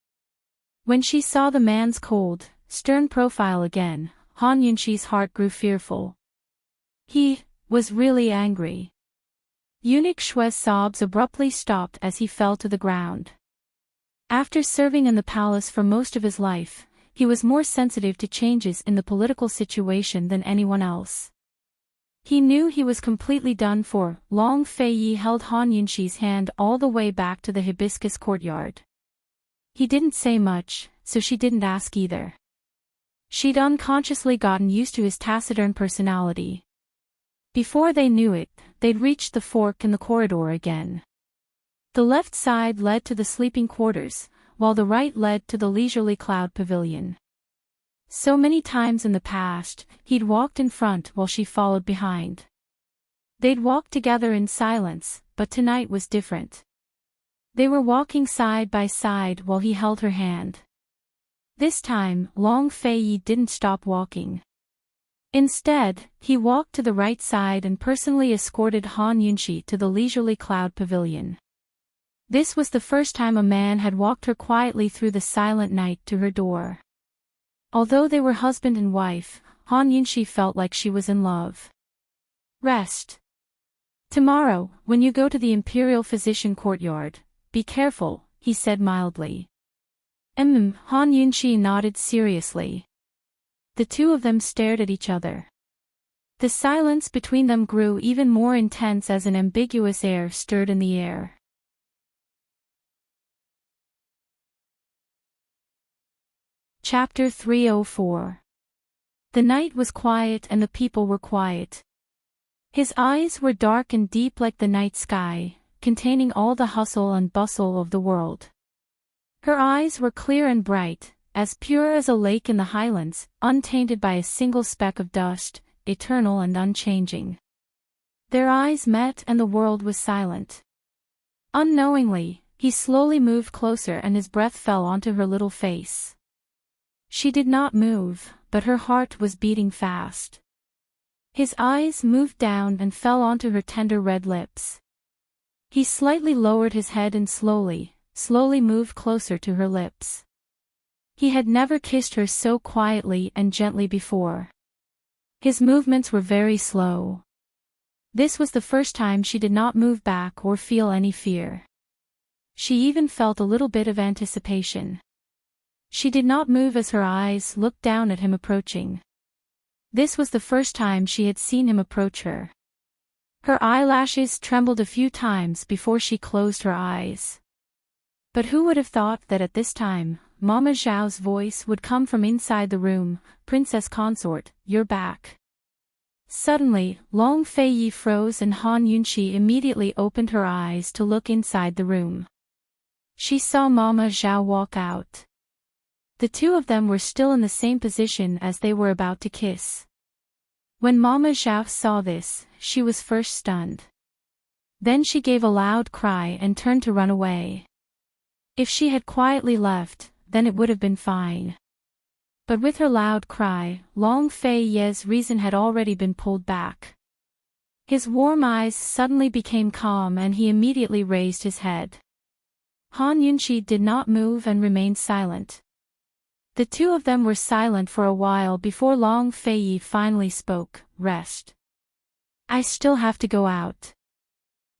When she saw the man's cold, stern profile again, Han Yunshi's heart grew fearful. He was really angry. Eunuch Shue's sobs abruptly stopped as he fell to the ground. After serving in the palace for most of his life, he was more sensitive to changes in the political situation than anyone else. He knew he was completely done for. Long Fei Yi held Han Yunshi's hand all the way back to the hibiscus courtyard. He didn't say much, so she didn't ask either. She'd unconsciously gotten used to his taciturn personality. Before they knew it, they'd reached the fork in the corridor again. The left side led to the sleeping quarters, while the right led to the leisurely cloud pavilion. So many times in the past, he'd walked in front while she followed behind. They'd walked together in silence, but tonight was different. They were walking side by side while he held her hand. This time, Long Fei Yi didn't stop walking. Instead, he walked to the right side and personally escorted Han Yunshi to the leisurely cloud pavilion. This was the first time a man had walked her quietly through the silent night to her door. Although they were husband and wife, Han Yunshi felt like she was in love. Rest. Tomorrow, when you go to the Imperial Physician Courtyard, be careful, he said mildly. Han Yunshi nodded seriously. The two of them stared at each other. The silence between them grew even more intense as an ambiguous air stirred in the air. Chapter 304. The night was quiet and the people were quiet. His eyes were dark and deep like the night sky, containing all the hustle and bustle of the world. Her eyes were clear and bright, as pure as a lake in the highlands, untainted by a single speck of dust, eternal and unchanging. Their eyes met and the world was silent. Unknowingly, He slowly moved closer and his breath fell onto her little face. She did not move, but her heart was beating fast. His eyes moved down and fell onto her tender red lips. He slightly lowered his head and slowly moved closer to her lips. He had never kissed her so quietly and gently before. His movements were very slow. This was the first time she did not move back or feel any fear. She even felt a little bit of anticipation. She did not move as her eyes looked down at him approaching. This was the first time she had seen him approach her. Her eyelashes trembled a few times before she closed her eyes. But who would have thought that at this time, Mama Zhao's voice would come from inside the room, "Princess Consort, you're back." Suddenly, Long Feiyi froze and Han Yunqi immediately opened her eyes to look inside the room. She saw Mama Zhao walk out. The two of them were still in the same position as they were about to kiss. When Mama Zhao saw this, she was first stunned. Then she gave a loud cry and turned to run away. If she had quietly left, then it would have been fine. But with her loud cry, Long Feiyi's reason had already been pulled back. His warm eyes suddenly became calm and he immediately raised his head. Han Yunqi did not move and remained silent. The two of them were silent for a while before Long Feiyi finally spoke, "Rest. I still have to go out.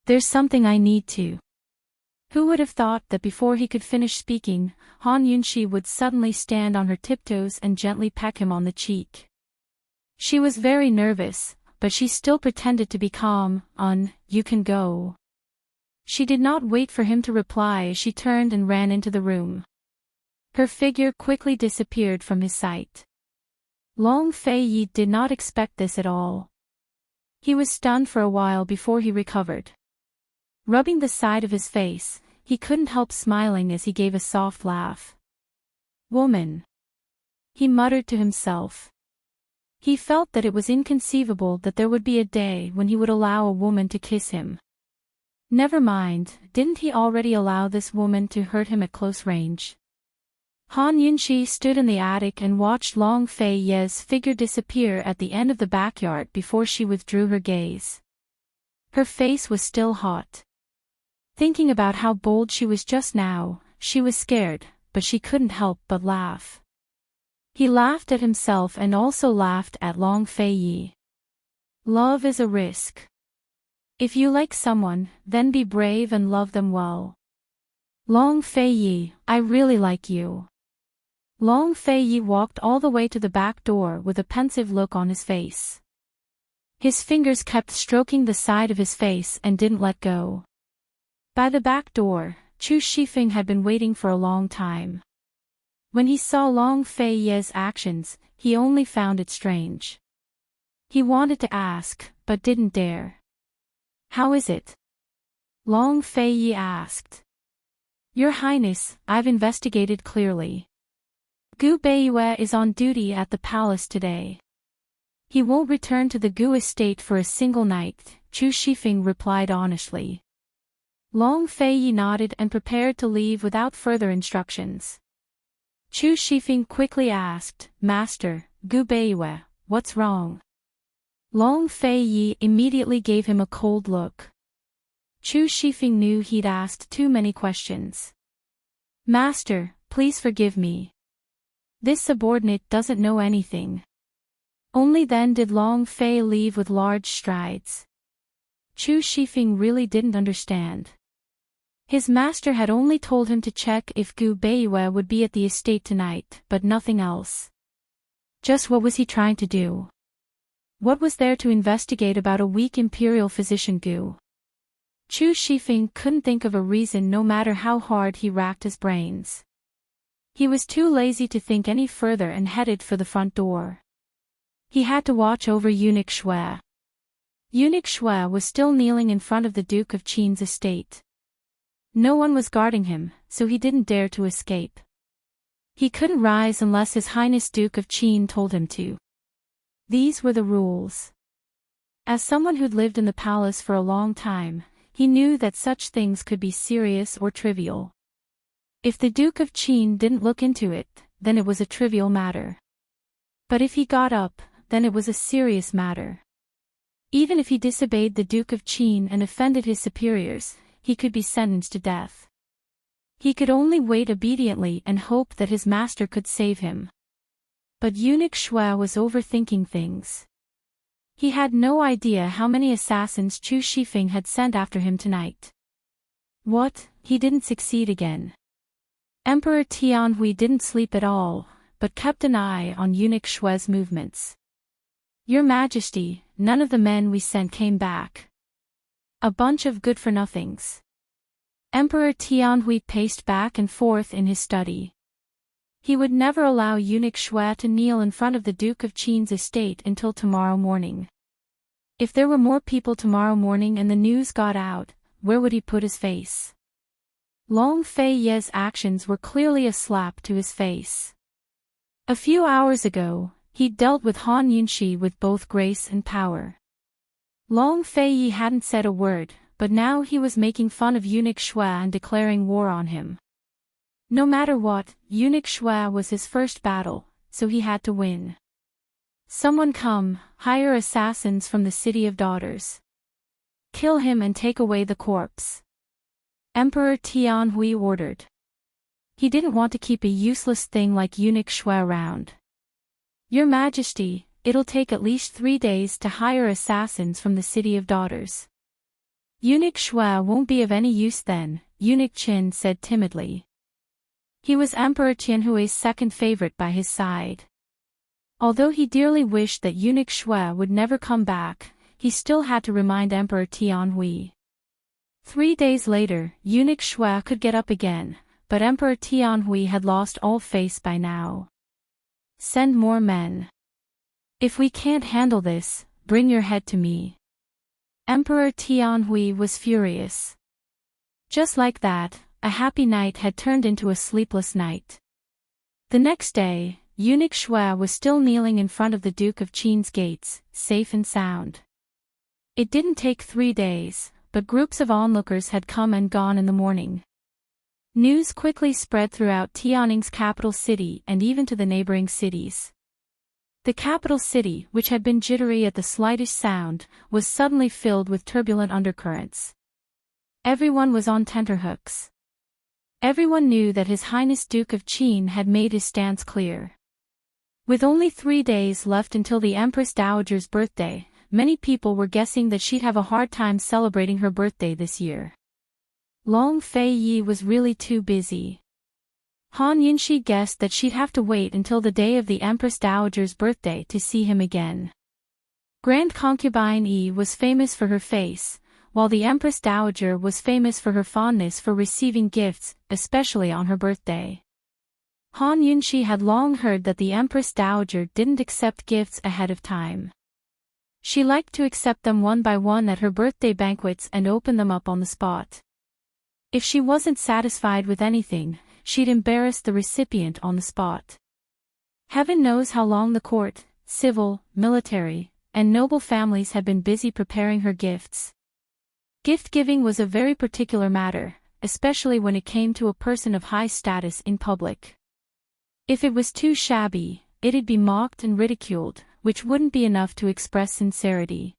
There's something I need to." Who would have thought that before he could finish speaking, Han Yunqi would suddenly stand on her tiptoes and gently peck him on the cheek. She was very nervous, but she still pretended to be calm. You can go." She did not wait for him to reply as she turned and ran into the room. Her figure quickly disappeared from his sight. Long Feiyi did not expect this at all. He was stunned for a while before he recovered. Rubbing the side of his face, he couldn't help smiling as he gave a soft laugh. "Woman," he muttered to himself. He felt that it was inconceivable that there would be a day when he would allow a woman to kiss him. Never mind, didn't he already allow this woman to hurt him at close range? Han Yunqi stood in the attic and watched Long Feiyi's figure disappear at the end of the backyard before she withdrew her gaze. Her face was still hot. Thinking about how bold she was just now, she was scared, but she couldn't help but laugh. He laughed at himself and also laughed at Long Feiyi. Love is a risk. If you like someone, then be brave and love them well. Long Feiyi, I really like you. Long Feiyi walked all the way to the back door with a pensive look on his face. His fingers kept stroking the side of his face and didn't let go. By the back door, Chu Shifeng had been waiting for a long time. When he saw Long Feiyi's actions, he only found it strange. He wanted to ask, but didn't dare. "How is it?" Long Feiyi asked. "Your Highness, I've investigated clearly. Gu Beiyue is on duty at the palace today. He won't return to the Gu estate for a single night," Chu Shifeng replied honestly. Long Feiyi nodded and prepared to leave without further instructions. Chu Shifeng quickly asked, "Master, Gu Beiyue, what's wrong?" Long Feiyi immediately gave him a cold look. Chu Shifeng knew he'd asked too many questions. "Master, please forgive me. This subordinate doesn't know anything." Only then did Long Fei leave with large strides. Chu Shifeng really didn't understand. His master had only told him to check if Gu Beiyue would be at the estate tonight, but nothing else. Just what was he trying to do? What was there to investigate about a weak imperial physician Gu? Chu Shifeng couldn't think of a reason no matter how hard he racked his brains. He was too lazy to think any further and headed for the front door. He had to watch over Eunuch Shui. Eunuch Shui was still kneeling in front of the Duke of Qin's estate. No one was guarding him, so he didn't dare to escape. He couldn't rise unless His Highness Duke of Qin told him to. These were the rules. As someone who'd lived in the palace for a long time, he knew that such things could be serious or trivial. If the Duke of Qin didn't look into it, then it was a trivial matter. But if he got up, then it was a serious matter. Even if he disobeyed the Duke of Qin and offended his superiors, he could be sentenced to death. He could only wait obediently and hope that his master could save him. But eunuch Shui was overthinking things. He had no idea how many assassins Chu Shifeng had sent after him tonight. What, he didn't succeed again. Emperor Tianhui didn't sleep at all, but kept an eye on eunuch Shui's movements. Your Majesty, none of the men we sent came back. A bunch of good-for-nothings. Emperor Tianhui paced back and forth in his study. He would never allow eunuch Shui to kneel in front of the Duke of Qin's estate until tomorrow morning. If there were more people tomorrow morning and the news got out, where would he put his face? Long Fei Ye's actions were clearly a slap to his face. A few hours ago, he'd dealt with Han Yunshi with both grace and power. Long Fei Ye hadn't said a word, but now he was making fun of eunuch Shui and declaring war on him. No matter what, eunuch Shui was his first battle, so he had to win. Someone come, hire assassins from the City of Daughters. Kill him and take away the corpse. Emperor Tianhui ordered. He didn't want to keep a useless thing like eunuch Shui around. Your Majesty, it'll take at least 3 days to hire assassins from the City of Daughters. Eunuch Shui won't be of any use then, eunuch Qin said timidly. He was Emperor Tianhui's second favorite by his side. Although he dearly wished that eunuch Shui would never come back, he still had to remind Emperor Tianhui. 3 days later, eunuch Shui could get up again, but Emperor Tianhui had lost all faith by now. Send more men. If we can't handle this, bring your head to me. Emperor Tianhui was furious. Just like that, a happy night had turned into a sleepless night. The next day, eunuch Shui was still kneeling in front of the Duke of Qin's gates, safe and sound. It didn't take 3 days, but groups of onlookers had come and gone in the morning. News quickly spread throughout Tianning's capital city and even to the neighboring cities. The capital city, which had been jittery at the slightest sound, was suddenly filled with turbulent undercurrents. Everyone was on tenterhooks. Everyone knew that His Highness Duke of Qin had made his stance clear. With only 3 days left until the Empress Dowager's birthday, many people were guessing that she'd have a hard time celebrating her birthday this year. Long Fei Yi was really too busy. Han Yunshi guessed that she'd have to wait until the day of the Empress Dowager's birthday to see him again. Grand Concubine Yi was famous for her face, while the Empress Dowager was famous for her fondness for receiving gifts, especially on her birthday. Han Yunshi had long heard that the Empress Dowager didn't accept gifts ahead of time. She liked to accept them one by one at her birthday banquets and open them up on the spot. If she wasn't satisfied with anything, she'd embarrass the recipient on the spot. Heaven knows how long the court, civil, military, and noble families had been busy preparing her gifts. Gift-giving was a very particular matter, especially when it came to a person of high status in public. If it was too shabby, it'd be mocked and ridiculed, which wouldn't be enough to express sincerity.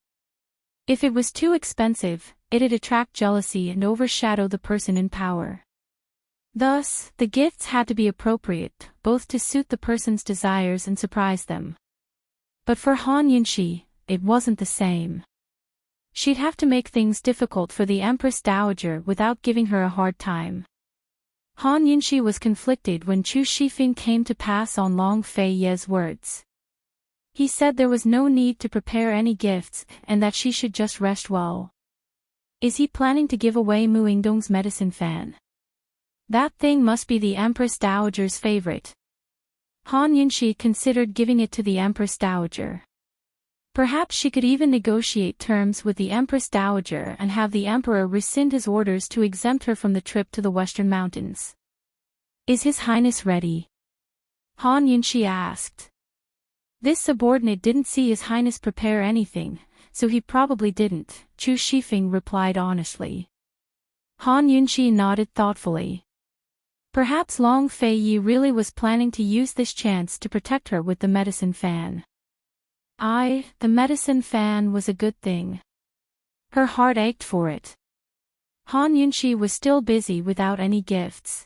If it was too expensive, it'd attract jealousy and overshadow the person in power. Thus, the gifts had to be appropriate, both to suit the person's desires and surprise them. But for Han Yunshi, it wasn't the same. She'd have to make things difficult for the Empress Dowager without giving her a hard time. Han Yunshi was conflicted when Chu Shifeng came to pass on Long Fei Ye's words. He said there was no need to prepare any gifts and that she should just rest well. Is he planning to give away Mu Yingdong's medicine fan? That thing must be the Empress Dowager's favorite. Han Yunshi considered giving it to the Empress Dowager. Perhaps she could even negotiate terms with the Empress Dowager and have the Emperor rescind his orders to exempt her from the trip to the Western Mountains. Is His Highness ready? Han Yunshi asked. This subordinate didn't see His Highness prepare anything, so he probably didn't, Chu Shifeng replied honestly. Han Yunqi nodded thoughtfully. Perhaps Long Fei Yi really was planning to use this chance to protect her with the medicine fan. The medicine fan was a good thing. Her heart ached for it. Han Yunqi was still busy without any gifts.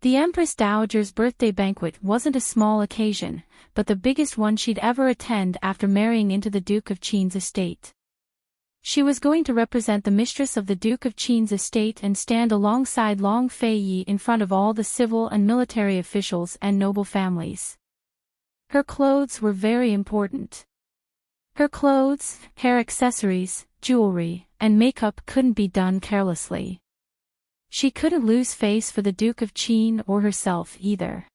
The Empress Dowager's birthday banquet wasn't a small occasion, but the biggest one she'd ever attend after marrying into the Duke of Qin's estate. She was going to represent the mistress of the Duke of Qin's estate and stand alongside Long Fei Yi in front of all the civil and military officials and noble families. Her clothes were very important. Her clothes, hair accessories, jewelry, and makeup couldn't be done carelessly. She couldn't lose face for the Duke of Qin or herself either.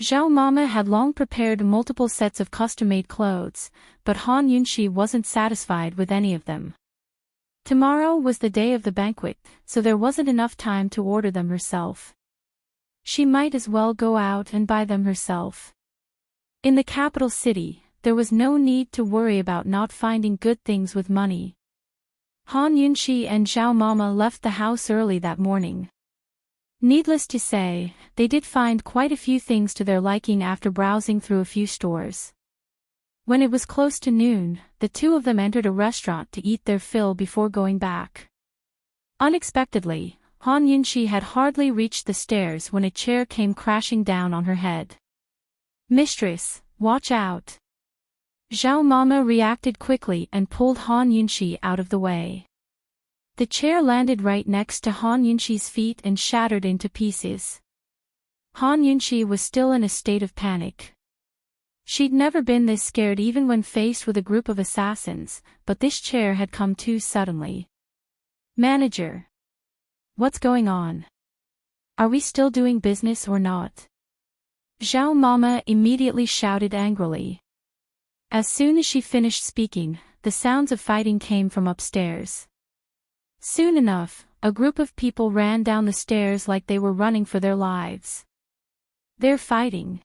Zhao Mama had long prepared multiple sets of custom-made clothes, but Han Yunqi wasn't satisfied with any of them. Tomorrow was the day of the banquet, so there wasn't enough time to order them herself. She might as well go out and buy them herself. In the capital city, there was no need to worry about not finding good things with money. Han Yunqi and Zhao Mama left the house early that morning. Needless to say, they did find quite a few things to their liking after browsing through a few stores. When it was close to noon, the two of them entered a restaurant to eat their fill before going back. Unexpectedly, Han Yunqi had hardly reached the stairs when a chair came crashing down on her head. "Mistress, watch out!" Zhao Mama reacted quickly and pulled Han Yunqi out of the way. The chair landed right next to Han Yunqi's feet and shattered into pieces. Han Yunqi was still in a state of panic. She'd never been this scared even when faced with a group of assassins, but this chair had come too suddenly. "Manager. What's going on? Are we still doing business or not?" Zhao Mama immediately shouted angrily. As soon as she finished speaking, the sounds of fighting came from upstairs. Soon enough, a group of people ran down the stairs like they were running for their lives. "They're fighting.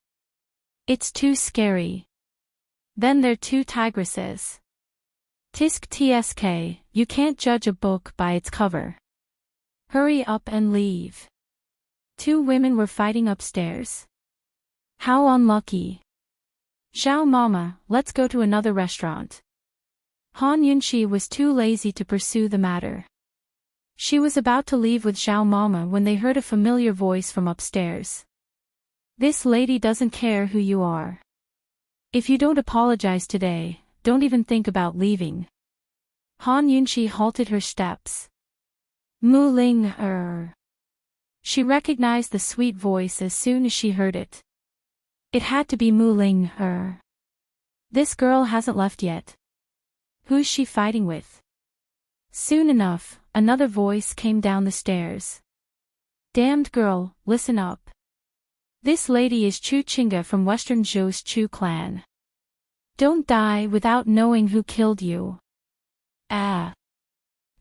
It's too scary. Then they're two tigresses. Tisk tsk, you can't judge a book by its cover. Hurry up and leave." Two women were fighting upstairs. How unlucky. "Zhao Mama, let's go to another restaurant." Han Yunqi was too lazy to pursue the matter. She was about to leave with Zhao Mama when they heard a familiar voice from upstairs. "This lady doesn't care who you are. If you don't apologize today, don't even think about leaving." Han Yunqi halted her steps. "Mu Ling er." She recognized the sweet voice as soon as she heard it. It had to be Mu Ling er. This girl hasn't left yet. Who's she fighting with? Soon enough, another voice came down the stairs. "Damned girl, listen up. This lady is Chu Qingge from Western Zhou's Chu clan. Don't die without knowing who killed you."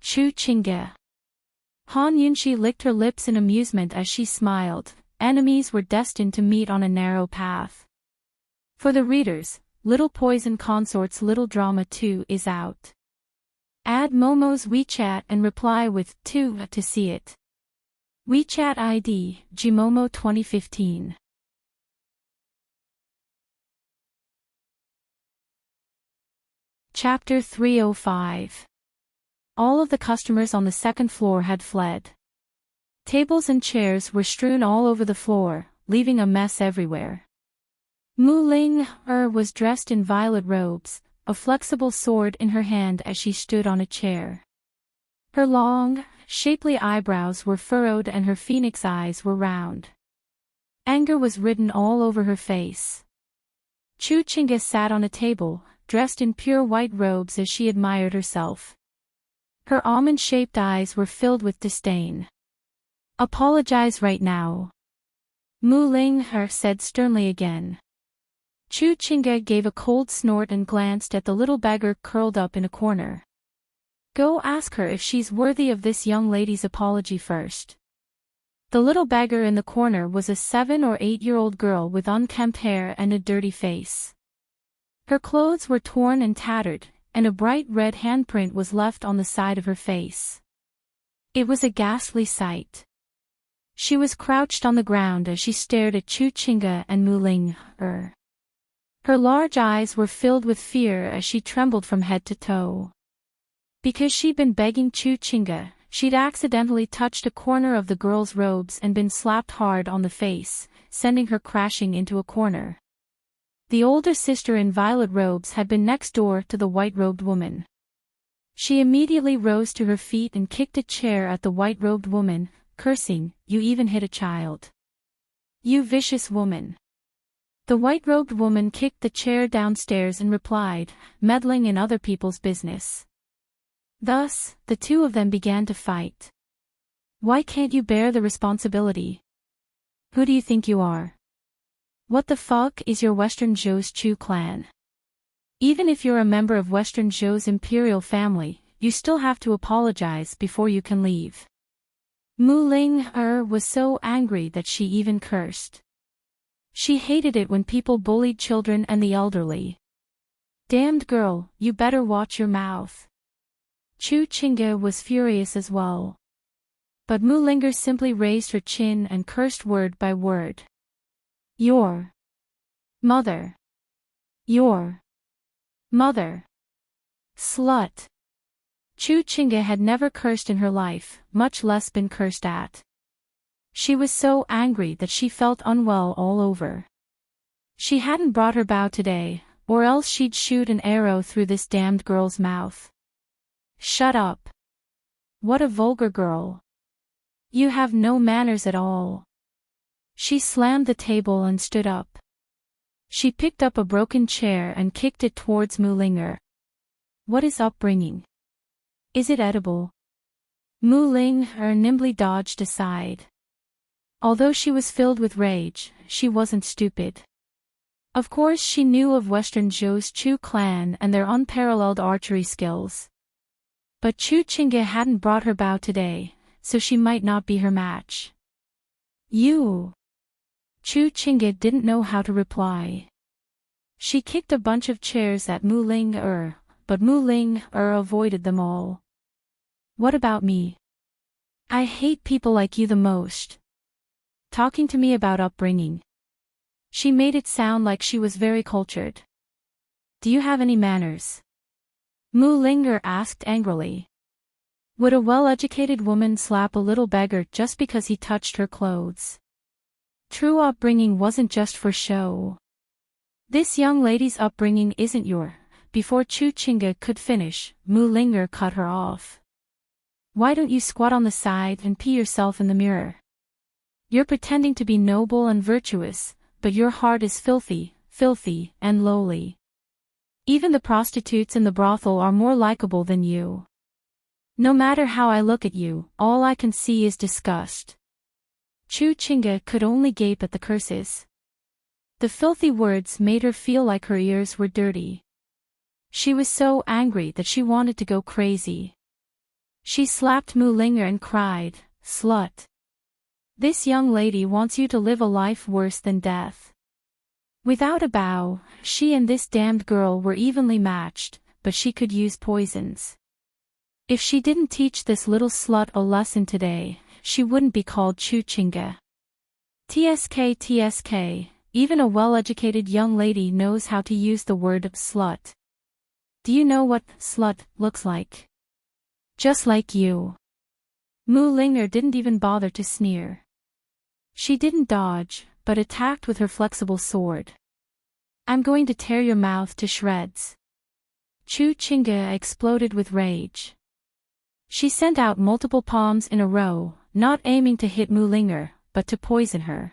Chu Qingge. Han Yunqi licked her lips in amusement as she smiled. Enemies were destined to meet on a narrow path. For the readers, Little Poison Consort's little drama 2 is out. Add Momo's WeChat and reply with 2 to see it. WeChat ID, Gmomo 2015. Chapter 305. All of the customers on the second floor had fled. Tables and chairs were strewn all over the floor, leaving a mess everywhere. Mu Ling was dressed in violet robes, a flexible sword in her hand as she stood on a chair. Her long, shapely eyebrows were furrowed and her phoenix eyes were round. Anger was written all over her face. Chu Qingge sat on a table, dressed in pure white robes as she admired herself. Her almond-shaped eyes were filled with disdain. "Apologize right now," Mu Ling said sternly again. Chu Qingge gave a cold snort and glanced at the little beggar curled up in a corner. "Go ask her if she's worthy of this young lady's apology first." The little beggar in the corner was a 7 or 8-year-old girl with unkempt hair and a dirty face. Her clothes were torn and tattered, and a bright red handprint was left on the side of her face. It was a ghastly sight. She was crouched on the ground as she stared at Chu Chinga and Mu Ling. Her large eyes were filled with fear as she trembled from head to toe. Because she'd been begging Chu Chinga, she'd accidentally touched a corner of the girl's robes and been slapped hard on the face, sending her crashing into a corner. The older sister in violet robes had been next door to the white-robed woman. She immediately rose to her feet and kicked a chair at the white-robed woman, cursing, "You even hit a child. You vicious woman." The white-robed woman kicked the chair downstairs and replied, "Meddling in other people's business." Thus, the two of them began to fight. "Why can't you bear the responsibility? Who do you think you are? What the fuck is your Western Zhou's Chu clan? Even if you're a member of Western Zhou's imperial family, you still have to apologize before you can leave." Mu Ling was so angry that she even cursed. She hated it when people bullied children and the elderly. "Damned girl, you better watch your mouth." Chu Chinga was furious as well. But Mu Linger simply raised her chin and cursed word by word. "Your mother. Your mother. Slut." Chu Chinga had never cursed in her life, much less been cursed at. She was so angry that she felt unwell all over. She hadn't brought her bow today, or else she'd shoot an arrow through this damned girl's mouth. "Shut up. What a vulgar girl. You have no manners at all." She slammed the table and stood up. She picked up a broken chair and kicked it towards Mu Linger. "What is upbringing? Is it edible?" Mu Linger nimbly dodged aside. Although she was filled with rage, she wasn't stupid. Of course she knew of Western Zhou's Chu clan and their unparalleled archery skills. But Chu Chinga hadn't brought her bow today, so she might not be her match. "You." Chu Chinga didn't know how to reply. She kicked a bunch of chairs at Mu Ling but Mu Ling avoided them all. "What about me? I hate people like you the most. Talking to me about upbringing." She made it sound like she was very cultured. "Do you have any manners?" Mu Linger asked angrily. Would a well-educated woman slap a little beggar just because he touched her clothes? True upbringing wasn't just for show. "This young lady's upbringing isn't your..." Before Chu Chinga could finish, Mu Linger cut her off. "Why don't you squat on the side and pee yourself in the mirror? You're pretending to be noble and virtuous, but your heart is filthy, and lowly. Even the prostitutes in the brothel are more likable than you. No matter how I look at you, all I can see is disgust." Chu Chinga could only gape at the curses. The filthy words made her feel like her ears were dirty. She was so angry that she wanted to go crazy. She slapped Mu Linger and cried, "Slut. This young lady wants you to live a life worse than death." Without a bow, she and this damned girl were evenly matched, but she could use poisons. If she didn't teach this little slut a lesson today, she wouldn't be called Chu Chinga. TSK, even a well-educated young lady knows how to use the word slut. Do you know what slut looks like? Just like you. Mu Linger didn't even bother to sneer. She didn't dodge, but attacked with her flexible sword. "I'm going to tear your mouth to shreds." Chu Chinga exploded with rage. She sent out multiple palms in a row, not aiming to hit Mu Linger, but to poison her.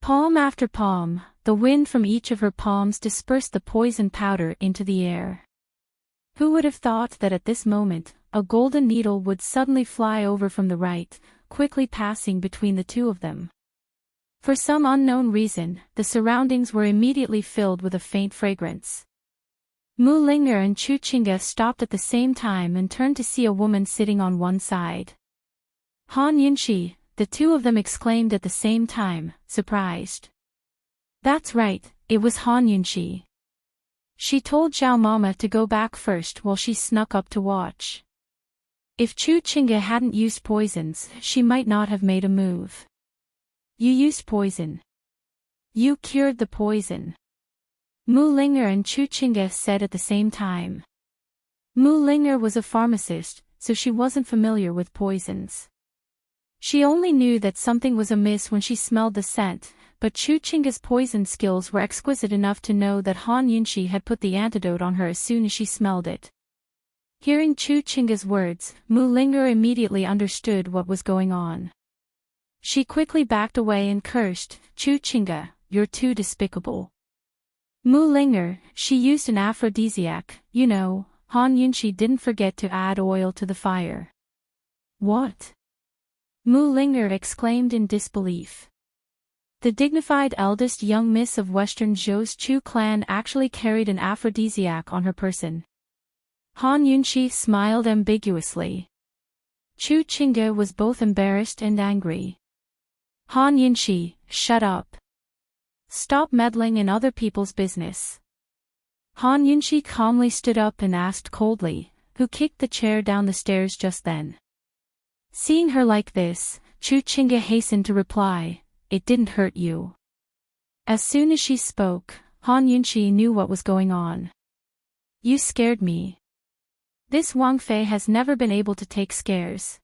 Palm after palm, the wind from each of her palms dispersed the poison powder into the air. Who would have thought that at this moment, a golden needle would suddenly fly over from the right, quickly passing between the two of them? For some unknown reason, the surroundings were immediately filled with a faint fragrance. Mu Linger and Chu Chinga stopped at the same time and turned to see a woman sitting on one side. "Han Yunxi," the two of them exclaimed at the same time, surprised. That's right, it was Han Yunxi. She told Zhao Mama to go back first while she snuck up to watch. If Chu Chinga hadn't used poisons, she might not have made a move. You used poison. You cured the poison. Mu Linger and Chu Chinga said at the same time. Mu Linger was a pharmacist, so she wasn't familiar with poisons. She only knew that something was amiss when she smelled the scent, but Chu Chinga's poison skills were exquisite enough to know that Han Yunxi had put the antidote on her as soon as she smelled it. Hearing Chu Chinga's words, Mu Linger immediately understood what was going on. She quickly backed away and cursed, "Chu Chinga, you're too despicable." Mu Linger, she used an aphrodisiac, you know. Han Yunxi didn't forget to add oil to the fire. What? Mu Linger exclaimed in disbelief. The dignified eldest young miss of Western Zhou's Chu clan actually carried an aphrodisiac on her person. Han Yunxi smiled ambiguously. Chu Chinga was both embarrassed and angry. Han Yunxi, shut up. Stop meddling in other people's business. Han Yunxi calmly stood up and asked coldly, who kicked the chair down the stairs just then. Seeing her like this, Chu Chinga hastened to reply, "It didn't hurt you." As soon as she spoke, Han Yunxi knew what was going on. You scared me. This Wang Fei has never been able to take scares.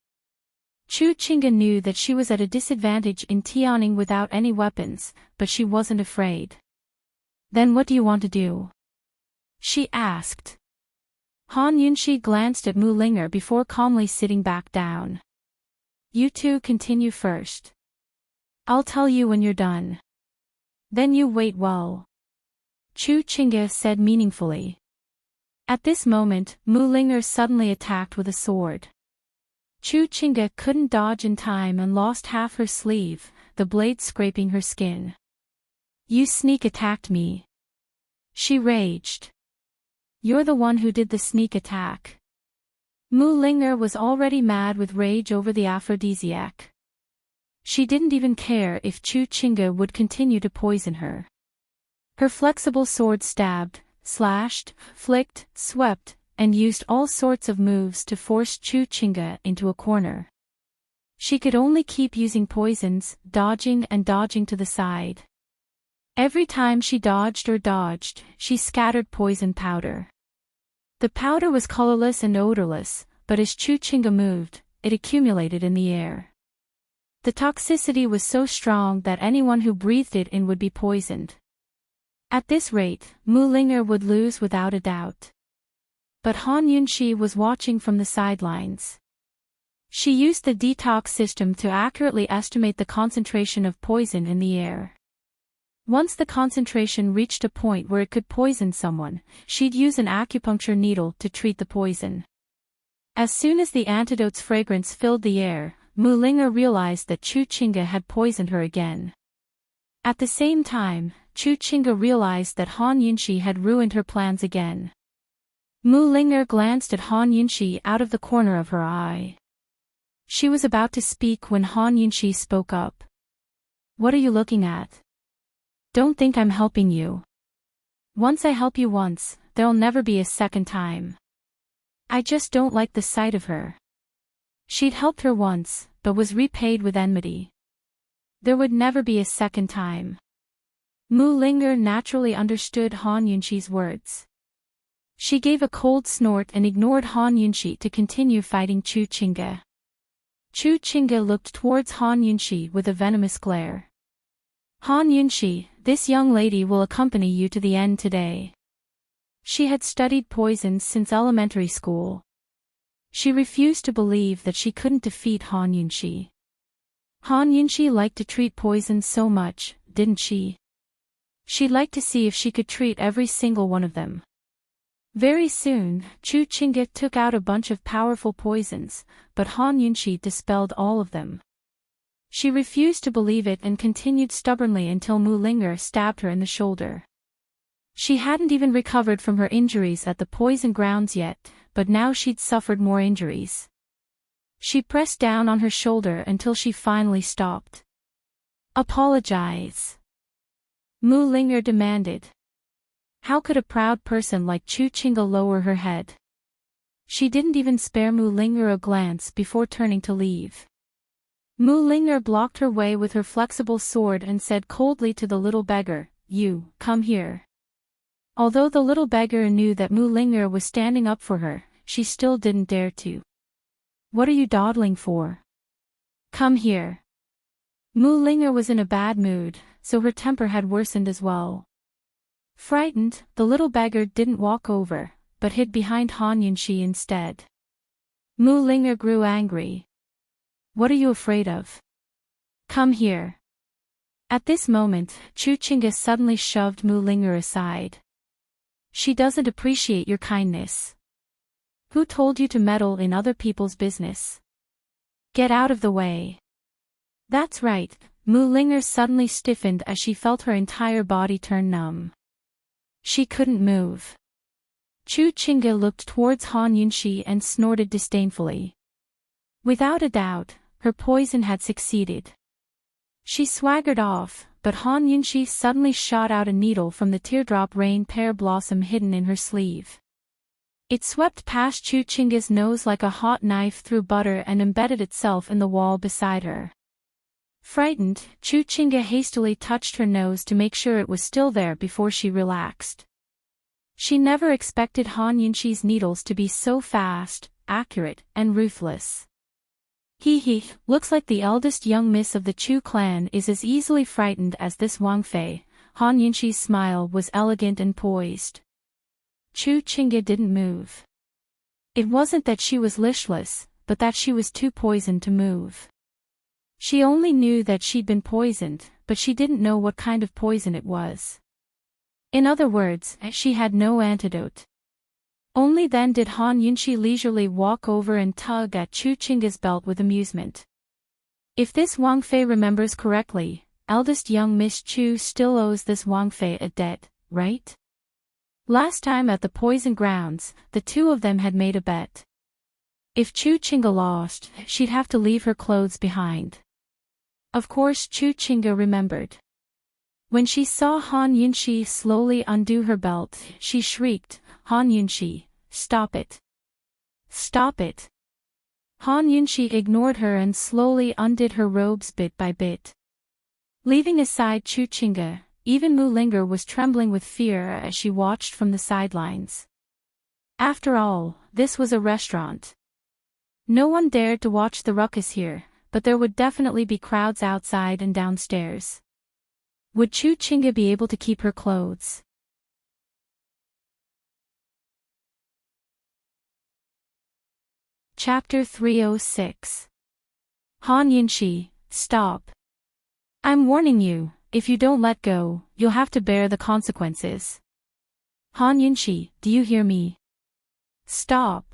Chu Chinga knew that she was at a disadvantage in Tianing without any weapons, but she wasn't afraid. Then what do you want to do? She asked. Han Yunxi glanced at Mu Linger before calmly sitting back down. You two continue first. I'll tell you when you're done. Then you wait well. Chu Chinga said meaningfully. At this moment, Mu Linger suddenly attacked with a sword. Chu Chinga couldn't dodge in time and lost half her sleeve, the blade scraping her skin. You sneak attacked me. She raged. You're the one who did the sneak attack. Mu Linger was already mad with rage over the aphrodisiac. She didn't even care if Chu Chinga would continue to poison her. Her flexible sword stabbed, slashed, flicked, swept, and used all sorts of moves to force Chu Chinga into a corner. She could only keep using poisons, dodging and dodging to the side. Every time she dodged or dodged, she scattered poison powder. The powder was colorless and odorless, but as Chu Chinga moved, it accumulated in the air. The toxicity was so strong that anyone who breathed it in would be poisoned. At this rate, Mu Linger would lose without a doubt. But Han Yunxi was watching from the sidelines. She used the detox system to accurately estimate the concentration of poison in the air. Once the concentration reached a point where it could poison someone, she'd use an acupuncture needle to treat the poison. As soon as the antidote's fragrance filled the air, Mu Linger realized that Chu Chinga had poisoned her again. At the same time, Chu Chinga realized that Han Yunxi had ruined her plans again. Mu Linger glanced at Han Yunxi out of the corner of her eye. She was about to speak when Han Yunxi spoke up. What are you looking at? Don't think I'm helping you. Once I help you once, there'll never be a second time. I just don't like the sight of her. She'd helped her once, but was repaid with enmity. There would never be a second time. Mu Linger naturally understood Han Yunxi's words. She gave a cold snort and ignored Han Yunxi to continue fighting Chu Chinga. Chu Chinga looked towards Han Yunxi with a venomous glare. Han Yunxi, this young lady will accompany you to the end today. She had studied poisons since elementary school. She refused to believe that she couldn't defeat Han Yunxi. Han Yunxi liked to treat poisons so much, didn't she? She'd like to see if she could treat every single one of them. Very soon, Chu Chinga took out a bunch of powerful poisons, but Han Yunxi dispelled all of them. She refused to believe it and continued stubbornly until Mu Linger stabbed her in the shoulder. She hadn't even recovered from her injuries at the poison grounds yet, but now she'd suffered more injuries. She pressed down on her shoulder until she finally stopped. Apologize. Mu Linger demanded. How could a proud person like Chu Chinga lower her head? She didn't even spare Mu Linger a glance before turning to leave. Mu Linger blocked her way with her flexible sword and said coldly to the little beggar, "You, come here." Although the little beggar knew that Mu Linger was standing up for her, she still didn't dare to. "What are you dawdling for? Come here." Mu Linger was in a bad mood, so her temper had worsened as well. Frightened, the little beggar didn't walk over, but hid behind Han Yunxi instead. Mu Linger grew angry. "What are you afraid of? Come here." At this moment, Chu Chinga suddenly shoved Mu Linger aside. "She doesn't appreciate your kindness. Who told you to meddle in other people's business? Get out of the way." That's right, Mu Linger suddenly stiffened as she felt her entire body turn numb. She couldn't move. Chu Chinga looked towards Han Yunxi and snorted disdainfully. Without a doubt, her poison had succeeded. She swaggered off, but Han Yunxi suddenly shot out a needle from the teardrop rain pear blossom hidden in her sleeve. It swept past Chu Chinga's nose like a hot knife through butter and embedded itself in the wall beside her. Frightened, Chu Chinga hastily touched her nose to make sure it was still there before she relaxed. She never expected Han Yunxi's needles to be so fast, accurate, and ruthless. Looks like the eldest young miss of the Chu clan is as easily frightened as this Wang Fei." Han Yunxi's smile was elegant and poised. Chu Chinga didn't move. It wasn't that she was listless, but that she was too poisoned to move. She only knew that she'd been poisoned, but she didn't know what kind of poison it was. In other words, she had no antidote. Only then did Han Yunxi leisurely walk over and tug at Chu Chinga's belt with amusement. If this Wang Fei remembers correctly, eldest young Miss Chu still owes this Wang Fei a debt, right? Last time at the poison grounds, the two of them had made a bet. If Chu Chinga lost, she'd have to leave her clothes behind. Of course Chu Chinga remembered. When she saw Han Yunxi slowly undo her belt, she shrieked, "Han Yunxi, stop it! Stop it!" Han Yunxi ignored her and slowly undid her robes bit by bit. Leaving aside Chu Chinga, even Mu Linger was trembling with fear as she watched from the sidelines. After all, this was a restaurant. No one dared to watch the ruckus here, but there would definitely be crowds outside and downstairs. Would Chu Chinga be able to keep her clothes? Chapter 306. Han Yunxi, stop. I'm warning you, if you don't let go, you'll have to bear the consequences. Han Yunxi, do you hear me? Stop.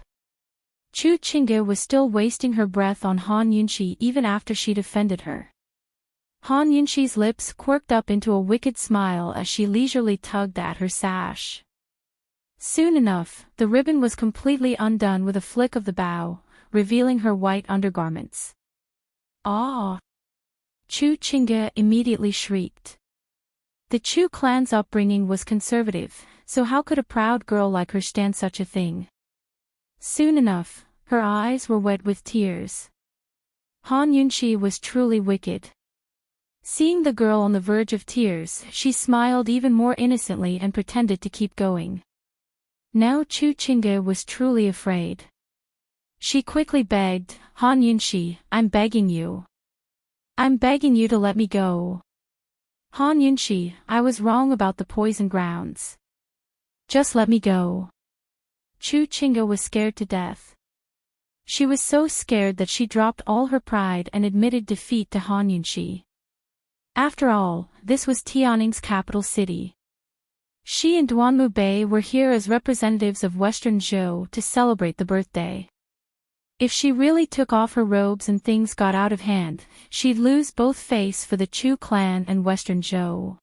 Chu Chinga was still wasting her breath on Han Yunxi even after she'd offended her. Han Yunxi's lips quirked up into a wicked smile as she leisurely tugged at her sash. Soon enough, the ribbon was completely undone with a flick of the bow, revealing her white undergarments. "Ah!" Chu Chinga immediately shrieked. The Chu clan's upbringing was conservative, so how could a proud girl like her stand such a thing? Soon enough, her eyes were wet with tears. Han Yunxi was truly wicked. Seeing the girl on the verge of tears, she smiled even more innocently and pretended to keep going. Now Chu Chinga was truly afraid. She quickly begged, "Han Yunxi, I'm begging you. I'm begging you to let me go. Han Yunxi, I was wrong about the poison grounds. Just let me go." Chu Chinga was scared to death. She was so scared that she dropped all her pride and admitted defeat to Han Yunxi. After all, this was Tianning's capital city. She and Duanmu Bei were here as representatives of Western Zhou to celebrate the birthday. If she really took off her robes and things got out of hand, she'd lose both face for the Chu clan and Western Zhou.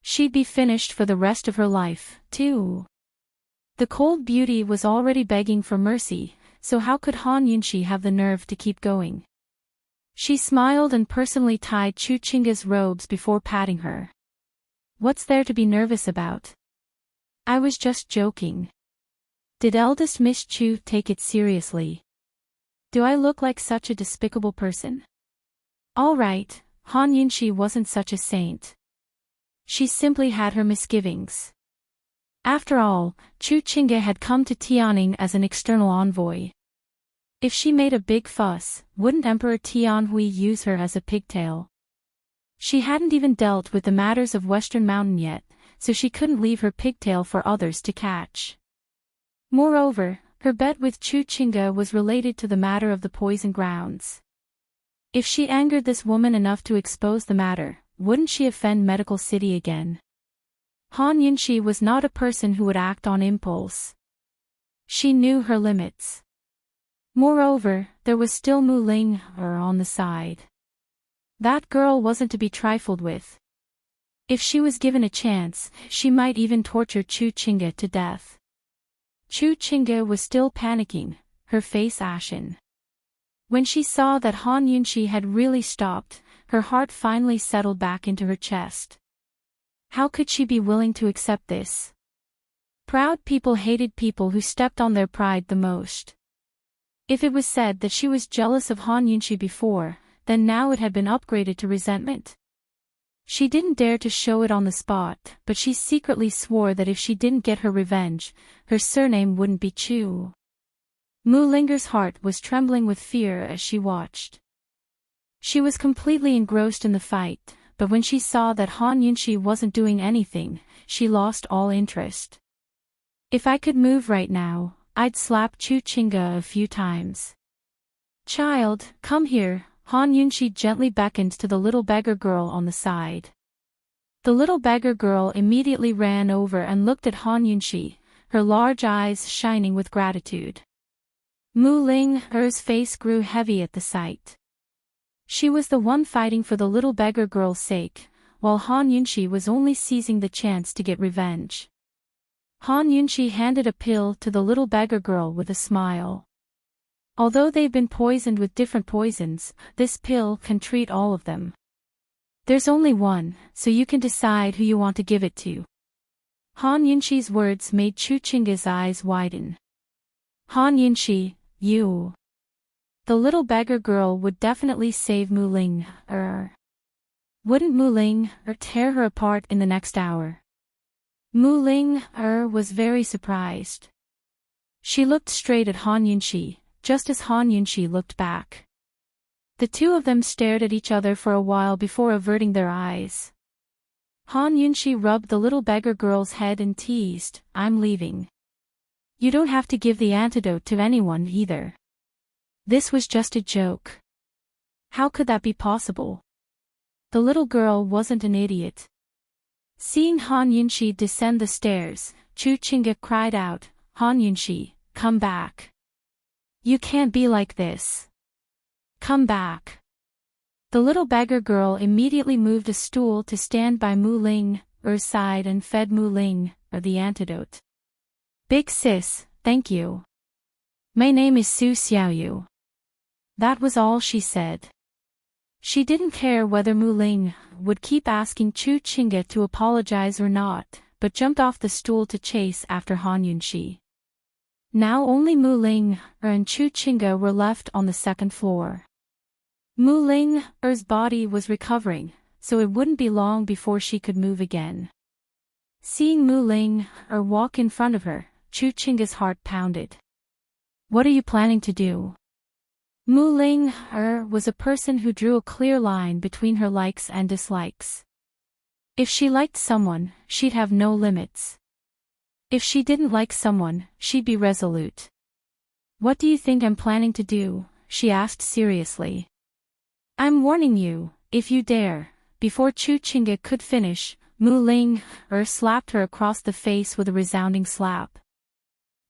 She'd be finished for the rest of her life, too. The cold beauty was already begging for mercy, so how could Han Yunxi have the nerve to keep going? She smiled and personally tied Chu Chinga's robes before patting her. "What's there to be nervous about? I was just joking. Did eldest Miss Chu take it seriously? Do I look like such a despicable person? All right, Han Yunxi wasn't such a saint. She simply had her misgivings. After all, Chu Qingge had come to Tianning as an external envoy. If she made a big fuss, wouldn't Emperor Tianhui use her as a pigtail? She hadn't even dealt with the matters of Western Mountain yet, so she couldn't leave her pigtail for others to catch. Moreover, her bet with Chu Qingge was related to the matter of the poison grounds. If she angered this woman enough to expose the matter, wouldn't she offend Medical City again? Han Yunxi was not a person who would act on impulse. She knew her limits. Moreover, there was still Mu Ling on the side. That girl wasn't to be trifled with. If she was given a chance, she might even torture Chu Qingge to death. Chu Qingge was still panicking, her face ashen. When she saw that Han Yunxi had really stopped, her heart finally settled back into her chest. How could she be willing to accept this? Proud people hated people who stepped on their pride the most. If it was said that she was jealous of Han Yunxi before, then now it had been upgraded to resentment. She didn't dare to show it on the spot, but she secretly swore that if she didn't get her revenge, her surname wouldn't be Chu. Mu Linger's heart was trembling with fear as she watched. She was completely engrossed in the fight, but when she saw that Han Yunxi wasn't doing anything, she lost all interest. If I could move right now, I'd slap Chu Qingge a few times. Child, come here, Han Yunxi gently beckoned to the little beggar girl on the side. The little beggar girl immediately ran over and looked at Han Yunxi, her large eyes shining with gratitude. Mu Ling's face grew heavy at the sight. She was the one fighting for the little beggar girl's sake, while Han Yunxi was only seizing the chance to get revenge. Han Yunxi handed a pill to the little beggar girl with a smile. Although they've been poisoned with different poisons, this pill can treat all of them. There's only one, so you can decide who you want to give it to. Han Yunxi's words made Chu Qingge's eyes widen. Han Yunxi, you. The little beggar girl would definitely save Mu Ling. Wouldn't Mu Ling tear her apart in the next hour? Mu Ling was very surprised. She looked straight at Han Yunxi, just as Han Yunxi looked back. The two of them stared at each other for a while before averting their eyes. Han Yunxi rubbed the little beggar girl's head and teased, "I'm leaving. You don't have to give the antidote to anyone either. This was just a joke." How could that be possible? The little girl wasn't an idiot. Seeing Han Yunxi descend the stairs, Chu Qingge cried out, "Han Yunxi, come back. You can't be like this. Come back." The little beggar girl immediately moved a stool to stand by Mu Ling's side and fed Mu Ling the antidote. "Big sis, thank you. My name is Su Xiaoyu." That was all she said. She didn't care whether Mu Ling would keep asking Chu Qingge to apologize or not, but jumped off the stool to chase after Han Yunxi. Now only Mu Ling and Chu Qingge were left on the second floor. Mu Ling's body was recovering, so it wouldn't be long before she could move again. Seeing Mu Ling walk in front of her, Chu Qingge's heart pounded. "What are you planning to do?" Mu Ling was a person who drew a clear line between her likes and dislikes. If she liked someone, she'd have no limits. If she didn't like someone, she'd be resolute. "What do you think I'm planning to do?" she asked seriously. "I'm warning you, if you dare." Before Chu Qingge could finish, Mu Ling slapped her across the face with a resounding slap.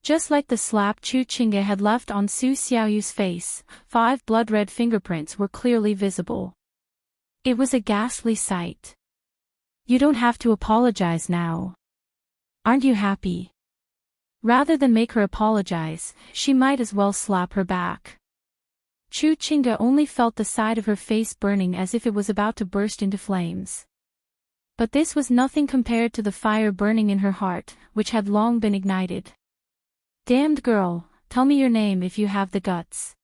Just like the slap Chu Qingge had left on Su Xiaoyu's face, 5 blood-red fingerprints were clearly visible. It was a ghastly sight. "You don't have to apologize now. Aren't you happy?" Rather than make her apologize, she might as well slap her back. Chu Qingge only felt the side of her face burning as if it was about to burst into flames. But this was nothing compared to the fire burning in her heart, which had long been ignited. "Damned girl, tell me your name if you have the guts,"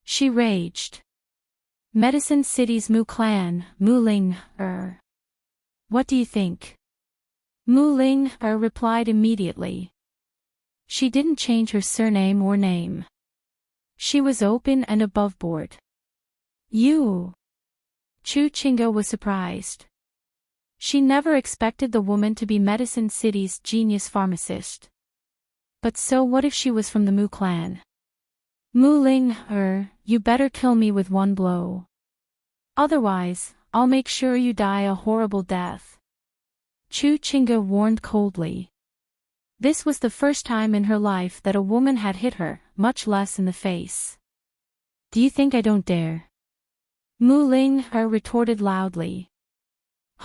she raged. "Medicine City's Mu Clan, Mu Ling, What do you think?" Mu Ling, replied immediately. She didn't change her surname or name. She was open and aboveboard. "You?" Chu Chinga was surprised. She never expected the woman to be Medicine City's genius pharmacist. But so what if she was from the Mu clan? "Mu Ling, you better kill me with one blow. Otherwise, I'll make sure you die a horrible death," Chu Chinga warned coldly. This was the first time in her life that a woman had hit her, much less in the face. "Do you think I don't dare?" Mu Ling, retorted loudly.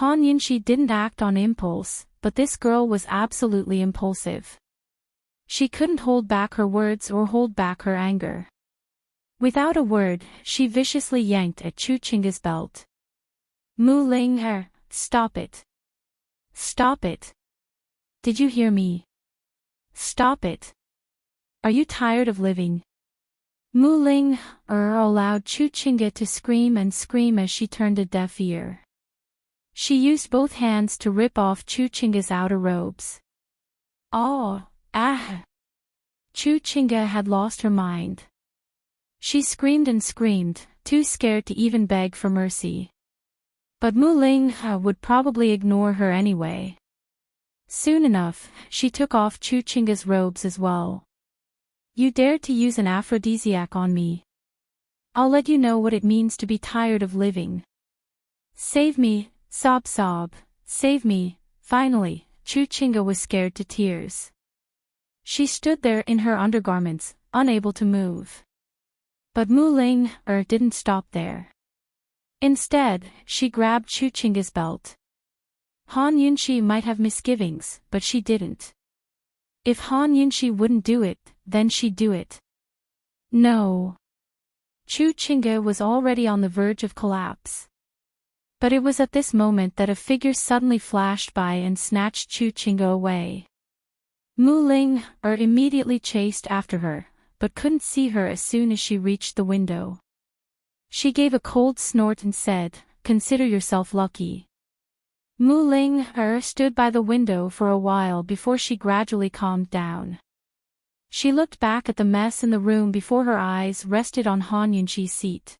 Han Yunxi didn't act on impulse, but this girl was absolutely impulsive. She couldn't hold back her words or hold back her anger. Without a word, she viciously yanked at Chu Chinga's belt. "Mu Ling, stop it. Stop it. Did you hear me? Stop it. Are you tired of living?" Mu Ling, allowed Chu Chinga to scream and scream as she turned a deaf ear. She used both hands to rip off Chu Chinga's outer robes. "Oh, ah!" Chu Chinga had lost her mind. She screamed and screamed, too scared to even beg for mercy. But Mu Ling would probably ignore her anyway. Soon enough, she took off Chu Chinga's robes as well. "You dared to use an aphrodisiac on me. I'll let you know what it means to be tired of living. Save me, sob sob, save me." Finally, Chu Chinga was scared to tears. She stood there in her undergarments, unable to move. But Mu Ling, didn't stop there. Instead, she grabbed Chu Chinga's belt. Han Yunxi might have misgivings, but she didn't. If Han Yunxi wouldn't do it, then she'd do it. No. Chu Chinga was already on the verge of collapse. But it was at this moment that a figure suddenly flashed by and snatched Chu Chinga away. Mu Ling, immediately chased after her, but couldn't see her as soon as she reached the window. She gave a cold snort and said, "Consider yourself lucky." Mu Ling, stood by the window for a while before she gradually calmed down. She looked back at the mess in the room before her eyes rested on Han Yunxi's seat.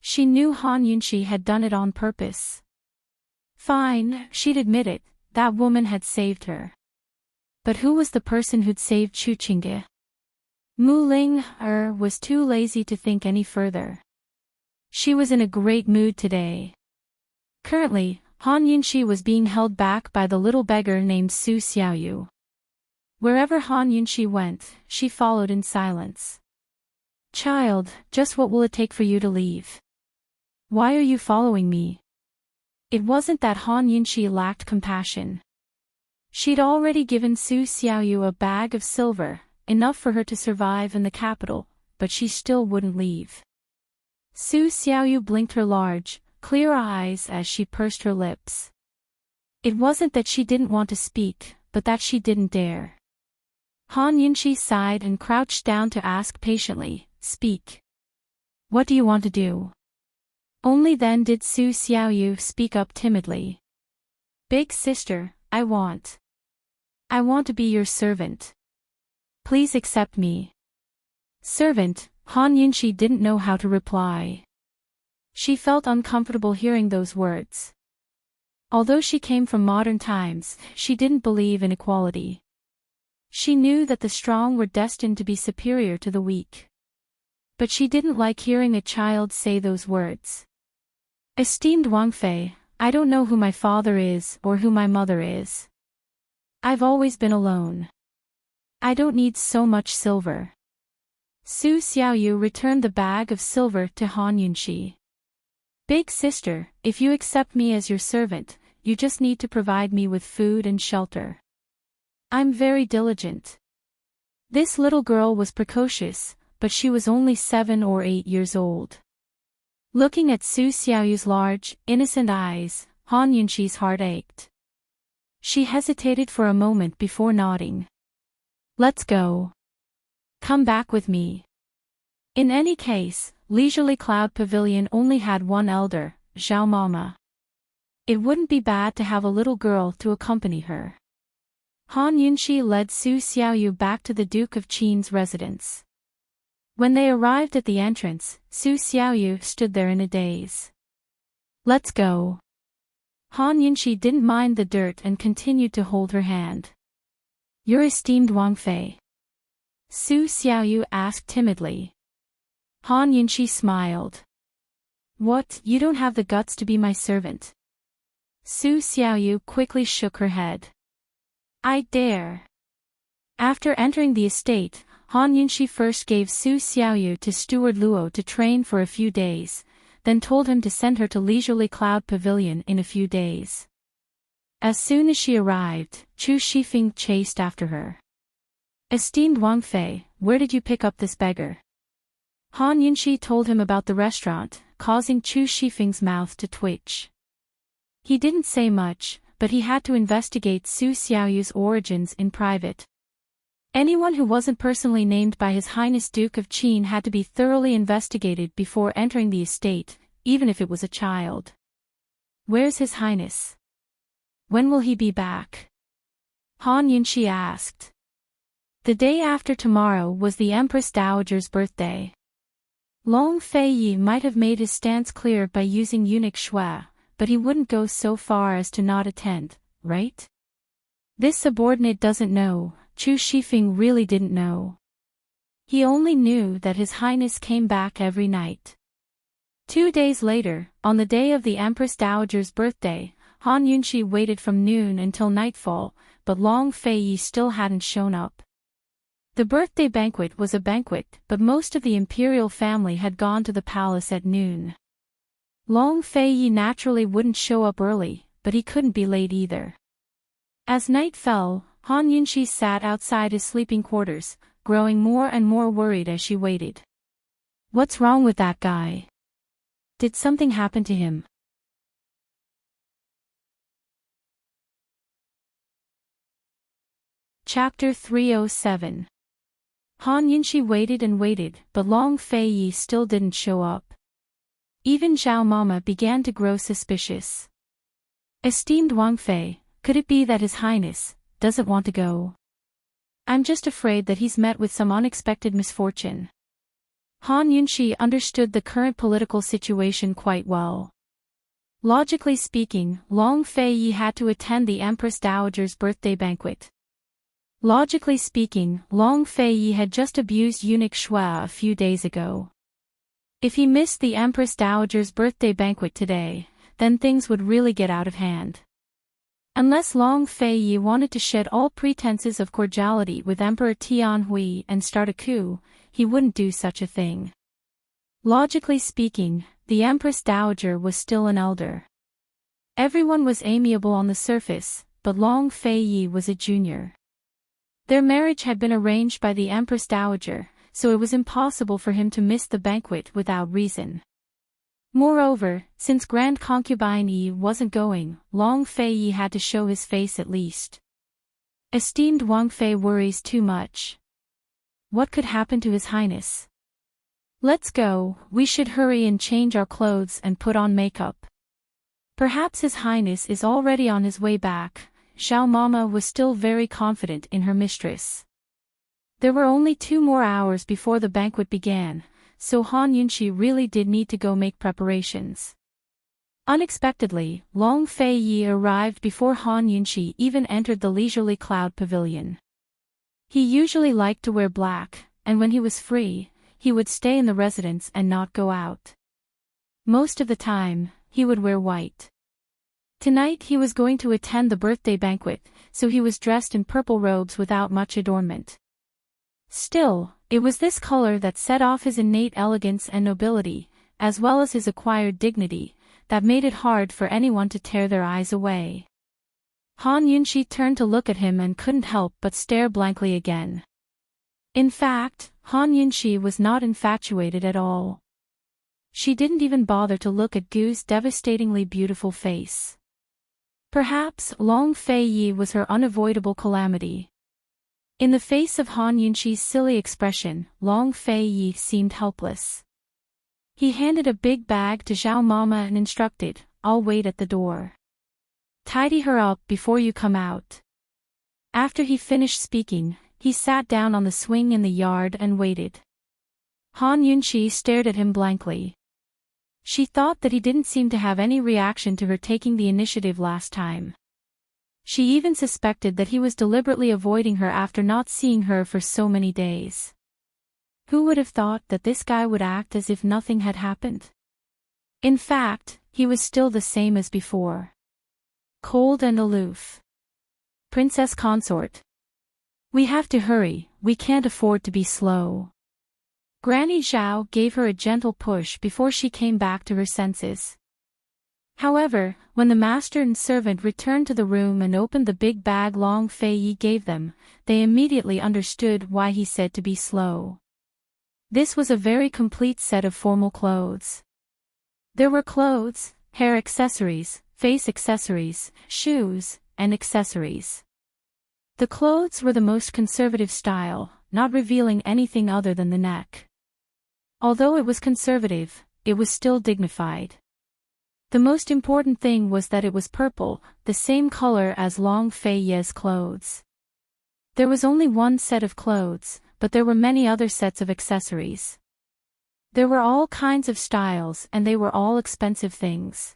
She knew Han Yunxi had done it on purpose. Fine, she'd admit it, that woman had saved her. But who was the person who'd saved Chu Chinga? Mu Ling, was too lazy to think any further. She was in a great mood today. Currently, Han Yunxi was being held back by the little beggar named Su Xiaoyu. Wherever Han Yunxi went, she followed in silence. "Child, just what will it take for you to leave? Why are you following me?" It wasn't that Han Yunxi lacked compassion. She'd already given Su Xiaoyu a bag of silver, enough for her to survive in the capital, but she still wouldn't leave. Su Xiaoyu blinked her large, clear eyes as she pursed her lips. It wasn't that she didn't want to speak, but that she didn't dare. Han Yunxi sighed and crouched down to ask patiently, "Speak. What do you want to do?" Only then did Su Xiaoyu speak up timidly. "Big sister, I want to be your servant. Please accept me." Servant, Han Yunxi didn't know how to reply. She felt uncomfortable hearing those words. Although she came from modern times, she didn't believe in equality. She knew that the strong were destined to be superior to the weak. But she didn't like hearing a child say those words. "Esteemed Wang Fei, I don't know who my father is or who my mother is. I've always been alone. I don't need so much silver." Su Xiaoyu returned the bag of silver to Han Yunxi. "Big sister, if you accept me as your servant, you just need to provide me with food and shelter. I'm very diligent." This little girl was precocious, but she was only 7 or 8 years old. Looking at Su Xiaoyu's large, innocent eyes, Han Yunxi's heart ached. She hesitated for a moment before nodding. Let's go. Come back with me. In any case, Leisurely Cloud Pavilion only had one elder, Zhao Mama. It wouldn't be bad to have a little girl to accompany her. Han Yunxi led Su Xiaoyu back to the Duke of Qin's residence. When they arrived at the entrance, Su Xiaoyu stood there in a daze. Let's go. Han Yunxi didn't mind the dirt and continued to hold her hand. Your esteemed Wang Fei? Su Xiaoyu asked timidly. Han Yunxi smiled. What, you don't have the guts to be my servant? Su Xiaoyu quickly shook her head. I dare. After entering the estate, Han Yunxi first gave Su Xiaoyu to Steward Luo to train for a few days, then told him to send her to Leisurely Cloud Pavilion in a few days. As soon as she arrived, Chu Shifeng chased after her. Esteemed Wang Fei, where did you pick up this beggar? Han Yunxi told him about the restaurant, causing Chu Shifeng's mouth to twitch. He didn't say much, but he had to investigate Su Xiaoyu's origins in private. Anyone who wasn't personally named by His Highness Duke of Qin had to be thoroughly investigated before entering the estate, even if it was a child. Where's His Highness? When will he be back? Han Yunxi asked. The day after tomorrow was the Empress Dowager's birthday. Long Fei Yi might have made his stance clear by using eunuch Shui, but he wouldn't go so far as to not attend, right? This subordinate doesn't know. Chu Shifeng really didn't know. He only knew that His Highness came back every night. 2 days later, on the day of the Empress Dowager's birthday, Han Yunxi waited from noon until nightfall, but Long Fei Yi still hadn't shown up. The birthday banquet was a banquet, but most of the imperial family had gone to the palace at noon. Long Fei Yi naturally wouldn't show up early, but he couldn't be late either. As night fell, Han Yunxi sat outside his sleeping quarters, growing more and more worried as she waited. What's wrong with that guy? Did something happen to him? Chapter 307. Han Yunxi waited and waited, but Long Fei Yi still didn't show up. Even Zhao Mama began to grow suspicious. Esteemed Wang Fei, could it be that His Highness doesn't want to go? I'm just afraid that he's met with some unexpected misfortune. Han Yunxi understood the current political situation quite well. Logically speaking, Long Fei Yi had to attend the Empress Dowager's birthday banquet. Logically speaking, Long Fei Yi had just abused eunuch Shui a few days ago. If he missed the Empress Dowager's birthday banquet today, then things would really get out of hand. Unless Long Fei Yi wanted to shed all pretenses of cordiality with Emperor Tianhui and start a coup, he wouldn't do such a thing. Logically speaking, the Empress Dowager was still an elder. Everyone was amiable on the surface, but Long Fei Yi was a junior. Their marriage had been arranged by the Empress Dowager, so it was impossible for him to miss the banquet without reason. Moreover, since Grand Concubine Yi wasn't going, Long Fei Yi had to show his face at least. Esteemed Wang Fei worries too much. What could happen to His Highness? Let's go, we should hurry and change our clothes and put on makeup. Perhaps His Highness is already on his way back. Zhao Mama was still very confident in her mistress. There were only 2 more hours before the banquet began, so Han Yunxi really did need to go make preparations. Unexpectedly, Long Fei Yi arrived before Han Yunxi even entered the Leisurely Cloud Pavilion. He usually liked to wear black, and when he was free, he would stay in the residence and not go out. Most of the time, he would wear white. Tonight he was going to attend the birthday banquet, so he was dressed in purple robes without much adornment. Still, it was this color that set off his innate elegance and nobility, as well as his acquired dignity, that made it hard for anyone to tear their eyes away. Han Yunxi turned to look at him and couldn't help but stare blankly again. In fact, Han Yunxi was not infatuated at all. She didn't even bother to look at Gu's devastatingly beautiful face. Perhaps Long Fei Yi was her unavoidable calamity. In the face of Han Yunqi's silly expression, Long Fei Yi seemed helpless. He handed a big bag to Zhao Mama and instructed, "I'll wait at the door. Tidy her up before you come out." After he finished speaking, he sat down on the swing in the yard and waited. Han Yunqi stared at him blankly. She thought that he didn't seem to have any reaction to her taking the initiative last time. She even suspected that he was deliberately avoiding her after not seeing her for so many days. Who would have thought that this guy would act as if nothing had happened? In fact, he was still the same as before. Cold and aloof. Princess Consort. We have to hurry, we can't afford to be slow. Granny Zhao gave her a gentle push before she came back to her senses. However, when the master and servant returned to the room and opened the big bag Long Fei Yi gave them, they immediately understood why he said to be slow. This was a very complete set of formal clothes. There were clothes, hair accessories, face accessories, shoes, and accessories. The clothes were the most conservative style, not revealing anything other than the neck. Although it was conservative, it was still dignified. The most important thing was that it was purple, the same color as Long Fei Yi's clothes. There was only one set of clothes, but there were many other sets of accessories. There were all kinds of styles and they were all expensive things.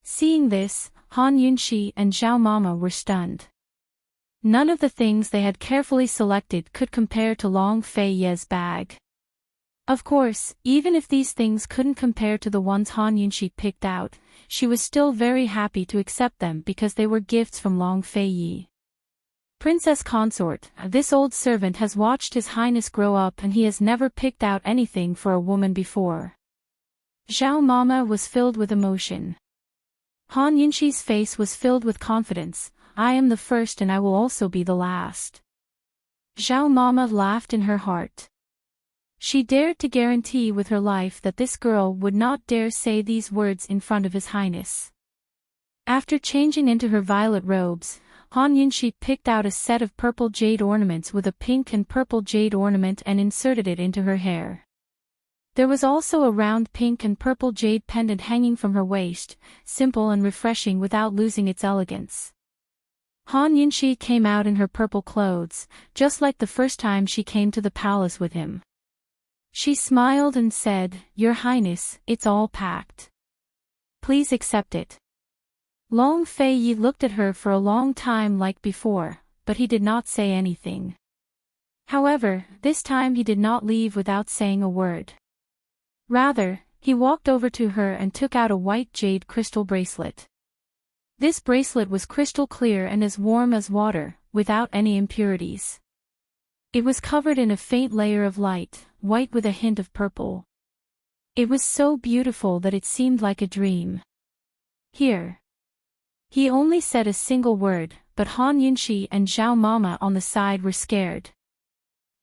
Seeing this, Han Yunqi and Zhao Mama were stunned. None of the things they had carefully selected could compare to Long Fei Yi's bag. Of course, even if these things couldn't compare to the ones Han Yunqi picked out, she was still very happy to accept them because they were gifts from Long Fei Yi. Princess Consort, this old servant has watched His Highness grow up and he has never picked out anything for a woman before. Zhao Mama was filled with emotion. Han Yunqi's face was filled with confidence. I am the first and I will also be the last. Zhao Mama laughed in her heart. She dared to guarantee with her life that this girl would not dare say these words in front of His Highness. After changing into her violet robes, Han Yunqi picked out a set of purple jade ornaments with a pink and purple jade ornament and inserted it into her hair. There was also a round pink and purple jade pendant hanging from her waist, simple and refreshing without losing its elegance. Han Yunqi came out in her purple clothes, just like the first time she came to the palace with him. She smiled and said, "Your Highness, it's all packed. Please accept it." Long Fei Yi looked at her for a long time like before, but he did not say anything. However, this time he did not leave without saying a word. Rather, he walked over to her and took out a white jade crystal bracelet. This bracelet was crystal clear and as warm as water, without any impurities. It was covered in a faint layer of light, white with a hint of purple. It was so beautiful that it seemed like a dream. "Here." He only said a single word, but Han Yunqi and Zhao Mama on the side were scared.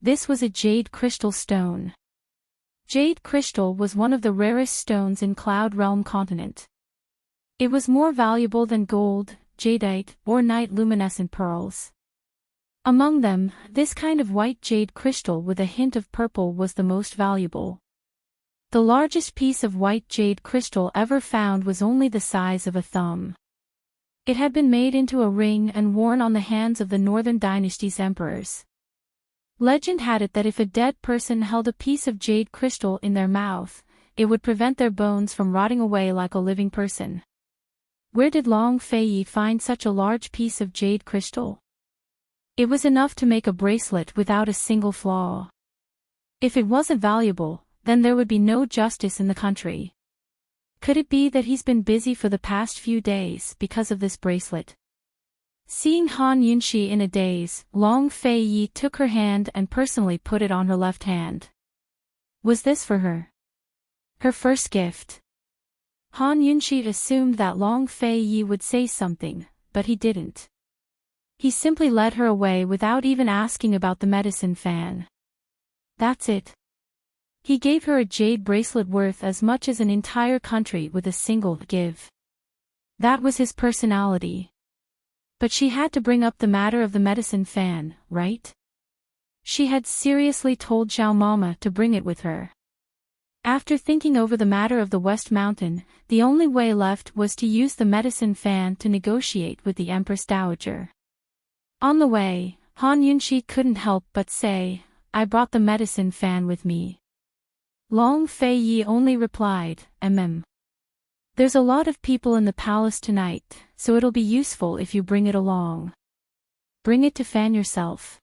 This was a jade crystal stone. Jade crystal was one of the rarest stones in Cloud Realm continent. It was more valuable than gold, jadeite, or night luminescent pearls. Among them, this kind of white jade crystal with a hint of purple was the most valuable. The largest piece of white jade crystal ever found was only the size of a thumb. It had been made into a ring and worn on the hands of the Northern Dynasty's emperors. Legend had it that if a dead person held a piece of jade crystal in their mouth, it would prevent their bones from rotting away like a living person. Where did Long Fei Yi find such a large piece of jade crystal? It was enough to make a bracelet without a single flaw. If it wasn't valuable, then there would be no justice in the country. Could it be that he's been busy for the past few days because of this bracelet? Seeing Han Yunqi in a daze, Long Fei Yi took her hand and personally put it on her left hand. Was this for her? Her first gift. Han Yunqi assumed that Long Fei Yi would say something, but he didn't. He simply led her away without even asking about the medicine fan. That's it. He gave her a jade bracelet worth as much as an entire country with a single give. That was his personality. But she had to bring up the matter of the medicine fan, right? She had seriously told Zhao Mama to bring it with her. After thinking over the matter of the West Mountain, the only way left was to use the medicine fan to negotiate with the Empress Dowager. On the way, Han Yunxi couldn't help but say, "I brought the medicine fan with me." Long Fei Yi only replied, There's a lot of people in the palace tonight, so it'll be useful if you bring it along. Bring it to fan yourself."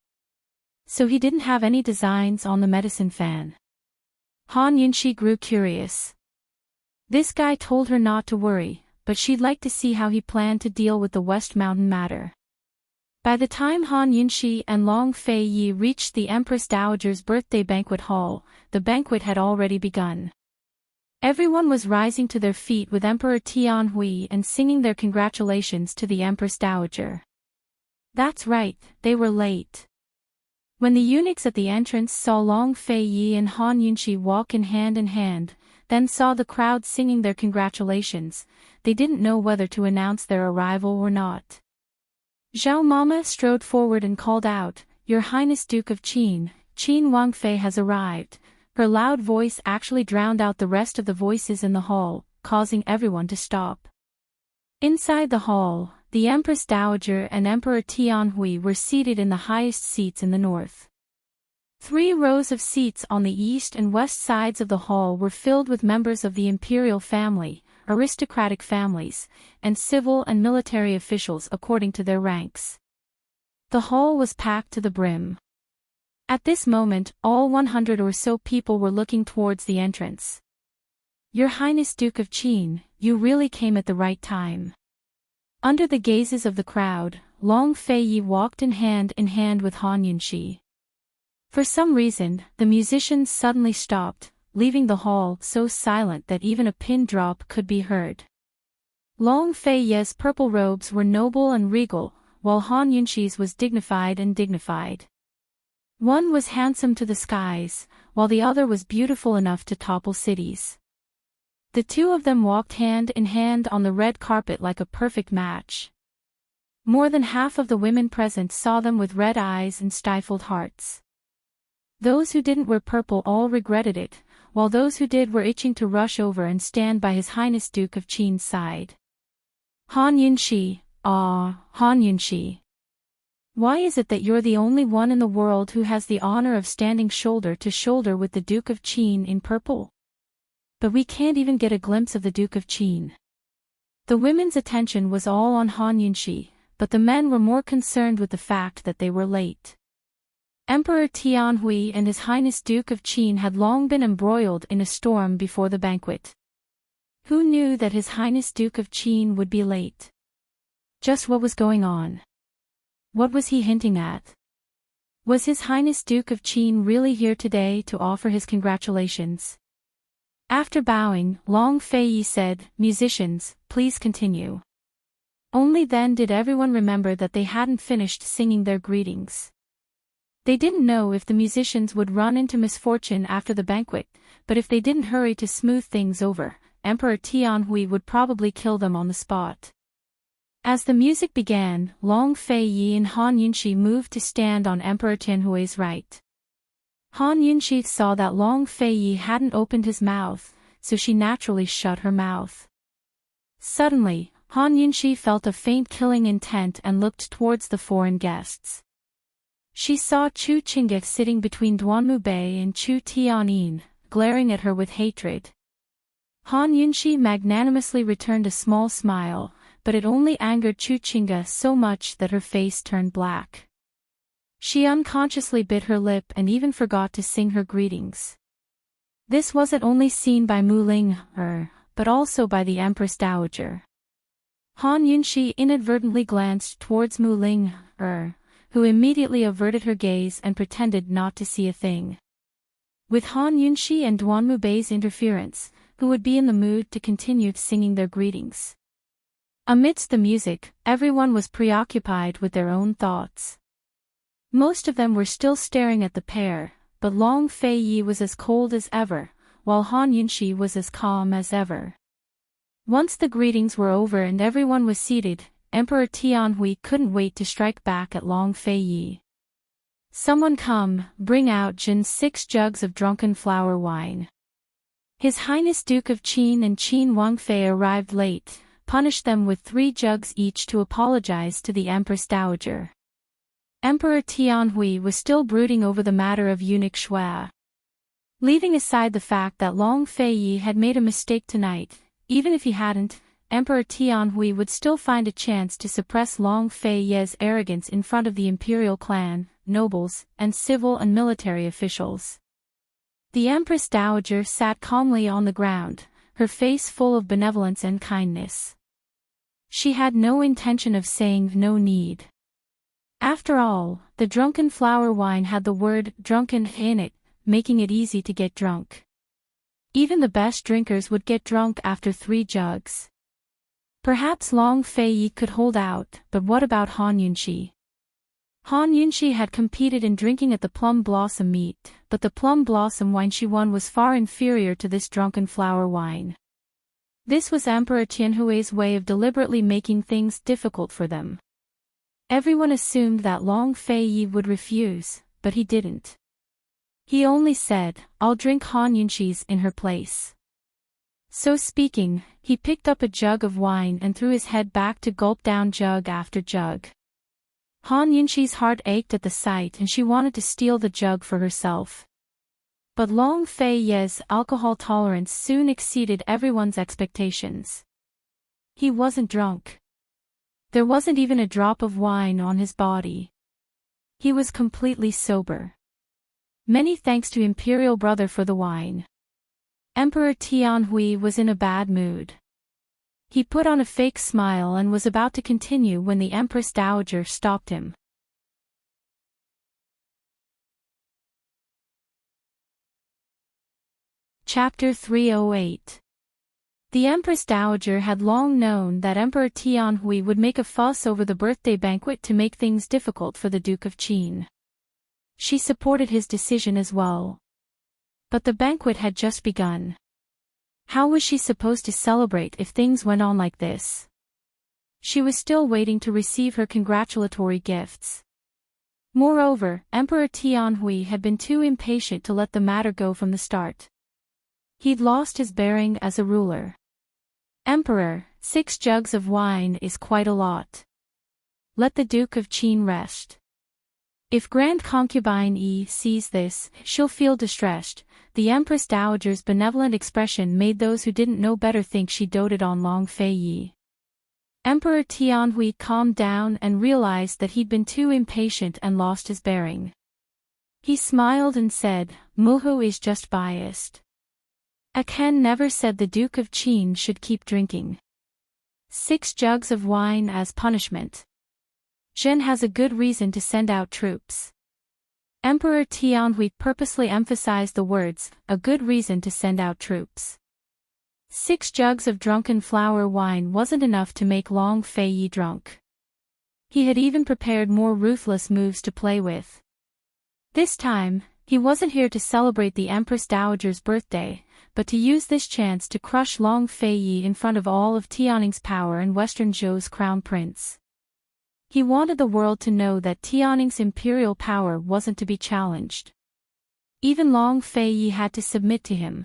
So he didn't have any designs on the medicine fan. Han Yunxi grew curious. This guy told her not to worry, but she'd like to see how he planned to deal with the West Mountain matter. By the time Han Yunxi and Long Fei Yi reached the Empress Dowager's birthday banquet hall, the banquet had already begun. Everyone was rising to their feet with Emperor Tianhui and singing their congratulations to the Empress Dowager. That's right, they were late. When the eunuchs at the entrance saw Long Fei Yi and Han Yunxi walk in hand, then saw the crowd singing their congratulations, they didn't know whether to announce their arrival or not. Zhao Mama strode forward and called out, "Your Highness Duke of Qin, Qin Wangfei has arrived." Her loud voice actually drowned out the rest of the voices in the hall, causing everyone to stop. Inside the hall, the Empress Dowager and Emperor Tianhui were seated in the highest seats in the north. 3 rows of seats on the east and west sides of the hall were filled with members of the imperial family, aristocratic families, and civil and military officials according to their ranks. The hall was packed to the brim. At this moment, all 100 or so people were looking towards the entrance. "Your Highness Duke of Qin, you really came at the right time." Under the gazes of the crowd, Long Fei Yi walked in hand with Han Yunxi. For some reason, the musicians suddenly stopped, leaving the hall so silent that even a pin drop could be heard. Long Fei Yi's purple robes were noble and regal, while Han Yunxi's was dignified. One was handsome to the skies, while the other was beautiful enough to topple cities. The two of them walked hand in hand on the red carpet like a perfect match. More than half of the women present saw them with red eyes and stifled hearts. Those who didn't wear purple all regretted it, while those who did were itching to rush over and stand by His Highness Duke of Qin's side. Han Yunxi, Han Yunxi. Why is it that you're the only one in the world who has the honor of standing shoulder to shoulder with the Duke of Qin in purple? But we can't even get a glimpse of the Duke of Qin. The women's attention was all on Han Yunxi, but the men were more concerned with the fact that they were late. Emperor Tianhui and His Highness Duke of Qin had long been embroiled in a storm before the banquet. Who knew that His Highness Duke of Qin would be late? Just what was going on? What was he hinting at? Was His Highness Duke of Qin really here today to offer his congratulations? After bowing, Long Fei Yi said, "Musicians, please continue." Only then did everyone remember that they hadn't finished singing their greetings. They didn't know if the musicians would run into misfortune after the banquet, but if they didn't hurry to smooth things over, Emperor Tianhui would probably kill them on the spot. As the music began, Long Fei Yi and Han Yunxi moved to stand on Emperor Tianhui's right. Han Yunxi saw that Long Fei Yi hadn't opened his mouth, so she naturally shut her mouth. Suddenly, Han Yunxi felt a faint killing intent and looked towards the foreign guests. She saw Chu Qingge sitting between Duanmu Bei and Chu Tianyin, glaring at her with hatred. Han Yunxi magnanimously returned a small smile, but it only angered Chu Qingge so much that her face turned black. She unconsciously bit her lip and even forgot to sing her greetings. This wasn't only seen by Mu Ling, but also by the Empress Dowager. Han Yunxi inadvertently glanced towards Mu Ling, who immediately averted her gaze and pretended not to see a thing. With Han Yunxi and Duanmu Bei's interference, who would be in the mood to continue singing their greetings? Amidst the music, everyone was preoccupied with their own thoughts. Most of them were still staring at the pair, but Long Fei Yi was as cold as ever, while Han Yunxi was as calm as ever. Once the greetings were over and everyone was seated, Emperor Tianhui couldn't wait to strike back at Long Fei Yi. Someone come, bring out Jin's 6 jugs of drunken flower wine. His Highness Duke of Qin and Qin Wangfei arrived late, punished them with 3 jugs each to apologize to the Empress Dowager. Emperor Tianhui was still brooding over the matter of eunuch Shui. Leaving aside the fact that Long Fei Yi had made a mistake tonight, even if he hadn't, Emperor Tianhui would still find a chance to suppress Long Fei Yi's arrogance in front of the imperial clan, nobles, and civil and military officials. The Empress Dowager sat calmly on the ground, her face full of benevolence and kindness. She had no intention of saying no need. After all, the drunken flower wine had the word drunken in it, making it easy to get drunk. Even the best drinkers would get drunk after 3 jugs. Perhaps Long Fei Yi could hold out, but what about Han Yunxi? Han Yunxi had competed in drinking at the plum blossom meet, but the plum blossom wine she won was far inferior to this drunken flower wine. This was Emperor Tianhui's way of deliberately making things difficult for them. Everyone assumed that Long Fei Yi would refuse, but he didn't. He only said, "I'll drink Han Yunxi's in her place." So speaking, he picked up a jug of wine and threw his head back to gulp down jug after jug. Han Yunxi's heart ached at the sight and she wanted to steal the jug for herself. But Long Fei Yi's alcohol tolerance soon exceeded everyone's expectations. He wasn't drunk. There wasn't even a drop of wine on his body. He was completely sober. Many thanks to Imperial Brother for the wine. Emperor Tianhui was in a bad mood. He put on a fake smile and was about to continue when the Empress Dowager stopped him. Chapter 308. The Empress Dowager had long known that Emperor Tianhui would make a fuss over the birthday banquet to make things difficult for the Duke of Qin. She supported his decision as well. But the banquet had just begun. How was she supposed to celebrate if things went on like this? She was still waiting to receive her congratulatory gifts. Moreover, Emperor Tianhui had been too impatient to let the matter go from the start. He'd lost his bearing as a ruler. Emperor, 6 jugs of wine is quite a lot. Let the Duke of Qin rest. If Grand Concubine Yi sees this, she'll feel distressed. The Empress Dowager's benevolent expression made those who didn't know better think she doted on Long Fei Yi. Emperor Tianhui calmed down and realized that he'd been too impatient and lost his bearing. He smiled and said, "Muhu is just biased. Aken never said the Duke of Qin should keep drinking. 6 jugs of wine as punishment. Zhen has a good reason to send out troops." Emperor Tianhui purposely emphasized the words, "a good reason to send out troops." 6 jugs of drunken flower wine wasn't enough to make Long Fei Yi drunk. He had even prepared more ruthless moves to play with. This time, he wasn't here to celebrate the Empress Dowager's birthday, but to use this chance to crush Long Fei Yi in front of all of Tianning's power and Western Zhou's crown prince. He wanted the world to know that Tianning's imperial power wasn't to be challenged. Even Long Fei Yi had to submit to him.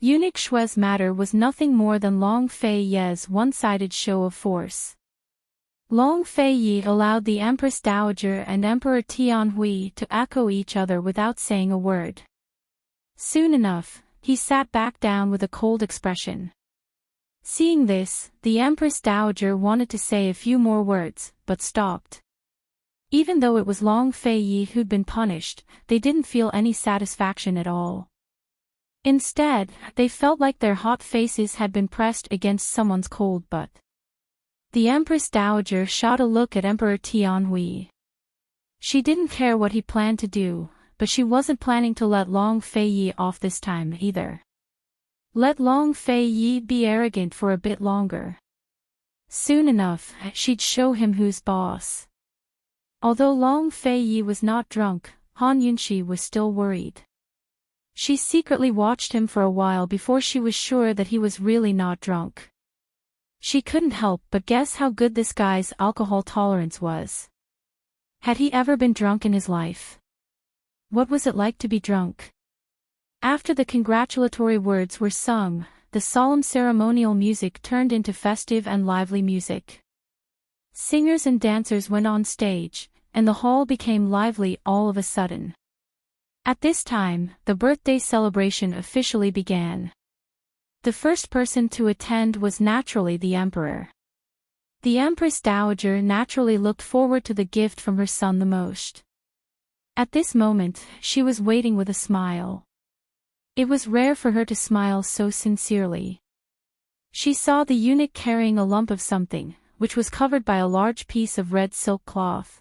Eunuch Shui's matter was nothing more than Long Fei Yi's one-sided show of force. Long Fei Yi allowed the Empress Dowager and Emperor Tianhui to echo each other without saying a word. Soon enough, he sat back down with a cold expression. Seeing this, the Empress Dowager wanted to say a few more words, but stopped. Even though it was Long Fei Yi who'd been punished, they didn't feel any satisfaction at all. Instead, they felt like their hot faces had been pressed against someone's cold butt. The Empress Dowager shot a look at Emperor Tianhui. She didn't care what he planned to do, but she wasn't planning to let Long Fei Yi off this time either. Let Long Fei Yi be arrogant for a bit longer. Soon enough, she'd show him who's boss. Although Long Fei Yi was not drunk, Han Yunxi was still worried. She secretly watched him for a while before she was sure that he was really not drunk. She couldn't help but guess how good this guy's alcohol tolerance was. Had he ever been drunk in his life? What was it like to be drunk? After the congratulatory words were sung, the solemn ceremonial music turned into festive and lively music. Singers and dancers went on stage, and the hall became lively all of a sudden. At this time, the birthday celebration officially began. The first person to attend was naturally the Emperor. The Empress Dowager naturally looked forward to the gift from her son the most. At this moment, she was waiting with a smile. It was rare for her to smile so sincerely. She saw the eunuch carrying a lump of something, which was covered by a large piece of red silk cloth.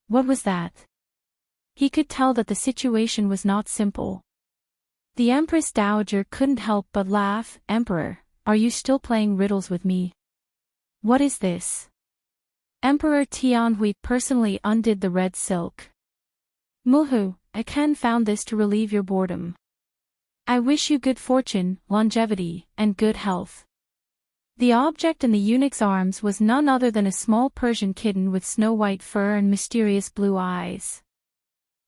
What was that? He could tell that the situation was not simple. The Empress Dowager couldn't help but laugh. "Emperor, are you still playing riddles with me? What is this?" Emperor Tianhui personally undid the red silk. "Muhu, I Ken found this to relieve your boredom. I wish you good fortune, longevity, and good health." The object in the eunuch's arms was none other than a small Persian kitten with snow-white fur and mysterious blue eyes.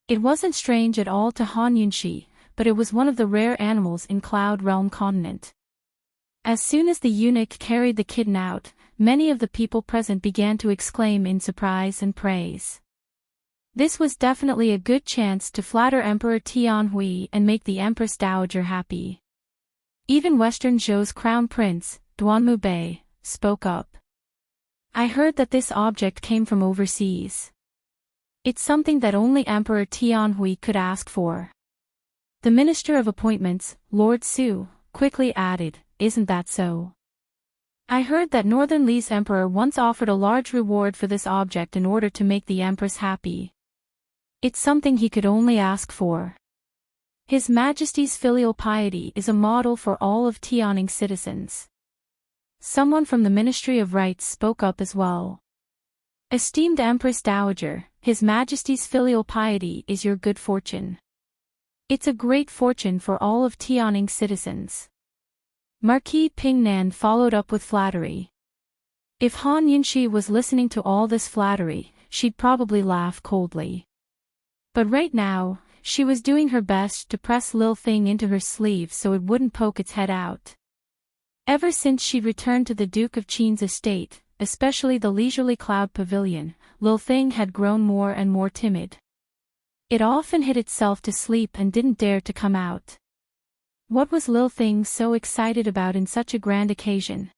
It wasn't strange at all to Han Yunshi, but it was one of the rare animals in Cloud Realm continent. As soon as the eunuch carried the kitten out, many of the people present began to exclaim in surprise and praise. This was definitely a good chance to flatter Emperor Tianhui and make the Empress Dowager happy. Even Western Zhou's crown prince, Duanmu Bei, spoke up. "I heard that this object came from overseas. It's something that only Emperor Tianhui could ask for." The Minister of Appointments, Lord Su, quickly added, "Isn't that so? I heard that Northern Li's emperor once offered a large reward for this object in order to make the Empress happy. It's something he could only ask for. His Majesty's filial piety is a model for all of Tianning citizens." Someone from the Ministry of Rights spoke up as well. "Esteemed Empress Dowager, His Majesty's filial piety is your good fortune. It's a great fortune for all of Tianning citizens." Marquis Pingnan followed up with flattery. If Han Yunshi was listening to all this flattery, she'd probably laugh coldly. But right now, she was doing her best to press Lil Thing into her sleeve so it wouldn't poke its head out. Ever since she'd returned to the Duke of Qin's estate, especially the leisurely cloud pavilion, Lil Thing had grown more and more timid. It often hid itself to sleep and didn't dare to come out. What was Lil Thing so excited about in such a grand occasion?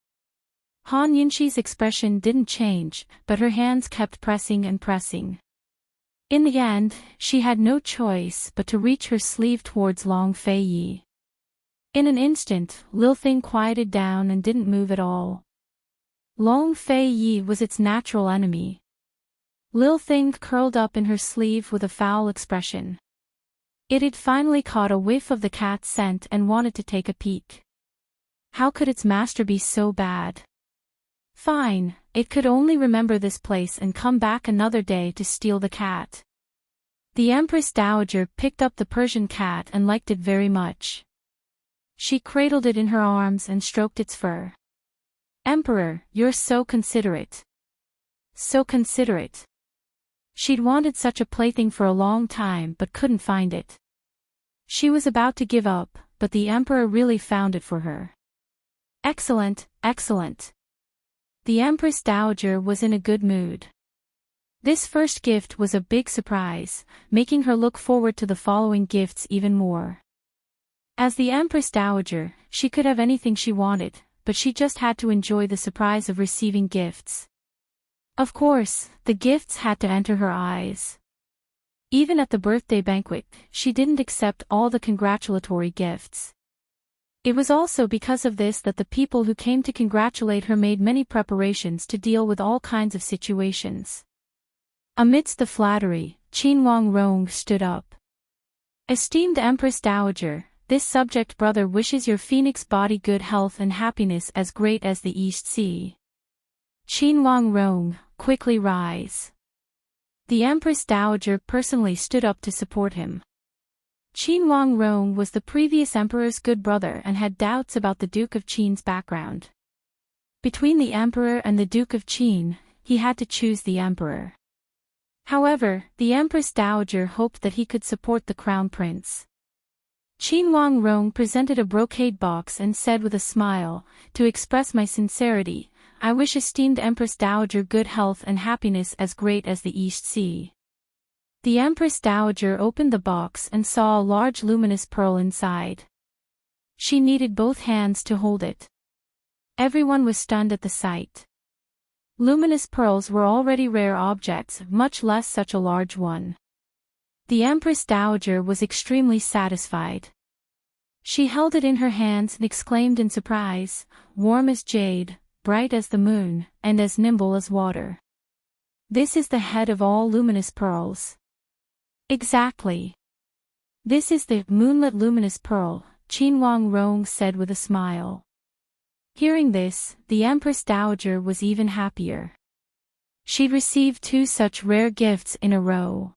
Han Yunshi's expression didn't change, but her hands kept pressing and pressing. In the end, she had no choice but to reach her sleeve towards Long Fei Yi. In an instant, Lil Thing quieted down and didn't move at all. Long Fei Yi was its natural enemy. Lil Thing curled up in her sleeve with a foul expression. It had finally caught a whiff of the cat's scent and wanted to take a peek. How could its master be so bad? Fine, it could only remember this place and come back another day to steal the cat. The Empress Dowager picked up the Persian cat and liked it very much. She cradled it in her arms and stroked its fur. "Emperor, you're so considerate. So considerate." She'd wanted such a plaything for a long time but couldn't find it. She was about to give up, but the Emperor really found it for her. "Excellent, excellent." The Empress Dowager was in a good mood. This first gift was a big surprise, making her look forward to the following gifts even more. As the Empress Dowager, she could have anything she wanted, but she just had to enjoy the surprise of receiving gifts. Of course, the gifts had to enter her eyes. Even at the birthday banquet, she didn't accept all the congratulatory gifts. It was also because of this that the people who came to congratulate her made many preparations to deal with all kinds of situations. Amidst the flattery, Qin Wang Rong stood up. "Esteemed Empress Dowager, this subject brother wishes your phoenix body good health and happiness as great as the East Sea. Qin Wang Rong, quickly rise." The Empress Dowager personally stood up to support him. Qin Wang Rong was the previous emperor's good brother and had doubts about the Duke of Qin's background. Between the emperor and the Duke of Qin, he had to choose the emperor. However, the Empress Dowager hoped that he could support the crown prince. Qin Wang Rong presented a brocade box and said with a smile, "To express my sincerity, I wish esteemed Empress Dowager good health and happiness as great as the East Sea." The Empress Dowager opened the box and saw a large luminous pearl inside. She needed both hands to hold it. Everyone was stunned at the sight. Luminous pearls were already rare objects, much less such a large one. The Empress Dowager was extremely satisfied. She held it in her hands and exclaimed in surprise, "Warm as jade, bright as the moon, and as nimble as water. This is the head of all luminous pearls." "Exactly. This is the moonlit luminous pearl," Qin Wang Rong said with a smile. Hearing this, the Empress Dowager was even happier. She'd received 2 such rare gifts in a row.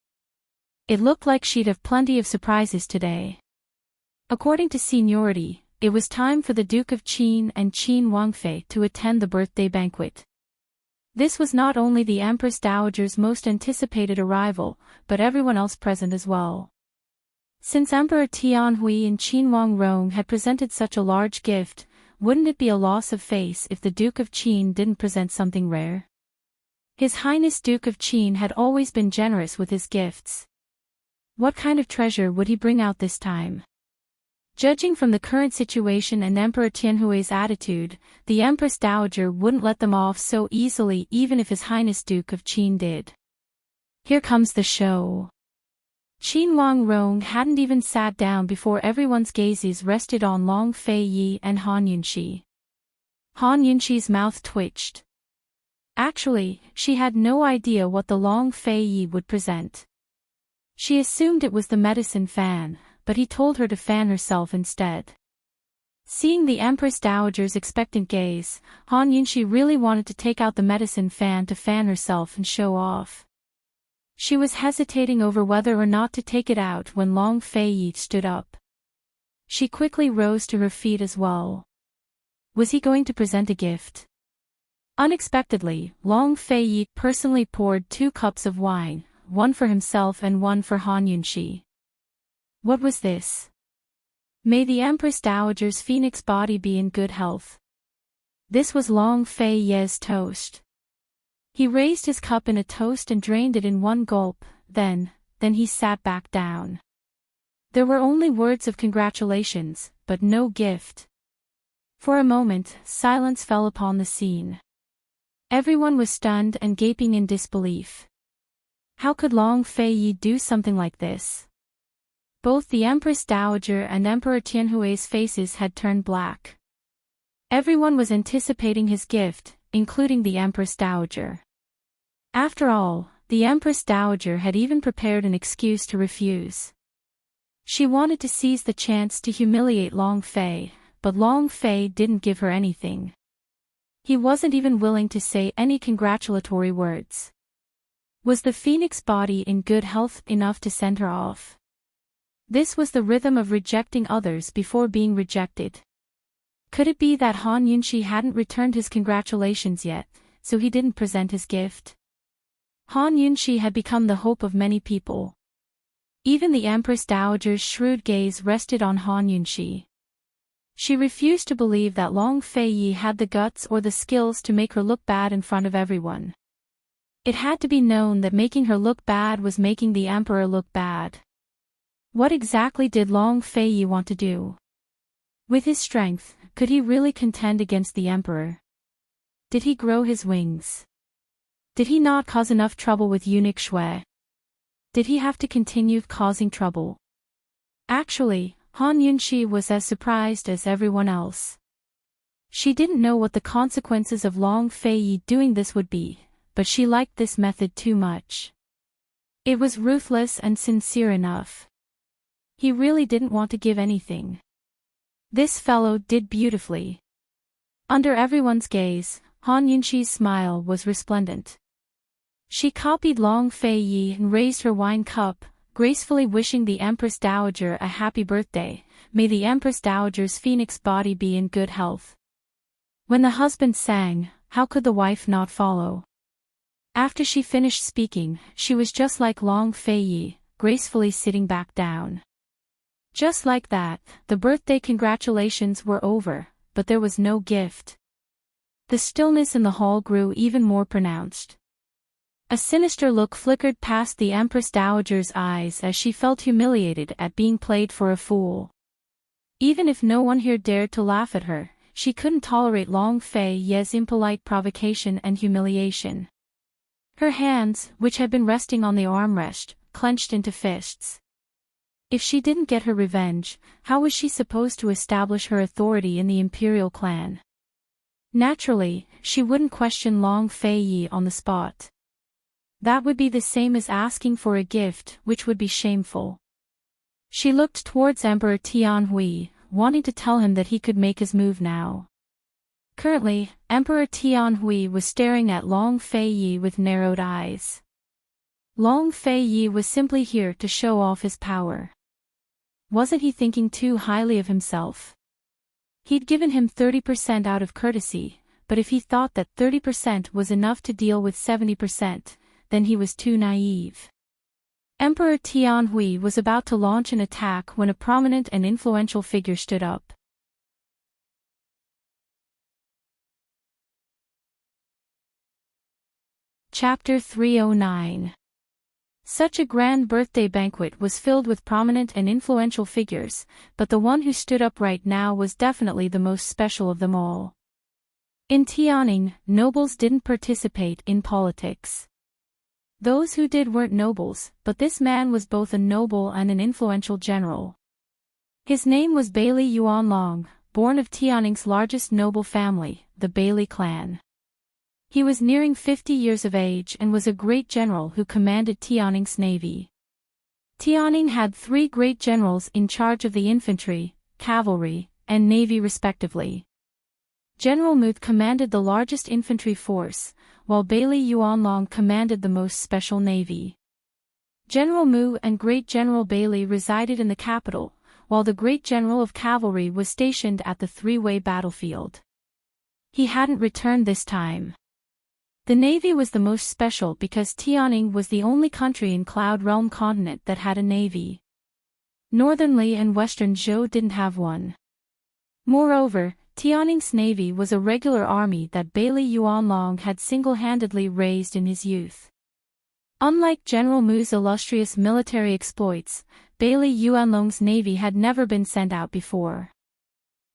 It looked like she'd have plenty of surprises today. According to seniority, it was time for the Duke of Qin and Qin Wangfei to attend the birthday banquet. This was not only the Empress Dowager's most anticipated arrival, but everyone else present as well. Since Emperor Tianhui and Qin Wang Rong had presented such a large gift, wouldn't it be a loss of face if the Duke of Qin didn't present something rare? His Highness Duke of Qin had always been generous with his gifts. What kind of treasure would he bring out this time? Judging from the current situation and Emperor Tianhui's attitude, the Empress Dowager wouldn't let them off so easily even if His Highness Duke of Qin did. Here comes the show. Qin Wang Rong hadn't even sat down before everyone's gazes rested on Long Fei Yi and Han Yunxi. Han Yunxi's mouth twitched. Actually, she had no idea what the Long Fei Yi would present. She assumed it was the medicine fan, but he told her to fan herself instead. Seeing the Empress Dowager's expectant gaze, Han Yunxi really wanted to take out the medicine fan to fan herself and show off. She was hesitating over whether or not to take it out when Long Fei Yi stood up. She quickly rose to her feet as well. Was he going to present a gift? Unexpectedly, Long Fei Yi personally poured 2 cups of wine, one for himself and one for Han Yunxi. What was this? May the Empress Dowager's phoenix body be in good health. This was Long Fei Yi's toast. He raised his cup in a toast and drained it in one gulp, then he sat back down. There were only words of congratulations, but no gift. For a moment, silence fell upon the scene. Everyone was stunned and gaping in disbelief. How could Long Fei Yi do something like this? Both the Empress Dowager and Emperor Tianhui's faces had turned black. Everyone was anticipating his gift, including the Empress Dowager. After all, the Empress Dowager had even prepared an excuse to refuse. She wanted to seize the chance to humiliate Long Fei, but Long Fei didn't give her anything. He wasn't even willing to say any congratulatory words. Was the phoenix body in good health enough to send her off? This was the rhythm of rejecting others before being rejected. Could it be that Han Yunxi hadn't returned his congratulations yet, so he didn't present his gift? Han Yunxi had become the hope of many people. Even the Empress Dowager's shrewd gaze rested on Han Yunxi. She refused to believe that Long Fei Yi had the guts or the skills to make her look bad in front of everyone. It had to be known that making her look bad was making the emperor look bad. What exactly did Long Fei Yi want to do? With his strength, could he really contend against the emperor? Did he grow his wings? Did he not cause enough trouble with eunuch Shui? Did he have to continue causing trouble? Actually, Han Yunxi was as surprised as everyone else. She didn't know what the consequences of Long Fei Yi doing this would be, but she liked this method too much. It was ruthless and sincere enough. He really didn't want to give anything. This fellow did beautifully. Under everyone's gaze, Han Yunxi's smile was resplendent. She copied Long Fei Yi and raised her wine cup, gracefully wishing the Empress Dowager a happy birthday. May the Empress Dowager's phoenix body be in good health. When the husband sang, how could the wife not follow? After she finished speaking, she was just like Long Fei, gracefully sitting back down. Just like that, the birthday congratulations were over, but there was no gift. The stillness in the hall grew even more pronounced. A sinister look flickered past the Empress Dowager's eyes as she felt humiliated at being played for a fool. Even if no one here dared to laugh at her, she couldn't tolerate Long Fei's impolite provocation and humiliation. Her hands, which had been resting on the armrest, clenched into fists. If she didn't get her revenge, how was she supposed to establish her authority in the imperial clan? Naturally, she wouldn't question Long Fei on the spot. That would be the same as asking for a gift, which would be shameful. She looked towards Emperor Tianhui, wanting to tell him that he could make his move now. Currently, Emperor Tianhui was staring at Long Fei with narrowed eyes. Long Fei was simply here to show off his power. Wasn't he thinking too highly of himself? He'd given him 30% out of courtesy, but if he thought that 30% was enough to deal with 70%, then he was too naive. Emperor Tianhui was about to launch an attack when a prominent and influential figure stood up. Chapter 309. Such a grand birthday banquet was filled with prominent and influential figures, but the one who stood up right now was definitely the most special of them all. In Tianning, nobles didn't participate in politics. Those who did weren't nobles, but this man was both a noble and an influential general. His name was Bailey Yuanlong, born of Tianning's largest noble family, the Bailey clan. He was nearing 50 years of age and was a great general who commanded Tianning's navy. Tianning had 3 great generals in charge of the infantry, cavalry, and navy respectively. General Muth commanded the largest infantry force, while Bailey Yuanlong commanded the most special navy. General Mu and Great General Bailey resided in the capital, while the Great General of Cavalry was stationed at the three-way battlefield. He hadn't returned this time. The navy was the most special because Tianning was the only country in Cloud Realm continent that had a navy. Northern Li and Western Zhou didn't have one. Moreover, Tianning's navy was a regular army that Bailey Yuanlong had single-handedly raised in his youth. Unlike General Mu's illustrious military exploits, Bailey Yuanlong's navy had never been sent out before.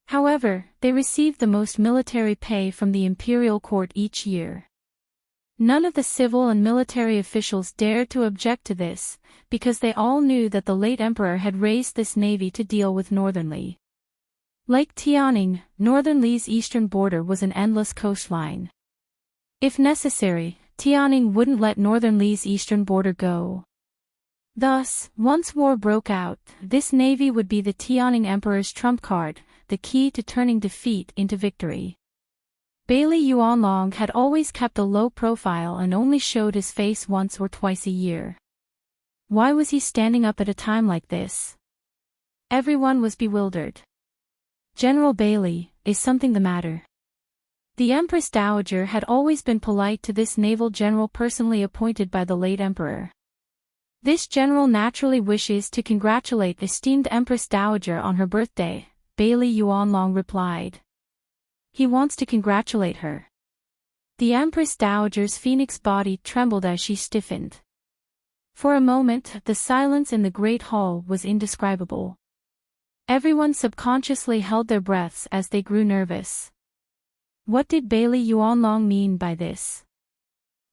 However, they received the most military pay from the imperial court each year. None of the civil and military officials dared to object to this, because they all knew that the late emperor had raised this navy to deal with Northern Li. Like Tianning, Northern Li's eastern border was an endless coastline. If necessary, Tianning wouldn't let Northern Li's eastern border go. Thus, once war broke out, this navy would be the Tianning emperor's trump card, the key to turning defeat into victory. Bailey Yuanlong had always kept a low profile and only showed his face once or twice a year. Why was he standing up at a time like this? Everyone was bewildered. General Bailey, is something the matter? The Empress Dowager had always been polite to this naval general personally appointed by the late emperor. This general naturally wishes to congratulate esteemed Empress Dowager on her birthday, Bailey Yuanlong replied. He wants to congratulate her. The Empress Dowager's phoenix body trembled as she stiffened. For a moment, the silence in the great hall was indescribable. Everyone subconsciously held their breaths as they grew nervous. What did Bailey Yuanlong mean by this?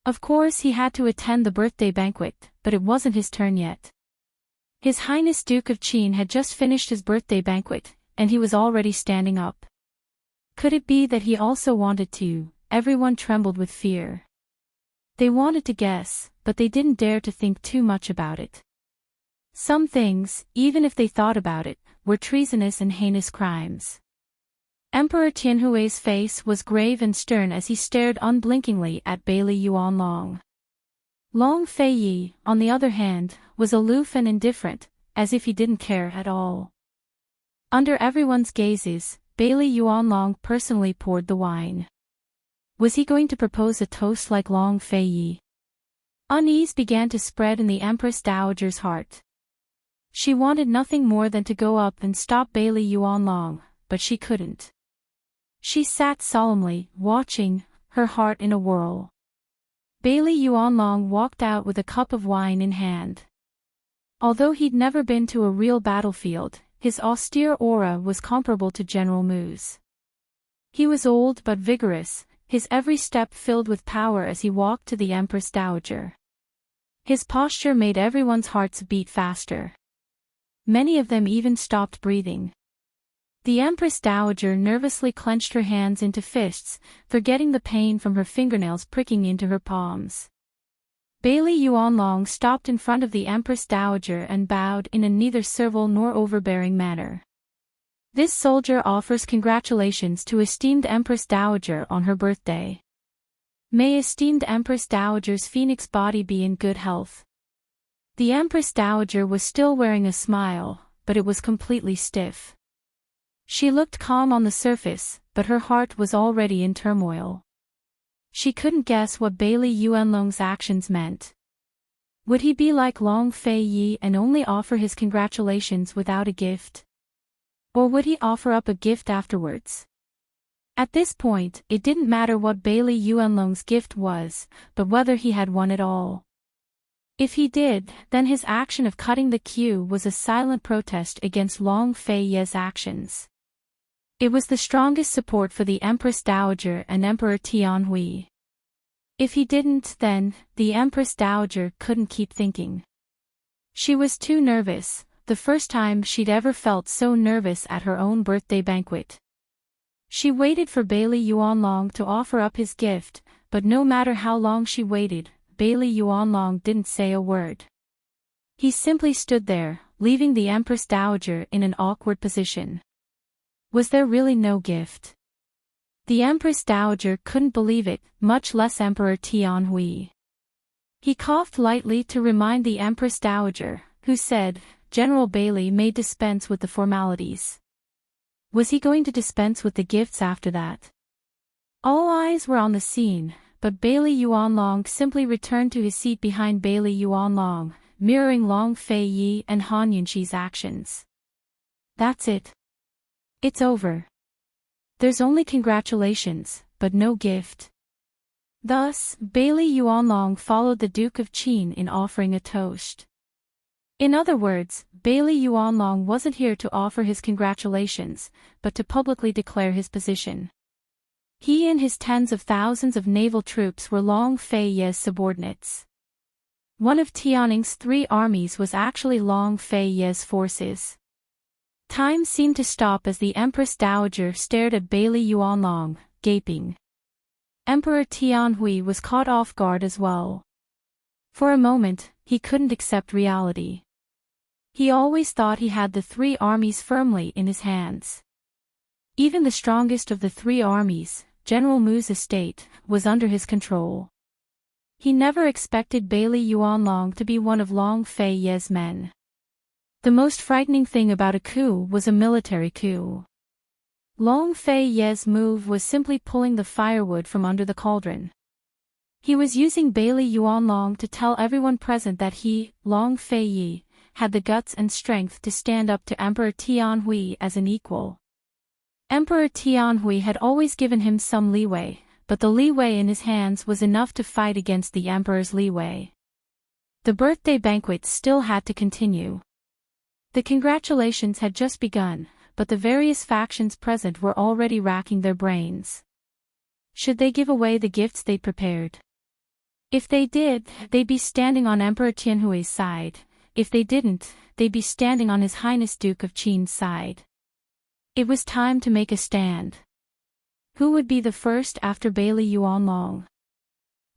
Of course he had to attend the birthday banquet, but it wasn't his turn yet. His Highness Duke of Qin had just finished his birthday banquet, and he was already standing up. Could it be that he also wanted to? Everyone trembled with fear. They wanted to guess, but they didn't dare to think too much about it. Some things, even if they thought about it, were treasonous and heinous crimes. Emperor Tianhui's face was grave and stern as he stared unblinkingly at Bailey Yuanlong. Long Fei, on the other hand, was aloof and indifferent, as if he didn't care at all. Under everyone's gazes, Bailey Yuanlong personally poured the wine. Was he going to propose a toast like Long Fei Yi? Unease began to spread in the Empress Dowager's heart. She wanted nothing more than to go up and stop Bailey Yuanlong, but she couldn't. She sat solemnly, watching, her heart in a whirl. Bailey Yuanlong walked out with a cup of wine in hand. Although he'd never been to a real battlefield, his austere aura was comparable to General Mu's. He was old but vigorous, his every step filled with power as he walked to the Empress Dowager. His posture made everyone's hearts beat faster. Many of them even stopped breathing. The Empress Dowager nervously clenched her hands into fists, forgetting the pain from her fingernails pricking into her palms. Bailey Yuanlong stopped in front of the Empress Dowager and bowed in a neither servile nor overbearing manner. This soldier offers congratulations to esteemed Empress Dowager on her birthday. May esteemed Empress Dowager's phoenix body be in good health. The Empress Dowager was still wearing a smile, but it was completely stiff. She looked calm on the surface, but her heart was already in turmoil. She couldn't guess what Bailey Yuanlong's actions meant. Would he be like Long Fei Yi and only offer his congratulations without a gift? Or would he offer up a gift afterwards? At this point, it didn't matter what Bailey Yuanlong's gift was, but whether he had one at all. If he did, then his action of cutting the queue was a silent protest against Long Fei Yi's actions. It was the strongest support for the Empress Dowager and Emperor Tianhui. If he didn't, then, the Empress Dowager couldn't keep thinking. She was too nervous, the first time she'd ever felt so nervous at her own birthday banquet. She waited for Bailey Yuanlong to offer up his gift, but no matter how long she waited, Bailey Yuanlong didn't say a word. He simply stood there, leaving the Empress Dowager in an awkward position. Was there really no gift? The Empress Dowager couldn't believe it, much less Emperor Tianhui. He coughed lightly to remind the Empress Dowager, who said, "General Bailey may dispense with the formalities." Was he going to dispense with the gifts after that? All eyes were on the scene, but Bailey Yuanlong simply returned to his seat behind Bailey Yuanlong, mirroring Long Fei Yi and Han Yunxi's actions. That's it. It's over. There's only congratulations, but no gift. Thus, Bailey Yuanlong followed the Duke of Qin in offering a toast. In other words, Bailey Yuanlong wasn't here to offer his congratulations, but to publicly declare his position. He and his tens of thousands of naval troops were Long Fei Yi's subordinates. One of Tianning's 3 armies was actually Long Fei Yi's forces. Time seemed to stop as the Empress Dowager stared at Bailey Yuanlong, gaping. Emperor Tianhui was caught off guard as well. For a moment, he couldn't accept reality. He always thought he had the 3 armies firmly in his hands. Even the strongest of the 3 armies, General Mu's estate, was under his control. He never expected Bailey Yuanlong to be one of Long Fei Yi's men. The most frightening thing about a coup was a military coup. Long Fei Yi's move was simply pulling the firewood from under the cauldron. He was using Bailey Yuanlong to tell everyone present that he, Long Fei Yi, had the guts and strength to stand up to Emperor Tianhui as an equal. Emperor Tianhui had always given him some leeway, but the leeway in his hands was enough to fight against the emperor's leeway. The birthday banquet still had to continue. The congratulations had just begun, but the various factions present were already racking their brains. Should they give away the gifts they'd prepared? If they did, they'd be standing on Emperor Tianhui's side. If they didn't, they'd be standing on His Highness Duke of Qin's side. It was time to make a stand. Who would be the first after Bailey Yuanlong?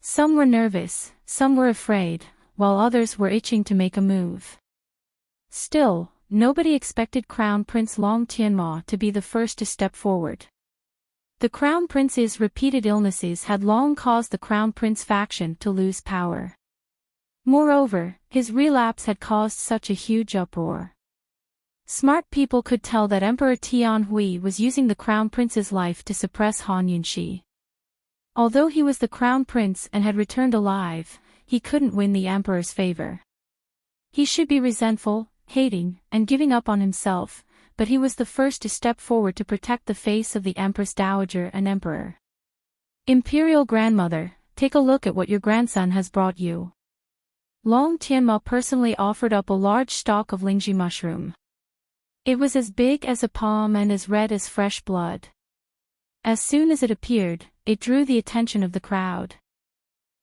Some were nervous, some were afraid, while others were itching to make a move. Still, nobody expected Crown Prince Long Tianma to be the first to step forward. The Crown Prince's repeated illnesses had long caused the Crown Prince faction to lose power. Moreover, his relapse had caused such a huge uproar. Smart people could tell that Emperor Tianhui was using the crown prince's life to suppress Han Yunxi. Although he was the crown prince and had returned alive, he couldn't win the emperor's favor. He should be resentful, hating, and giving up on himself, but he was the first to step forward to protect the face of the Empress Dowager and Emperor. Imperial Grandmother, take a look at what your grandson has brought you. Long Tianma personally offered up a large stalk of Lingji mushroom. It was as big as a palm and as red as fresh blood. As soon as it appeared, it drew the attention of the crowd.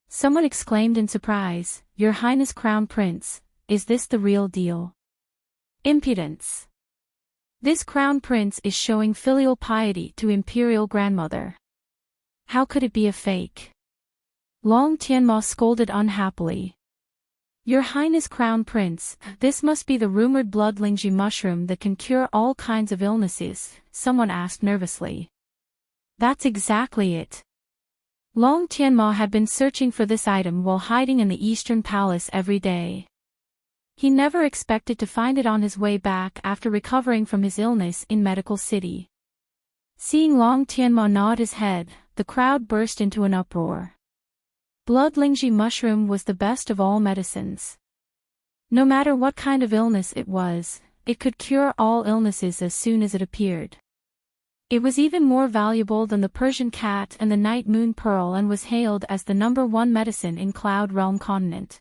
Someone exclaimed in surprise, "Your Highness Crown Prince, is this the real deal?" Impudence. This crown prince is showing filial piety to Imperial Grandmother. How could it be a fake? Long Tianma scolded unhappily. Your Highness Crown Prince, this must be the rumored blood Lingji mushroom that can cure all kinds of illnesses, someone asked nervously. That's exactly it. Long Tianma had been searching for this item while hiding in the Eastern Palace every day. He never expected to find it on his way back after recovering from his illness in Medical City. Seeing Long Tianma nod his head, the crowd burst into an uproar. Blood Lingji mushroom was the best of all medicines. No matter what kind of illness it was, it could cure all illnesses as soon as it appeared. It was even more valuable than the Persian cat and the night moon pearl and was hailed as the #1 medicine in Cloud Realm continent.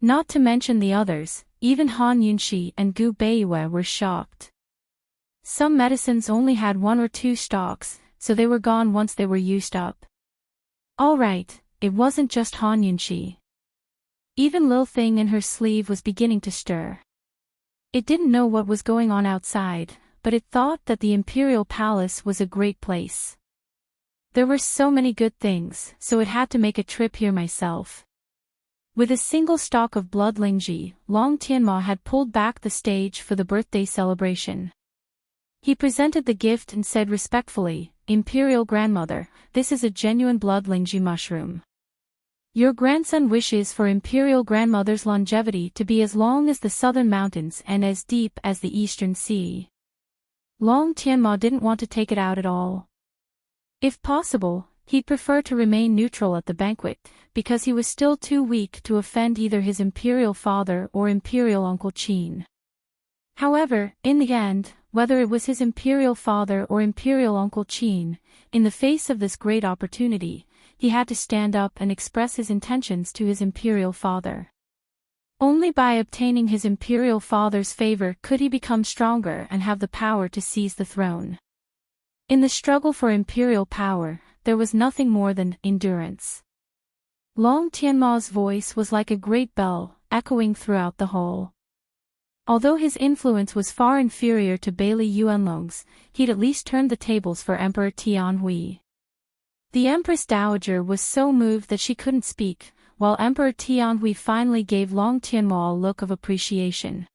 Not to mention the others, even Han Yunxi and Gu Beiyue were shocked. Some medicines only had 1 or 2 stalks, so they were gone once they were used up. All right. It wasn't just Han Yunxi. Even Lil Thing in her sleeve was beginning to stir. It didn't know what was going on outside, but it thought that the Imperial Palace was a great place. There were so many good things, so it had to make a trip here myself. With a single stalk of blood Lingji, Long Tianma had pulled back the stage for the birthday celebration. He presented the gift and said respectfully, Imperial Grandmother, this is a genuine blood Lingji mushroom. Your grandson wishes for Imperial Grandmother's longevity to be as long as the southern mountains and as deep as the eastern sea. Long Tianma didn't want to take it out at all. If possible, he'd prefer to remain neutral at the banquet, because he was still too weak to offend either his imperial father or imperial uncle Qin. However, in the end, whether it was his imperial father or imperial uncle Qin, in the face of this great opportunity, he had to stand up and express his intentions to his imperial father. Only by obtaining his imperial father's favor could he become stronger and have the power to seize the throne. In the struggle for imperial power, there was nothing more than endurance. Long Tianma's voice was like a great bell, echoing throughout the hall. Although his influence was far inferior to Bailey Yuanlong's, he'd at least turned the tables for Emperor Tianhui. The Empress Dowager was so moved that she couldn't speak, while Emperor Tianhui finally gave Long Tianma a look of appreciation.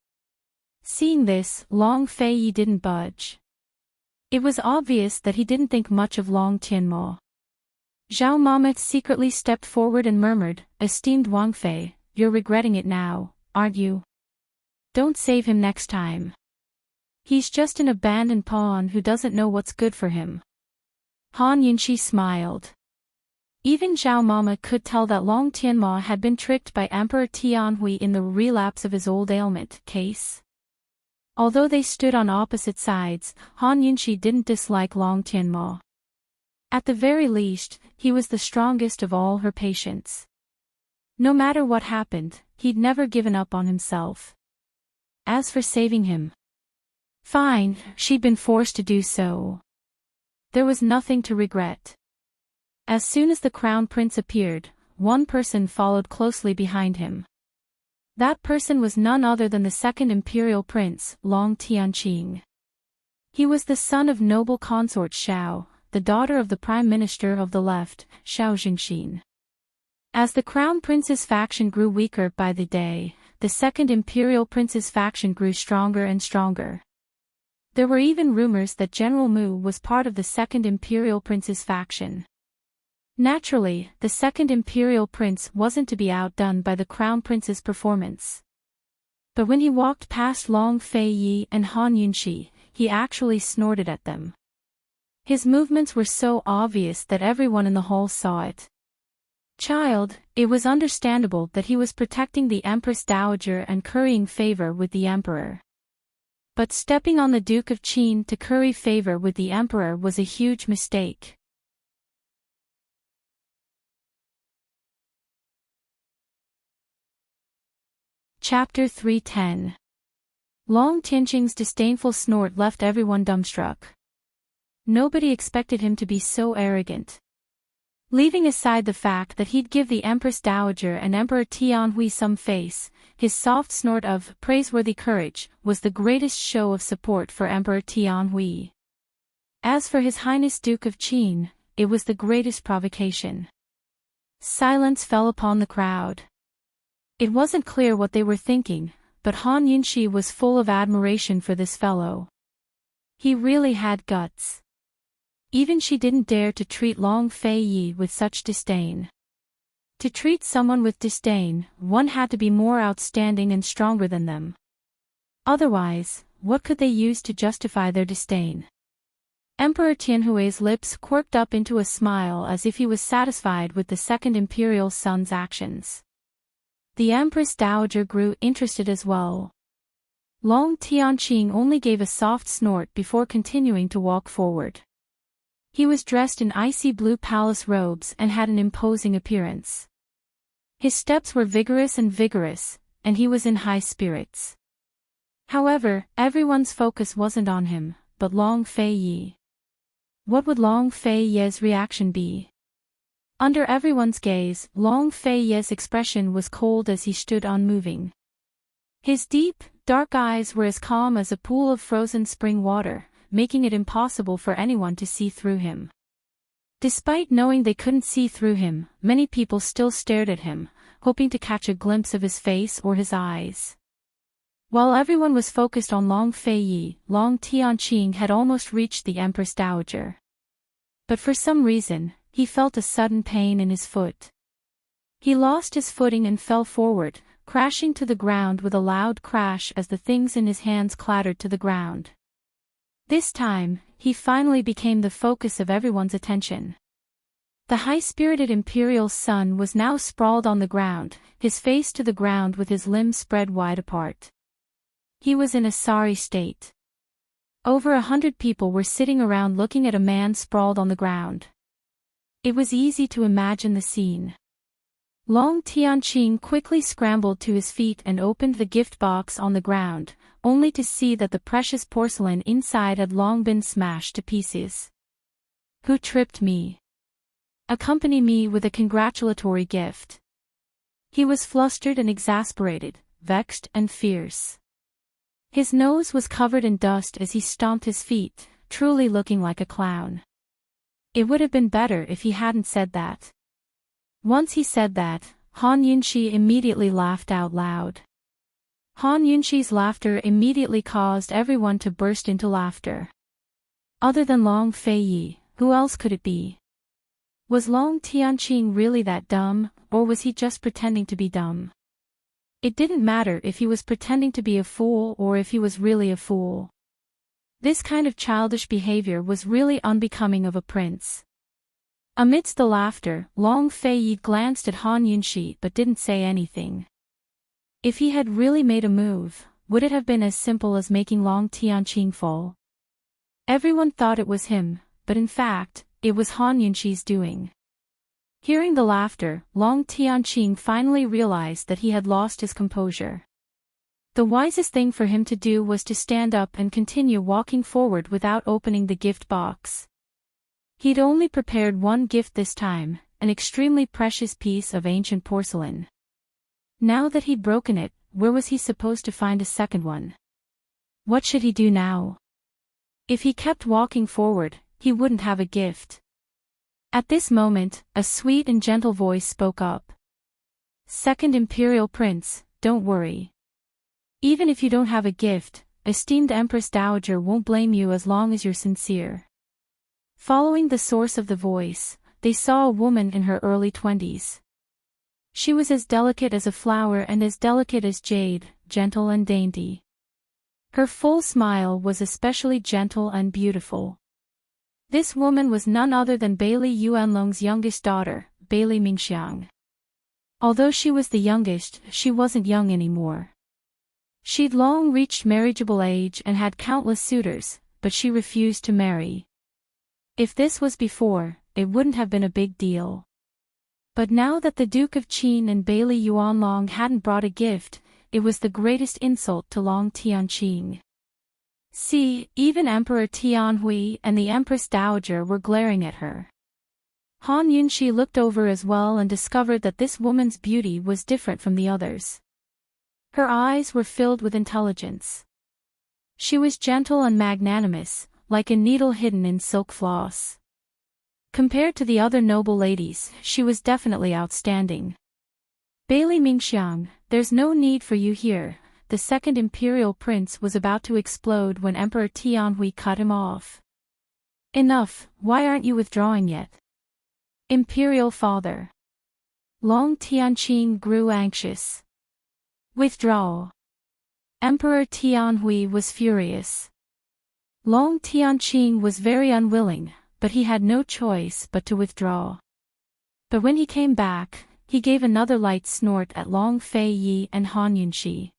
Seeing this, Long Feiyi didn't budge. It was obvious that he didn't think much of Long Tianma. Zhao Mamet secretly stepped forward and murmured, Esteemed Wang Fei, you're regretting it now, aren't you? Don't save him next time. He's just an abandoned pawn who doesn't know what's good for him. Han Yunxi smiled. Even Zhao Mama could tell that Long Tianma had been tricked by Emperor Tianhui in the relapse of his old ailment case. Although they stood on opposite sides, Han Yunxi didn't dislike Long Tianma. At the very least, he was the strongest of all her patients. No matter what happened, he'd never given up on himself. As for saving him, fine, she'd been forced to do so. There was nothing to regret. As soon as the crown prince appeared, one person followed closely behind him. That person was none other than the second imperial prince, Long Tianqing. He was the son of noble consort Xiao, the daughter of the prime minister of the left, Xiao Jingxin. As the crown prince's faction grew weaker by the day, the second imperial prince's faction grew stronger and stronger. There were even rumors that General Mu was part of the second imperial prince's faction. Naturally, the second imperial prince wasn't to be outdone by the crown prince's performance. But when he walked past Long Fei-yi and Han Yunxi, he actually snorted at them. His movements were so obvious that everyone in the hall saw it. Child, it was understandable that he was protecting the Empress Dowager and currying favor with the Emperor. But stepping on the Duke of Qin to curry favor with the Emperor was a huge mistake. Chapter 310. Long Tianqing's disdainful snort left everyone dumbstruck. Nobody expected him to be so arrogant. Leaving aside the fact that he'd give the Empress Dowager and Emperor Tianhui some face, his soft snort of praiseworthy courage was the greatest show of support for Emperor Tianhui. As for His Highness Duke of Qin, it was the greatest provocation. Silence fell upon the crowd. It wasn't clear what they were thinking, but Han Yunxi was full of admiration for this fellow. He really had guts. Even she didn't dare to treat Long Fei-yi with such disdain. To treat someone with disdain, one had to be more outstanding and stronger than them. Otherwise, what could they use to justify their disdain? Emperor Tianhui's lips quirked up into a smile as if he was satisfied with the second imperial son's actions. The Empress Dowager grew interested as well. Long Tianqing only gave a soft snort before continuing to walk forward. He was dressed in icy blue palace robes and had an imposing appearance. His steps were vigorous, and he was in high spirits. However, everyone's focus wasn't on him, but Long Fei-yi. What would Long Fei-yi's reaction be? Under everyone's gaze, Long Fei-yi's expression was cold as he stood unmoving. His deep, dark eyes were as calm as a pool of frozen spring water, making it impossible for anyone to see through him. Despite knowing they couldn't see through him, many people still stared at him, hoping to catch a glimpse of his face or his eyes. While everyone was focused on Long Fei-yi, Long Tianqing had almost reached the Empress Dowager. But for some reason, he felt a sudden pain in his foot. He lost his footing and fell forward, crashing to the ground with a loud crash as the things in his hands clattered to the ground. This time, he finally became the focus of everyone's attention. The high-spirited imperial son was now sprawled on the ground, his face to the ground with his limbs spread wide apart. He was in a sorry state. Over 100 people were sitting around looking at a man sprawled on the ground. It was easy to imagine the scene. Long Tianqing quickly scrambled to his feet and opened the gift box on the ground, only to see that the precious porcelain inside had long been smashed to pieces. Who tripped me? Accompany me with a congratulatory gift. He was flustered and exasperated, vexed and fierce. His nose was covered in dust as he stomped his feet, truly looking like a clown. It would have been better if he hadn't said that. Once he said that, Han Yunxi immediately laughed out loud. Han Yunxi's laughter immediately caused everyone to burst into laughter. Other than Long Fei-yi, who else could it be? Was Long Tianqing really that dumb, or was he just pretending to be dumb? It didn't matter if he was pretending to be a fool or if he was really a fool. This kind of childish behavior was really unbecoming of a prince. Amidst the laughter, Long Fei-yi glanced at Han Yunxi but didn't say anything. If he had really made a move, would it have been as simple as making Long Tianqing fall? Everyone thought it was him, but in fact, it was Han Yunxi's doing. Hearing the laughter, Long Tianqing finally realized that he had lost his composure. The wisest thing for him to do was to stand up and continue walking forward without opening the gift box. He'd only prepared one gift this time, an extremely precious piece of ancient porcelain. Now that he'd broken it, where was he supposed to find a second one? What should he do now? If he kept walking forward, he wouldn't have a gift. At this moment, a sweet and gentle voice spoke up. Second Imperial Prince, don't worry. Even if you don't have a gift, esteemed Empress Dowager won't blame you as long as you're sincere. Following the source of the voice, they saw a woman in her early 20s. She was as delicate as a flower and as delicate as jade, gentle and dainty. Her full smile was especially gentle and beautiful. This woman was none other than Bailey Yuanlong's youngest daughter, Bailey Mingxiang. Although she was the youngest, she wasn't young anymore. She'd long reached marriageable age and had countless suitors, but she refused to marry. If this was before, it wouldn't have been a big deal. But now that the Duke of Qin and Bailey Yuanlong hadn't brought a gift, it was the greatest insult to Long Tianqing. See, even Emperor Tianhui and the Empress Dowager were glaring at her. Han Yunxi looked over as well and discovered that this woman's beauty was different from the others. Her eyes were filled with intelligence. She was gentle and magnanimous, like a needle hidden in silk floss. Compared to the other noble ladies, she was definitely outstanding. Bailey Mingxiang, there's no need for you here. The second imperial prince was about to explode when Emperor Tianhui cut him off. Enough, why aren't you withdrawing yet? Imperial father. Long Tianqing grew anxious. Withdraw. Emperor Tianhui was furious. Long Tianqing was very unwilling, but he had no choice but to withdraw. But when he came back, he gave another light snort at Long Feiyi and Han Yunxi.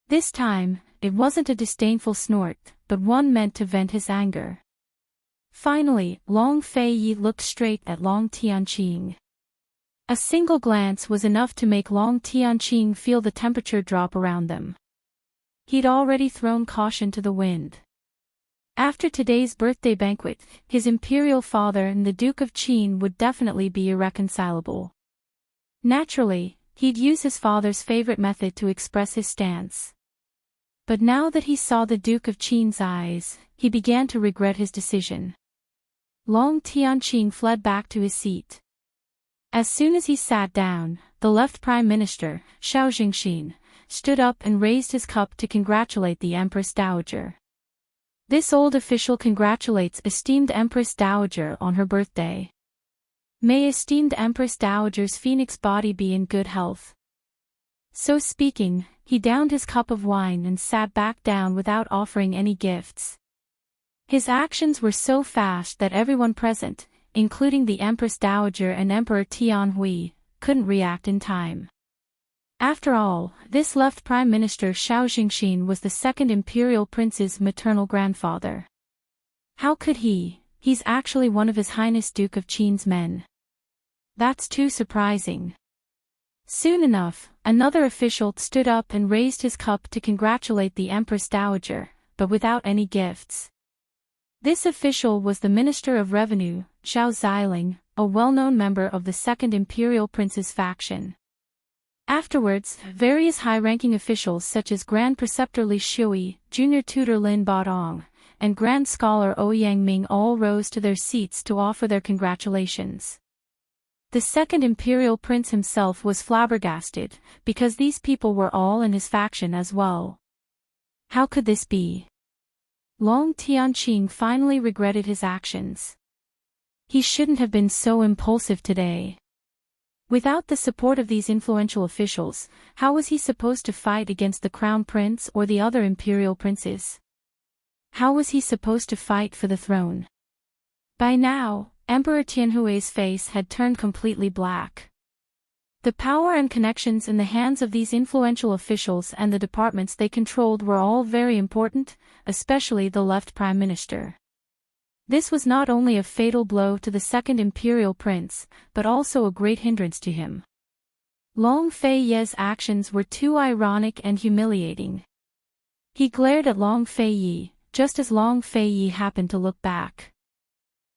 This time, it wasn't a disdainful snort, but one meant to vent his anger. Finally, Long Feiyi looked straight at Long Tianqing. A single glance was enough to make Long Tianqing feel the temperature drop around them. He'd already thrown caution to the wind. After today's birthday banquet, his imperial father and the Duke of Qin would definitely be irreconcilable. Naturally, he'd use his father's favorite method to express his stance. But now that he saw the Duke of Qin's eyes, he began to regret his decision. Long Tianqing fled back to his seat. As soon as he sat down, the left Prime Minister, Xiao Jingxin, stood up and raised his cup to congratulate the Empress Dowager. This old official congratulates esteemed Empress Dowager on her birthday. May esteemed Empress Dowager's phoenix body be in good health. So speaking, he downed his cup of wine and sat back down without offering any gifts. His actions were so fast that everyone present, including the Empress Dowager and Emperor Tianhui, couldn't react in time. After all, this left Prime Minister Xiao Jingxin was the second imperial prince's maternal grandfather. How could he? He's actually one of His Highness Duke of Qin's men. That's too surprising. Soon enough, another official stood up and raised his cup to congratulate the Empress Dowager, but without any gifts. This official was the Minister of Revenue, Zhao Xiling, a well-known member of the Second Imperial Prince's faction. Afterwards, various high-ranking officials such as Grand Preceptor Li Shui, Junior Tutor Lin Baodong, and Grand Scholar Ouyang Ming all rose to their seats to offer their congratulations. The second imperial prince himself was flabbergasted, because these people were all in his faction as well. How could this be? Long Tianqing finally regretted his actions. He shouldn't have been so impulsive today. Without the support of these influential officials, how was he supposed to fight against the crown prince or the other imperial princes? How was he supposed to fight for the throne? By now, Emperor Tianhui's face had turned completely black. The power and connections in the hands of these influential officials and the departments they controlled were all very important, especially the left prime minister. This was not only a fatal blow to the second imperial prince, but also a great hindrance to him. Long Feiyi's actions were too ironic and humiliating. He glared at Long Feiyi, just as Long Feiyi happened to look back.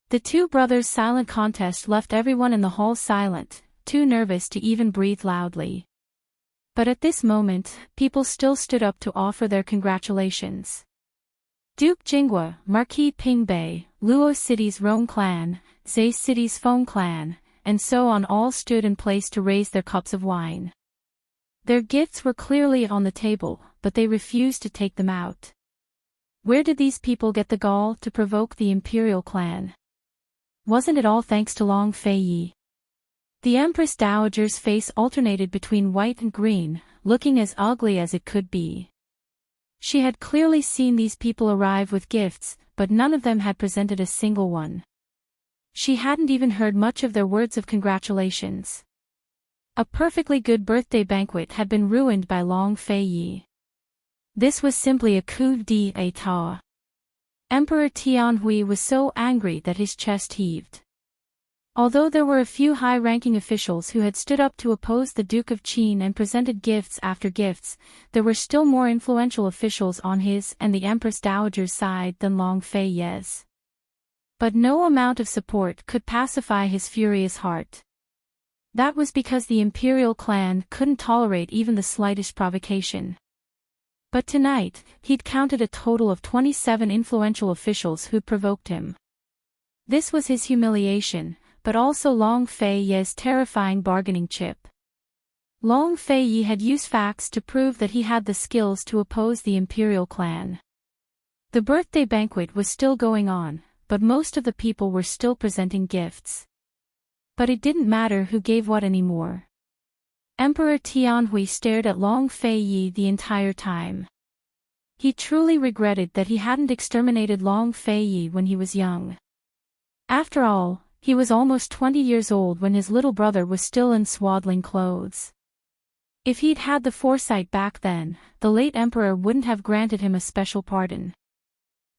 The two brothers' silent contest left everyone in the hall silent, too nervous to even breathe loudly. But at this moment, people still stood up to offer their congratulations. Duke Jinghua, Marquis Pingbei, Luo City's Rong clan, Zhe City's Feng clan, and so on all stood in place to raise their cups of wine. Their gifts were clearly on the table, but they refused to take them out. Where did these people get the gall to provoke the imperial clan? Wasn't it all thanks to Long Feiyi? The Empress Dowager's face alternated between white and green, looking as ugly as it could be. She had clearly seen these people arrive with gifts, but none of them had presented a single one. She hadn't even heard much of their words of congratulations. A perfectly good birthday banquet had been ruined by Long Fei Yi. This was simply a coup d'état. Emperor Tianhui was so angry that his chest heaved. Although there were a few high-ranking officials who had stood up to oppose the Duke of Qin and presented gifts after gifts, there were still more influential officials on his and the Empress Dowager's side than Long Fei Yi's. But no amount of support could pacify his furious heart. That was because the imperial clan couldn't tolerate even the slightest provocation. But tonight, he'd counted a total of 27 influential officials who'd provoked him. This was his humiliation, but also Long Fei Yi's terrifying bargaining chip. Long Fei Yi had used facts to prove that he had the skills to oppose the imperial clan. The birthday banquet was still going on, but most of the people were still presenting gifts. But it didn't matter who gave what anymore. Emperor Tianhui stared at Long Fei Yi the entire time. He truly regretted that he hadn't exterminated Long Fei Yi when he was young. After all, he was almost 20 years old when his little brother was still in swaddling clothes. If he'd had the foresight back then, the late emperor wouldn't have granted him a special pardon.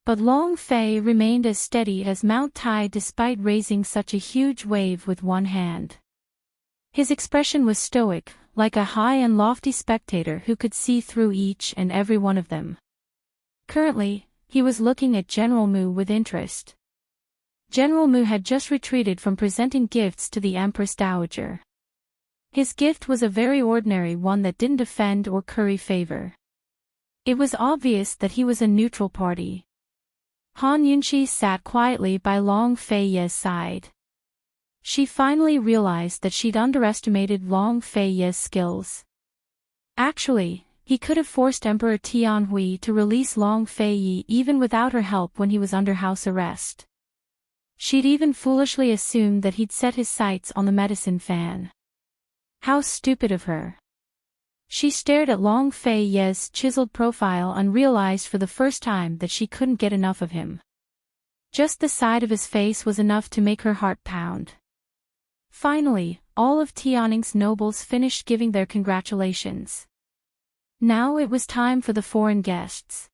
But Long Fei remained as steady as Mount Tai despite raising such a huge wave with one hand. His expression was stoic, like a high and lofty spectator who could see through each and every one of them. Currently, he was looking at General Mu with interest. General Mu had just retreated from presenting gifts to the Empress Dowager. His gift was a very ordinary one that didn't offend or curry favor. It was obvious that he was a neutral party. Han Yunqi sat quietly by Long Fei Yi's side. She finally realized that she'd underestimated Long Fei Yi's skills. Actually, he could have forced Emperor Tianhui to release Long Fei Yi even without her help when he was under house arrest. She'd even foolishly assumed that he'd set his sights on the medicine fan. How stupid of her. She stared at Long Fei Yi's chiseled profile and realized for the first time that she couldn't get enough of him. Just the side of his face was enough to make her heart pound. Finally, all of Tianning's nobles finished giving their congratulations. Now it was time for the foreign guests.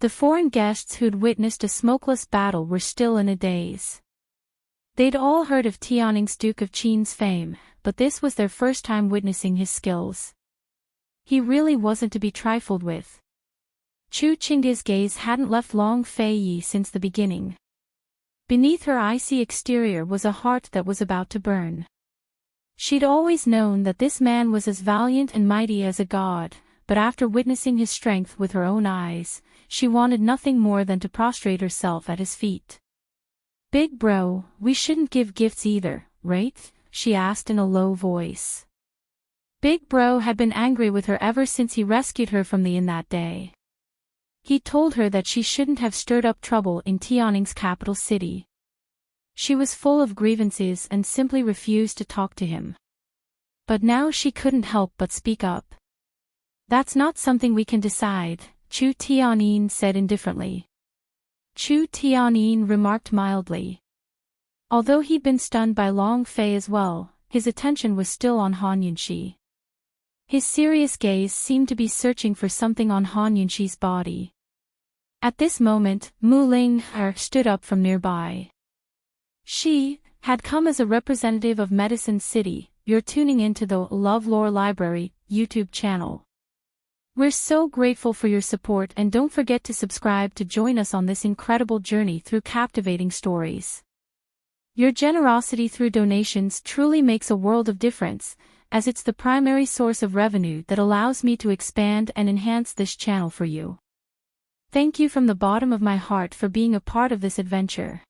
The foreign guests who'd witnessed a smokeless battle were still in a daze. They'd all heard of Tianning's Duke of Qin's fame, but this was their first time witnessing his skills. He really wasn't to be trifled with. Chu Qingdi's gaze hadn't left Long Fei Yi since the beginning. Beneath her icy exterior was a heart that was about to burn. She'd always known that this man was as valiant and mighty as a god, but after witnessing his strength with her own eyes, she wanted nothing more than to prostrate herself at his feet. "Big bro, we shouldn't give gifts either, right?" she asked in a low voice. Big bro had been angry with her ever since he rescued her from the inn that day. He told her that she shouldn't have stirred up trouble in Tianning's capital city. She was full of grievances and simply refused to talk to him. But now she couldn't help but speak up. "That's not something we can decide," Chu Tianyin said indifferently. Chu Tianyin remarked mildly. Although he'd been stunned by Long Fei as well, his attention was still on Han Yunqi. His serious gaze seemed to be searching for something on Han Yunqi's body. At this moment, Mu Ling stood up from nearby. She had come as a representative of Medicine City. "You're tuning into the LoveLore Library YouTube channel. We're so grateful for your support, and don't forget to subscribe to join us on this incredible journey through captivating stories. Your generosity through donations truly makes a world of difference, as it's the primary source of revenue that allows me to expand and enhance this channel for you. Thank you from the bottom of my heart for being a part of this adventure."